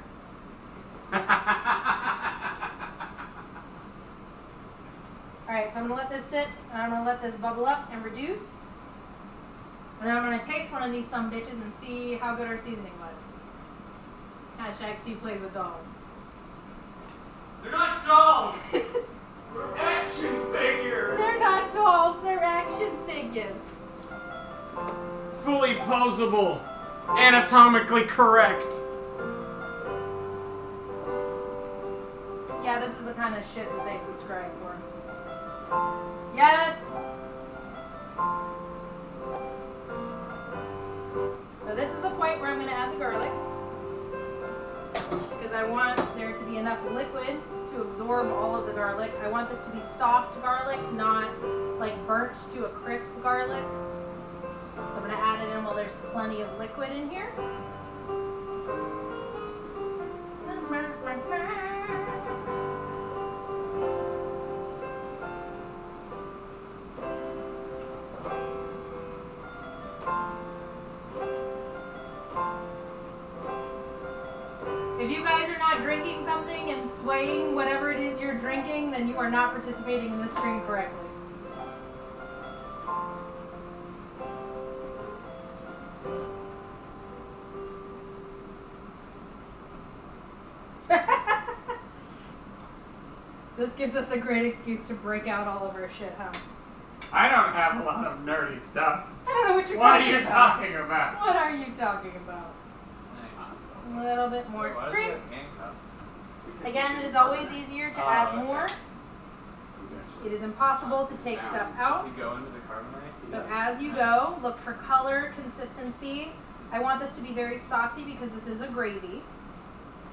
Alright, so I'm going to let this sit, and I'm going to let this bubble up and reduce. And then I'm going to taste one of these bitches and see how good our seasoning was. Hashtag Steve plays with dolls. They're not dolls! They're action figures! They're not dolls, they're action figures. Fully posable. Anatomically correct. Yeah, this is the kind of shit that they subscribe for. Yes! So this is the point where I'm going to add the garlic. Because I want there to be enough liquid to absorb all of the garlic. I want this to be soft garlic, not like burnt to a crisp garlic. So I'm going to add it in while there's plenty of liquid in here. If you guys are not drinking something and swaying whatever it is you're drinking, then you are not participating in this stream correctly. This gives us a great excuse to break out all of our shit, huh? I don't have a lot of nerdy stuff. I don't know what you're What are talking you about. talking about? What are you talking about? Nice. A little bit more Why does cream. it have handcuffs? Again, it is always easier to add okay. more. It is impossible to take stuff Does out. he go into the carbonite? So as you go, look for color, consistency. I want this to be very saucy because this is a gravy.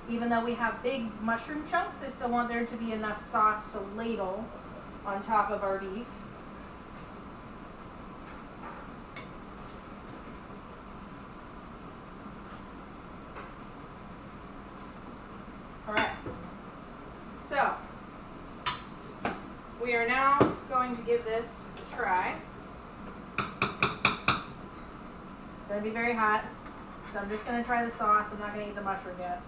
Even though we have big mushroom chunks, I still want there to be enough sauce to ladle on top of our beef. Alright, so we are now going to give this a try. It's going to be very hot, so I'm just going to try the sauce. I'm not going to eat the mushroom yet.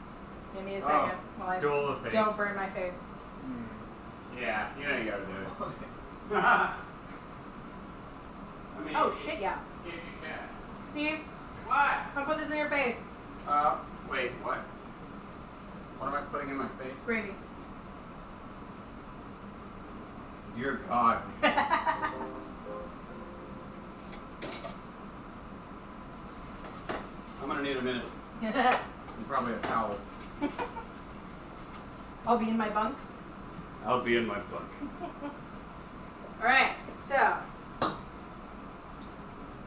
Give me a second while I Duel of fates. don't burn my face. Yeah, you know you gotta do it. I mean, Oh shit, yeah. if you can. Steve, What? come put this in your face. Wait, what? What am I putting in my face? Gravy. Dear God. I'm gonna need a minute. And probably a towel. I'll be in my bunk. I'll be in my bunk. Alright, so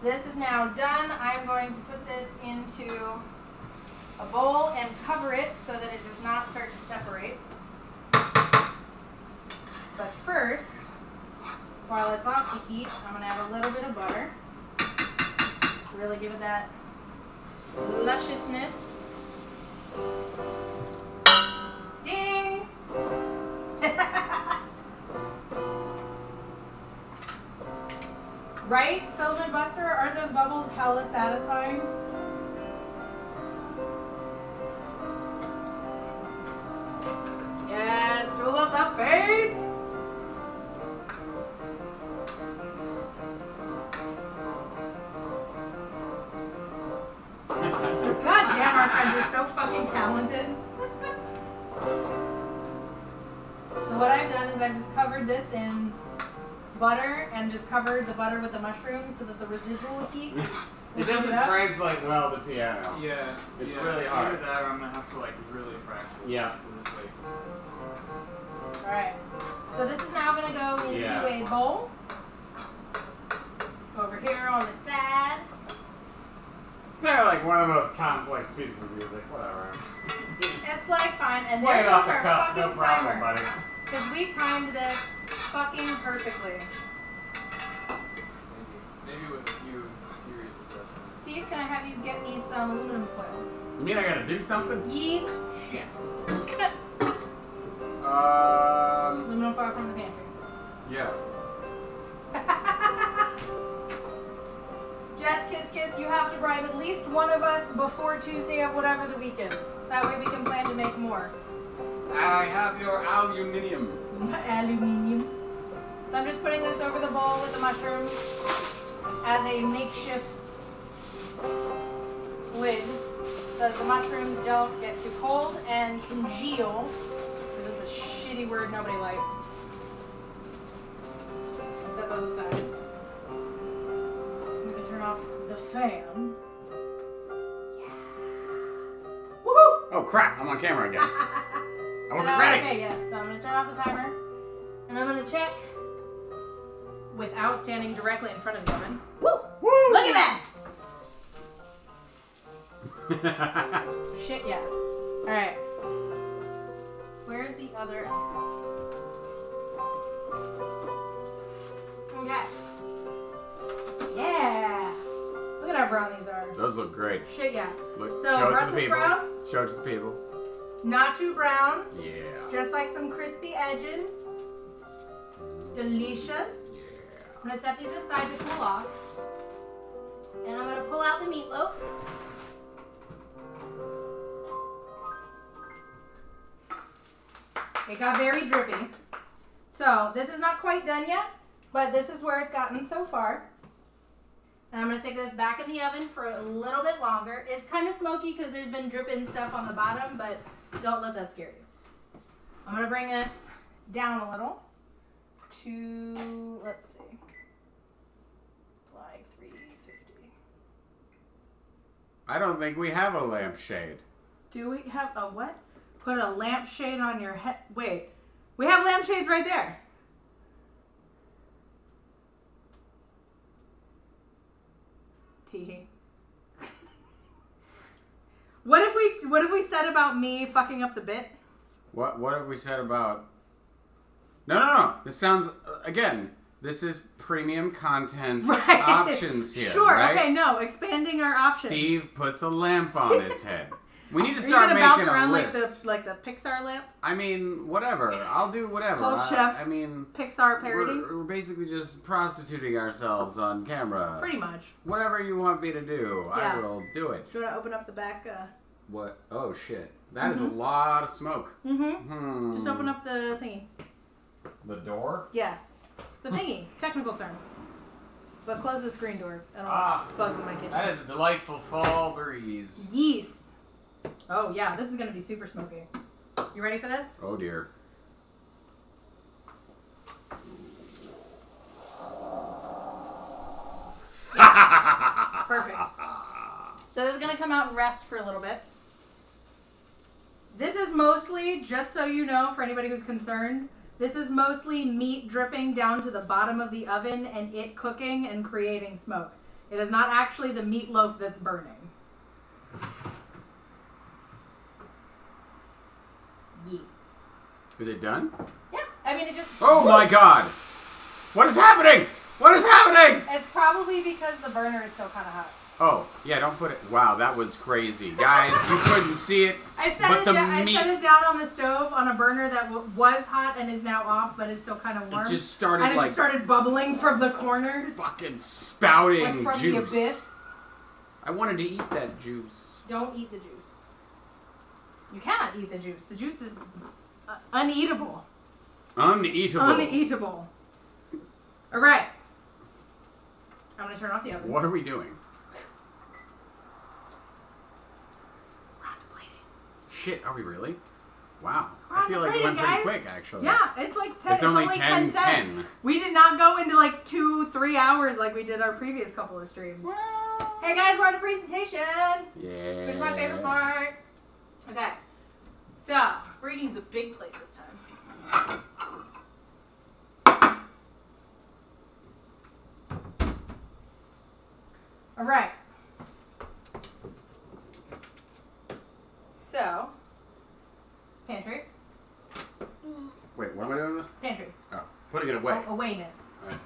this is now done. I'm going to put this into a bowl and cover it so that it does not start to separate. But first, while it's off the heat, I'm going to add a little bit of butter to really give it that lusciousness. Ding! Right, Filament Buster? Aren't those bubbles hella satisfying? Yes, Duel of the Fates! God damn, our friends are so fucking talented. So what I've done is I've just covered this in butter and just covered the butter with the mushrooms so that the residual heat will It heat doesn't up. translate well to piano. Yeah. It's yeah, really hard. Either that or I'm gonna have to like really practice. Yeah. This, like, Alright, so this is now going to go into Yeah. a bowl. Over here on the side. It's like one of the most complex pieces of music. Whatever. It's like fine, and Play there it goes off the our cuff. fucking No problem, timer. buddy. Because we timed this fucking perfectly. Maybe with a few serious adjustments. Steve, can I have you get me some aluminum foil? You mean I gotta do something? Yeet. Shit. Aluminum foil from the pantry. Yeah. Jess, kiss, kiss, you have to bribe at least one of us before Tuesday of whatever the week is. That way we can plan to make more. I have your aluminium. Aluminium. So I'm just putting this over the bowl with the mushrooms as a makeshift lid so that the mushrooms don't get too cold and congeal, because it's a shitty word nobody likes. And set those aside. We can turn off the fan. Woohoo! Oh crap! I'm on camera again. I wasn't ready. Okay, yes. So I'm going to turn off the timer. And I'm going to check without standing directly in front of the oven. Woo! Woo! Look at that! Shit, yeah. Alright. Where's the other Okay. Yeah! Look at how brown these are. Those look great. Shit, yeah. Look, So, show it to Brussels the people. sprouts? Show it to the people. Not too brown. Yeah. Just like some crispy edges. Delicious. Yeah. I'm going to set these aside to cool off. And I'm going to pull out the meatloaf. It got very drippy. So this is not quite done yet, but this is where it's gotten so far. And I'm going to stick this back in the oven for a little bit longer. It's kind of smoky because there's been dripping stuff on the bottom, but don't let that scare you. I'm going to bring this down a little to, let's see, like 350. I don't think we have a lampshade. Do we have a what? Put a lampshade on your head. Wait, we have lampshades right there. Teehee. What if we said about me fucking up the bit? What have we said about? No. This sounds again. This is premium content Right. options here. Sure. Right? Okay. No. Expanding our options. Steve puts a lamp on his head. We need to Are you start gonna making bounce around a like list. the Pixar lamp? I mean, whatever. I'll do whatever. PoleChef I mean, Pixar parody. we're basically just prostituting ourselves on camera. Pretty much. Whatever you want me to do, Yeah. I will do it. Do you want to open up the back? What? Oh shit! That is a lot of smoke. Mm-hmm. Just open up the thingy. The door. Yes. The thingy. Technical term. But close the screen door. I don't Ah. want bugs in my kitchen. That is a delightful fall breeze. Yeast. Oh yeah, this is gonna be super smoky. You ready for this? Oh dear. Perfect. So this is gonna come out and rest for a little bit. This is mostly, just so you know, for anybody who's concerned, this is mostly meat dripping down to the bottom of the oven and it cooking and creating smoke. It is not actually the meatloaf that's burning. Yeet. Is it done? Yeah, I mean it just... Oh my god! What is happening? What is happening? It's probably because the burner is still kind of hot. Oh, yeah, don't put it... Wow, that was crazy. Guys, you couldn't see it. I set but it the down. meat... I set it down on the stove on a burner that was hot and is now off, but is still kind of warm. It just started and it like... just started bubbling from the corners, fucking spouting like from juice. the abyss. I wanted to eat that juice. Don't eat the juice. You cannot eat the juice. The juice is uneatable. Uneatable. Uneatable. All right. I'm gonna turn off the oven. What are we doing? We're on to plating. Shit, are we really? Wow. We're I on feel to like it plating, went pretty guys. quick, actually. Yeah, it's like 10. It's only 10. We did not go into like 2-3 hours like we did our previous couple of streams. Well, Hey guys, we're on a presentation. yeah. Here's my favorite part. Okay. So, we're gonna use the big plate this time. Alright. Wait, what am I doing with this? Pantry. Oh, putting it away. Awayness. Okay.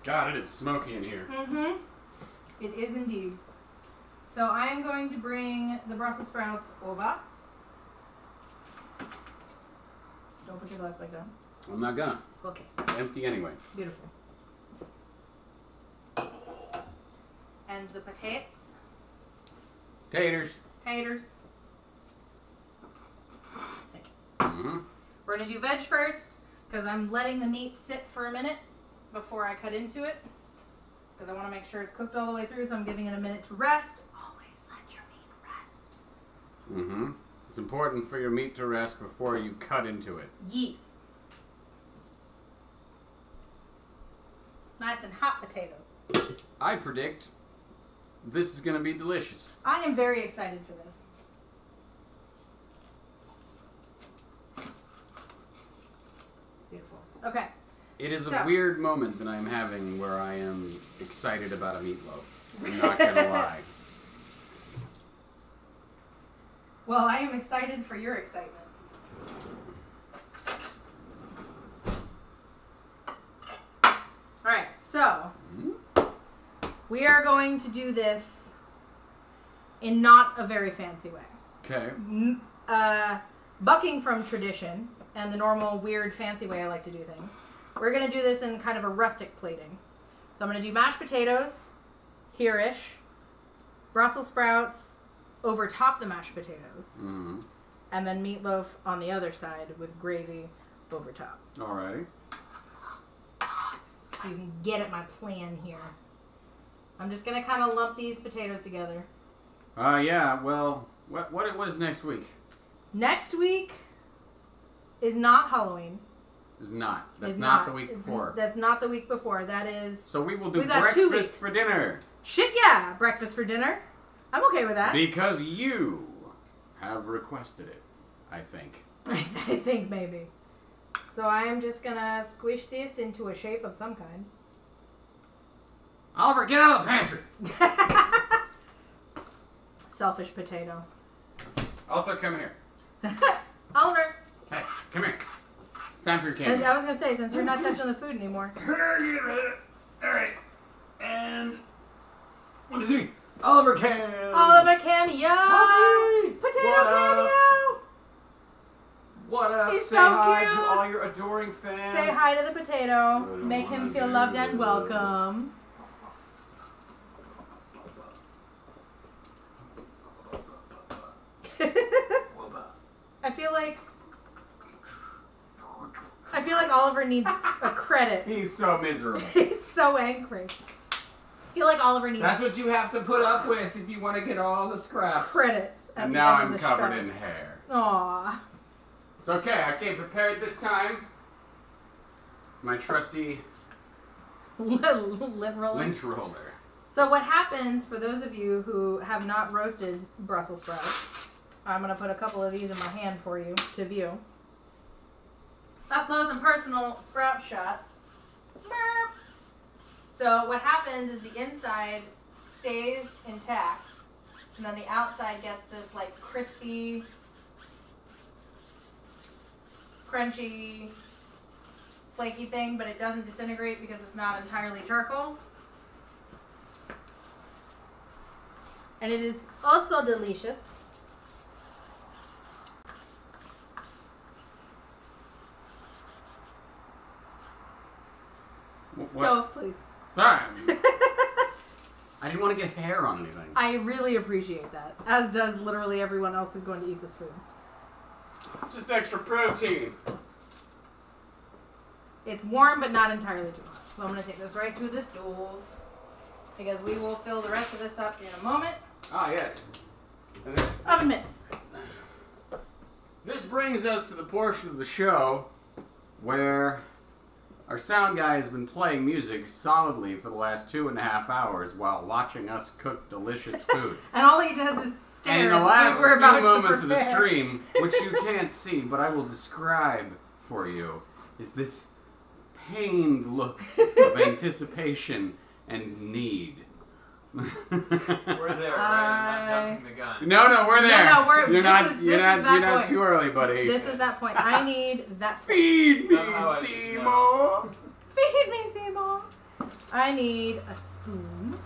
God, it is smoky in here. Mm-hmm. It is indeed. So I am going to bring the Brussels sprouts over. Don't put your glass back down. I'm not gonna. Okay. It's empty anyway. Beautiful. And the potatoes. Taters. Taters. Second. Mm-hmm. We're going to do veg first because I'm letting the meat sit for a minute before I cut into it. Because I want to make sure it's cooked all the way through, so I'm giving it a minute to rest. Always let your meat rest. Mm-hmm. It's important for your meat to rest before you cut into it. Yes. Nice and hot potatoes. I predict this is going to be delicious. I am very excited for this. Beautiful. Okay. It is So- a weird moment that I'm having where I am excited about a meatloaf. I'm not going to lie. Well, I am excited for your excitement. Alright, so we are going to do this in not a very fancy way. Okay. Bucking from tradition and the normal weird fancy way I like to do things. We're going to do this in kind of a rustic plating. So I'm going to do mashed potatoes, here-ish, Brussels sprouts over top the mashed potatoes, Mm-hmm. and then meatloaf on the other side with gravy over top. Alrighty. So you can get at my plan here. I'm just going to kind of lump these potatoes together. Yeah, well, what is next week? Next week is not Halloween. Is not. That's Is not the week before. That's not the week before. That is... So we will do We got 2 breakfast weeks. for dinner. Shit yeah! Breakfast for dinner. I'm okay with that. Because you have requested it, I think. I think maybe. So I am just going to squish this into a shape of some kind. Oliver, get out of the pantry! Selfish potato. Also, come here. Oliver! Hey, come here. It's time for your Since, candy. I was going to say, since you're not touching the food anymore. Alright. And 1, 2, 3. Oliver Cam! Oliver cameo! Hi. Potato What up? cameo! What up? He's Say so hi cute. to all your adoring fans. Say hi to the potato. Good Make him one, feel dude. loved and welcome. I feel like Oliver needs a credit. He's so miserable. He's so angry. I feel like Oliver needs That's what you have to put up with if you want to get all the scraps. credits at And the now end I'm of the covered show. in hair. Aww. It's okay, I came prepared this time. My trusty Lint roller. lint roller. So what happens, for those of you who have not roasted Brussels sprouts, I'm going to put a couple of these in my hand for you to view. Up close and personal sprout shot. Burp. So what happens is the inside stays intact, and then the outside gets this like crispy, crunchy, flaky thing, but it doesn't disintegrate because it's not entirely charcoal. And it is also delicious. Stove, please. Sorry. I didn't want to get hair on anything. I really appreciate that, as does literally everyone else who's going to eat this food. Just extra protein. It's warm, but not entirely too hot. So I'm going to take this right to the stove, because we will fill the rest of this up in a moment. Ah, yes. And then Oven mitts. this brings us to the portion of the show where our sound guy has been playing music solidly for the last 2.5 hours while watching us cook delicious food. And all he does is stare And in the at last what we're about few to moments of the prepare. stream, which you can't see, but I will describe for you, is this pained look of anticipation and need. We're there, right? I'm not jumping the gun. No, we're there. No, we're. You're this not point. too early, buddy. This is that point. I need that. Feed me, Somehow I just Seymour. Feed me, Seymour. I need a spoon.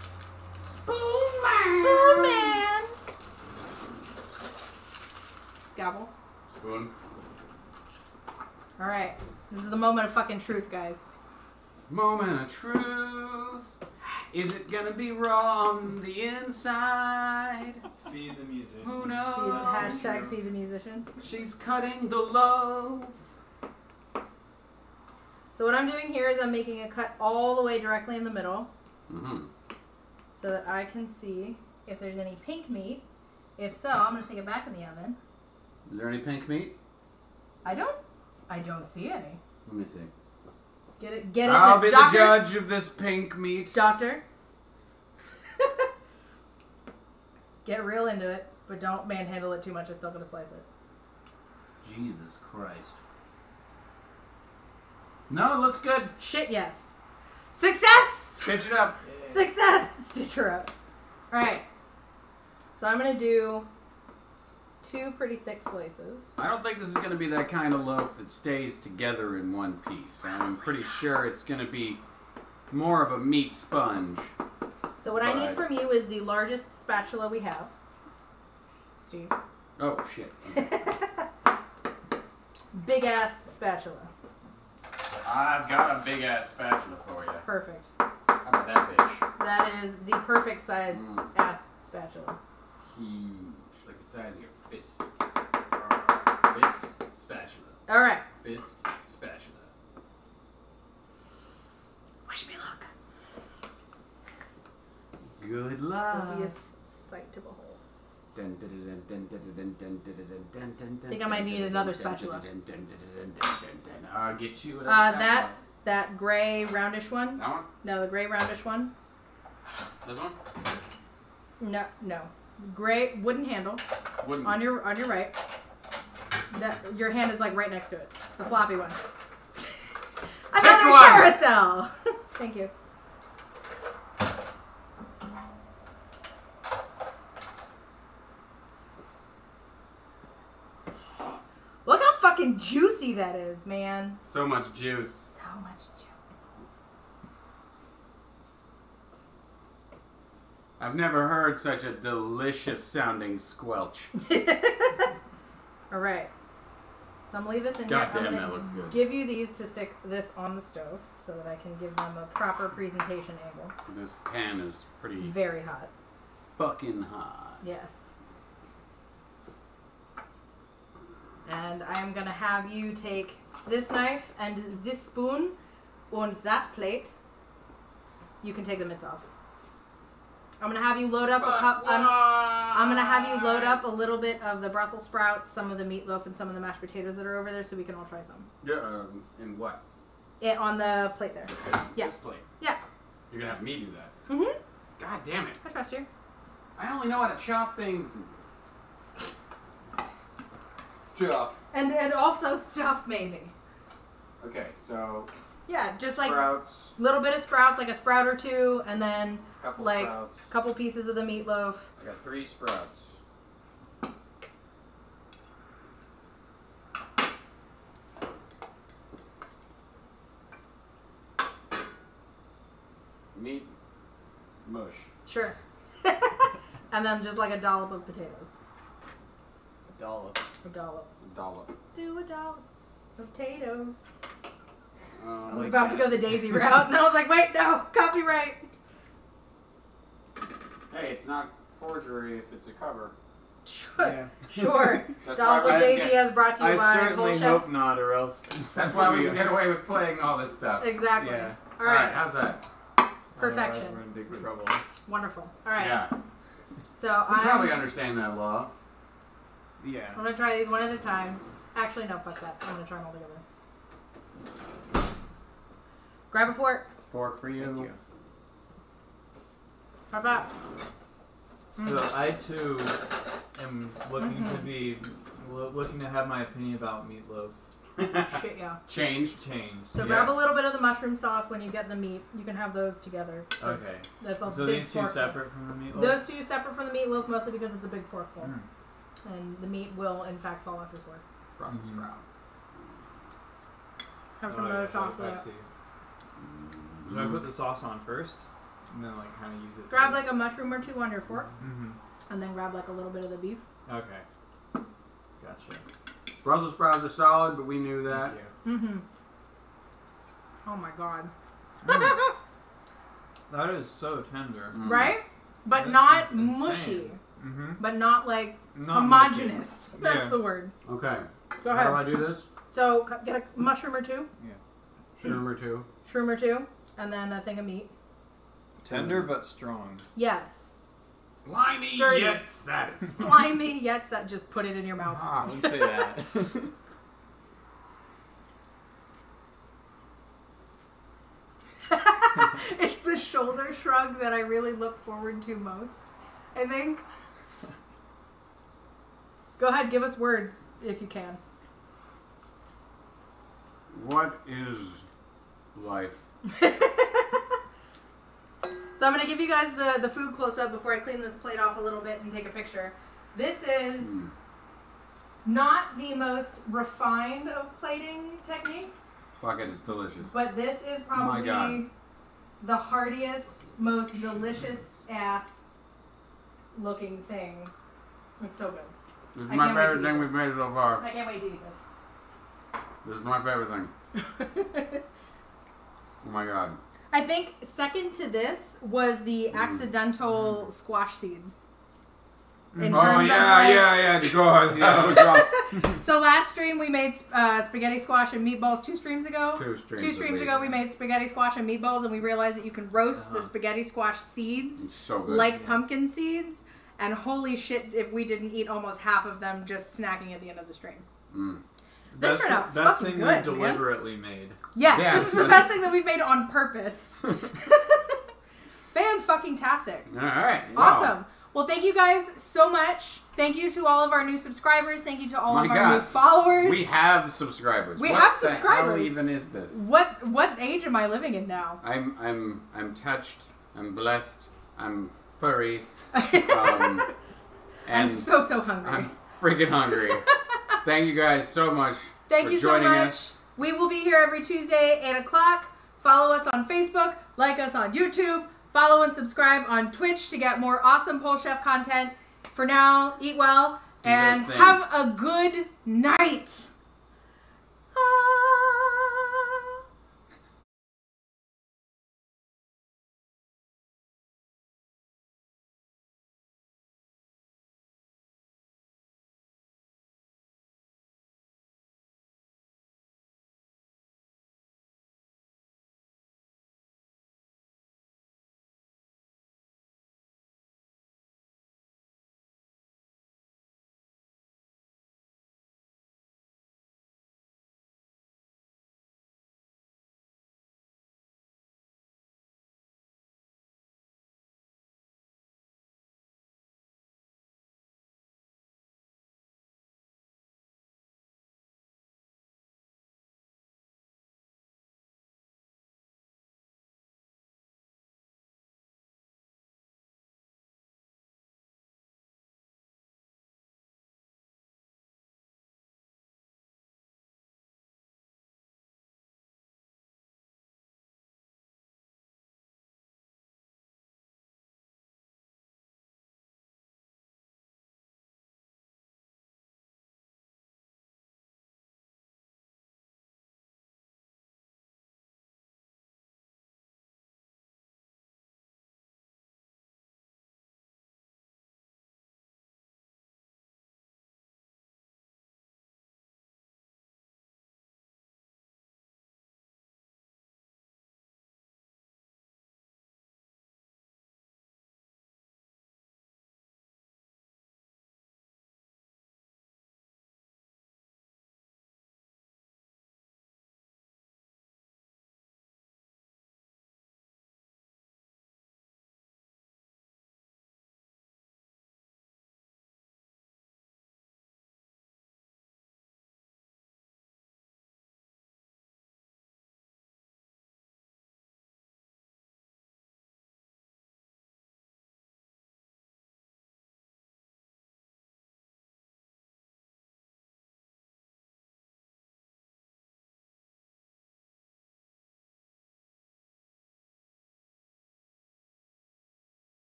Spoon man. Spoon man. Scalpel. Spoon. All right. This is the moment of fucking truth, guys. Moment of truth. Is it gonna be raw on the inside? Feed the music. Who Feed, knows? hashtag feed the musician. She's cutting the loaf. So what I'm doing here is I'm making a cut all the way directly in the middle, so that I can see if there's any pink meat. If so, I'm gonna stick it back in the oven. Is there any pink meat? I don't see any. Let me see. Get it. I'll be Doctor? the judge of this pink meat. Doctor. Get real into it, but don't manhandle it too much. I'm still gonna slice it. Jesus Christ. No, it looks good. Shit, yes. Success! Stitch it up. Success! Stitch her up. Alright. So I'm gonna do 2 pretty thick slices. I don't think this is going to be that kind of loaf that stays together in one piece. I'm pretty sure it's going to be more of a meat sponge. So what I need from you is the largest spatula we have. Steve. Oh, shit. Big ass spatula. I've got a big ass spatula for you. Perfect. How about that bitch? That is the perfect size ass spatula. Huge. Like the size of your fist. Fist spatula. Alright. Fist spatula. Wish me luck. Good luck. This will be a sight to behold. I think I might need another spatula. I'll get you That gray roundish one. That one? No, the gray roundish one. This one? No. Gray wooden handle. Wooden. On your right. Your hand is like right next to it. The floppy one. Another one. carousel. Thank you. Look how fucking juicy that is, man. So much juice. So much juice. I've never heard such a delicious sounding squelch. Alright. So I'm gonna leave this in God here. damn, I'm that gonna looks good. give you these to stick this on the stove so that I can give them a proper presentation angle. Because this pan is pretty Very hot. fucking hot. Yes. And I am gonna have you take this knife and this spoon and that plate. You can take the mitts off. I'm gonna have you load up a cup. I'm gonna have you load up a little bit of the Brussels sprouts, some of the meatloaf, and some of the mashed potatoes that are over there, so we can all try some. Yeah, in what? On the plate there. Yeah. This plate. Yeah. You're gonna have me do that. Mhm. God damn it. I trust you. I only know how to chop things. Stuff. And also stuff maybe. Okay, so Yeah, just like sprouts. little bit of sprouts, like a sprout or two, and then Couple like sprouts. a couple pieces of the meatloaf. I got 3 sprouts. Meat mush. Sure. And then just like a dollop of potatoes. A dollop. A dollop. A dollop. Do a dollop of potatoes. I was Like about to go the daisy route, and I was like, wait, no, copyright. Hey, it's not forgery if it's a cover. Sure. Yeah. Sure. That's Dollop why of we Daisy get- is brought to you I by certainly PoleChef. hope not, or else. That's why we can get away with playing all this stuff. Exactly. Yeah. All right. how's that? Perfection. Otherwise we're in big trouble. Wonderful. All right. Yeah. So We probably I'm understand that law. Yeah. gonna try these one at a time. Actually, no, fuck that. I'm gonna try them all together. Grab a fork. Fork for you. Thank you. How about? So I too am looking to have my opinion about Meatloaf. Shit, yeah. Change. So grab a little bit of the mushroom sauce when you get the meat. You can have those together. Okay. That's a So big these two forkful. separate from the meatloaf? Those two separate from the meatloaf, mostly because it's a big forkful. And the meat will, in fact, fall off your fork. Brussels sprout. Have some of those sauce with I it. see. Should I put the sauce on first? And then, like, kind of use it Grab, like, a mushroom or two on your fork. Mm-hmm. And then grab, like, a little bit of the beef. Okay. Gotcha. Brussels sprouts are solid, but we knew that. Thank you. Mm-hmm. Oh, my God. That is so tender. Right? But That not is insane. mushy. Mm-hmm. But not, like, Not homogenous. mushy. That's Yeah. the word. Okay. Go How do ahead. I do this? So, get a mushroom or two. Shroom or two. Shroom or two. And then a thing of meat. Tender but strong. Yes. Slimy Sturdy. yet satisfying. Slimy, yet that just put it in your mouth. Ah, don't say that. It's the shoulder shrug that I really look forward to most, I think. Go ahead, give us words if you can. What is life? So I'm going to give you guys the food close-up before I clean this plate off a little bit and take a picture. This is not the most refined of plating techniques, Fuck it, it's delicious. but this is My God. probably the heartiest, most delicious ass looking thing. It's so good. This is I my can't wait to favorite eat thing this. we've made so far. I can't wait to eat This is my favorite thing. this. Oh my God. I think second to this was the accidental squash seeds. In Oh terms yeah, of like, yeah. Go ahead. Yeah, that was wrong. So last stream we made spaghetti squash and meatballs. 2 streams ago. 2 streams. Two streams at ago least. we made spaghetti squash and meatballs, and we realized that you can roast the spaghetti squash seeds It's so good. like pumpkin seeds. And holy shit, if we didn't eat almost half of them just snacking at the end of the stream. This turned out best fucking thing good, we man. deliberately made. Yes, Yeah. this is the best thing that we've made on purpose. Fan-fucking-tastic. All right. Awesome. Well, thank you guys so much. Thank you to all of our new subscribers. Thank you to all My of our God. new followers. We have subscribers. We What have the subscribers. hell even is this? What age am I living in now? I'm touched. I'm blessed. I'm furry. I'm And so hungry. I'm freaking hungry. Thank you guys so much. Thank for you so joining much. us. We will be here every Tuesday, 8 o'clock. Follow us on Facebook. Like us on YouTube. Follow and subscribe on Twitch to get more awesome PoleChef content. For now, eat well Do and those have things. a good night.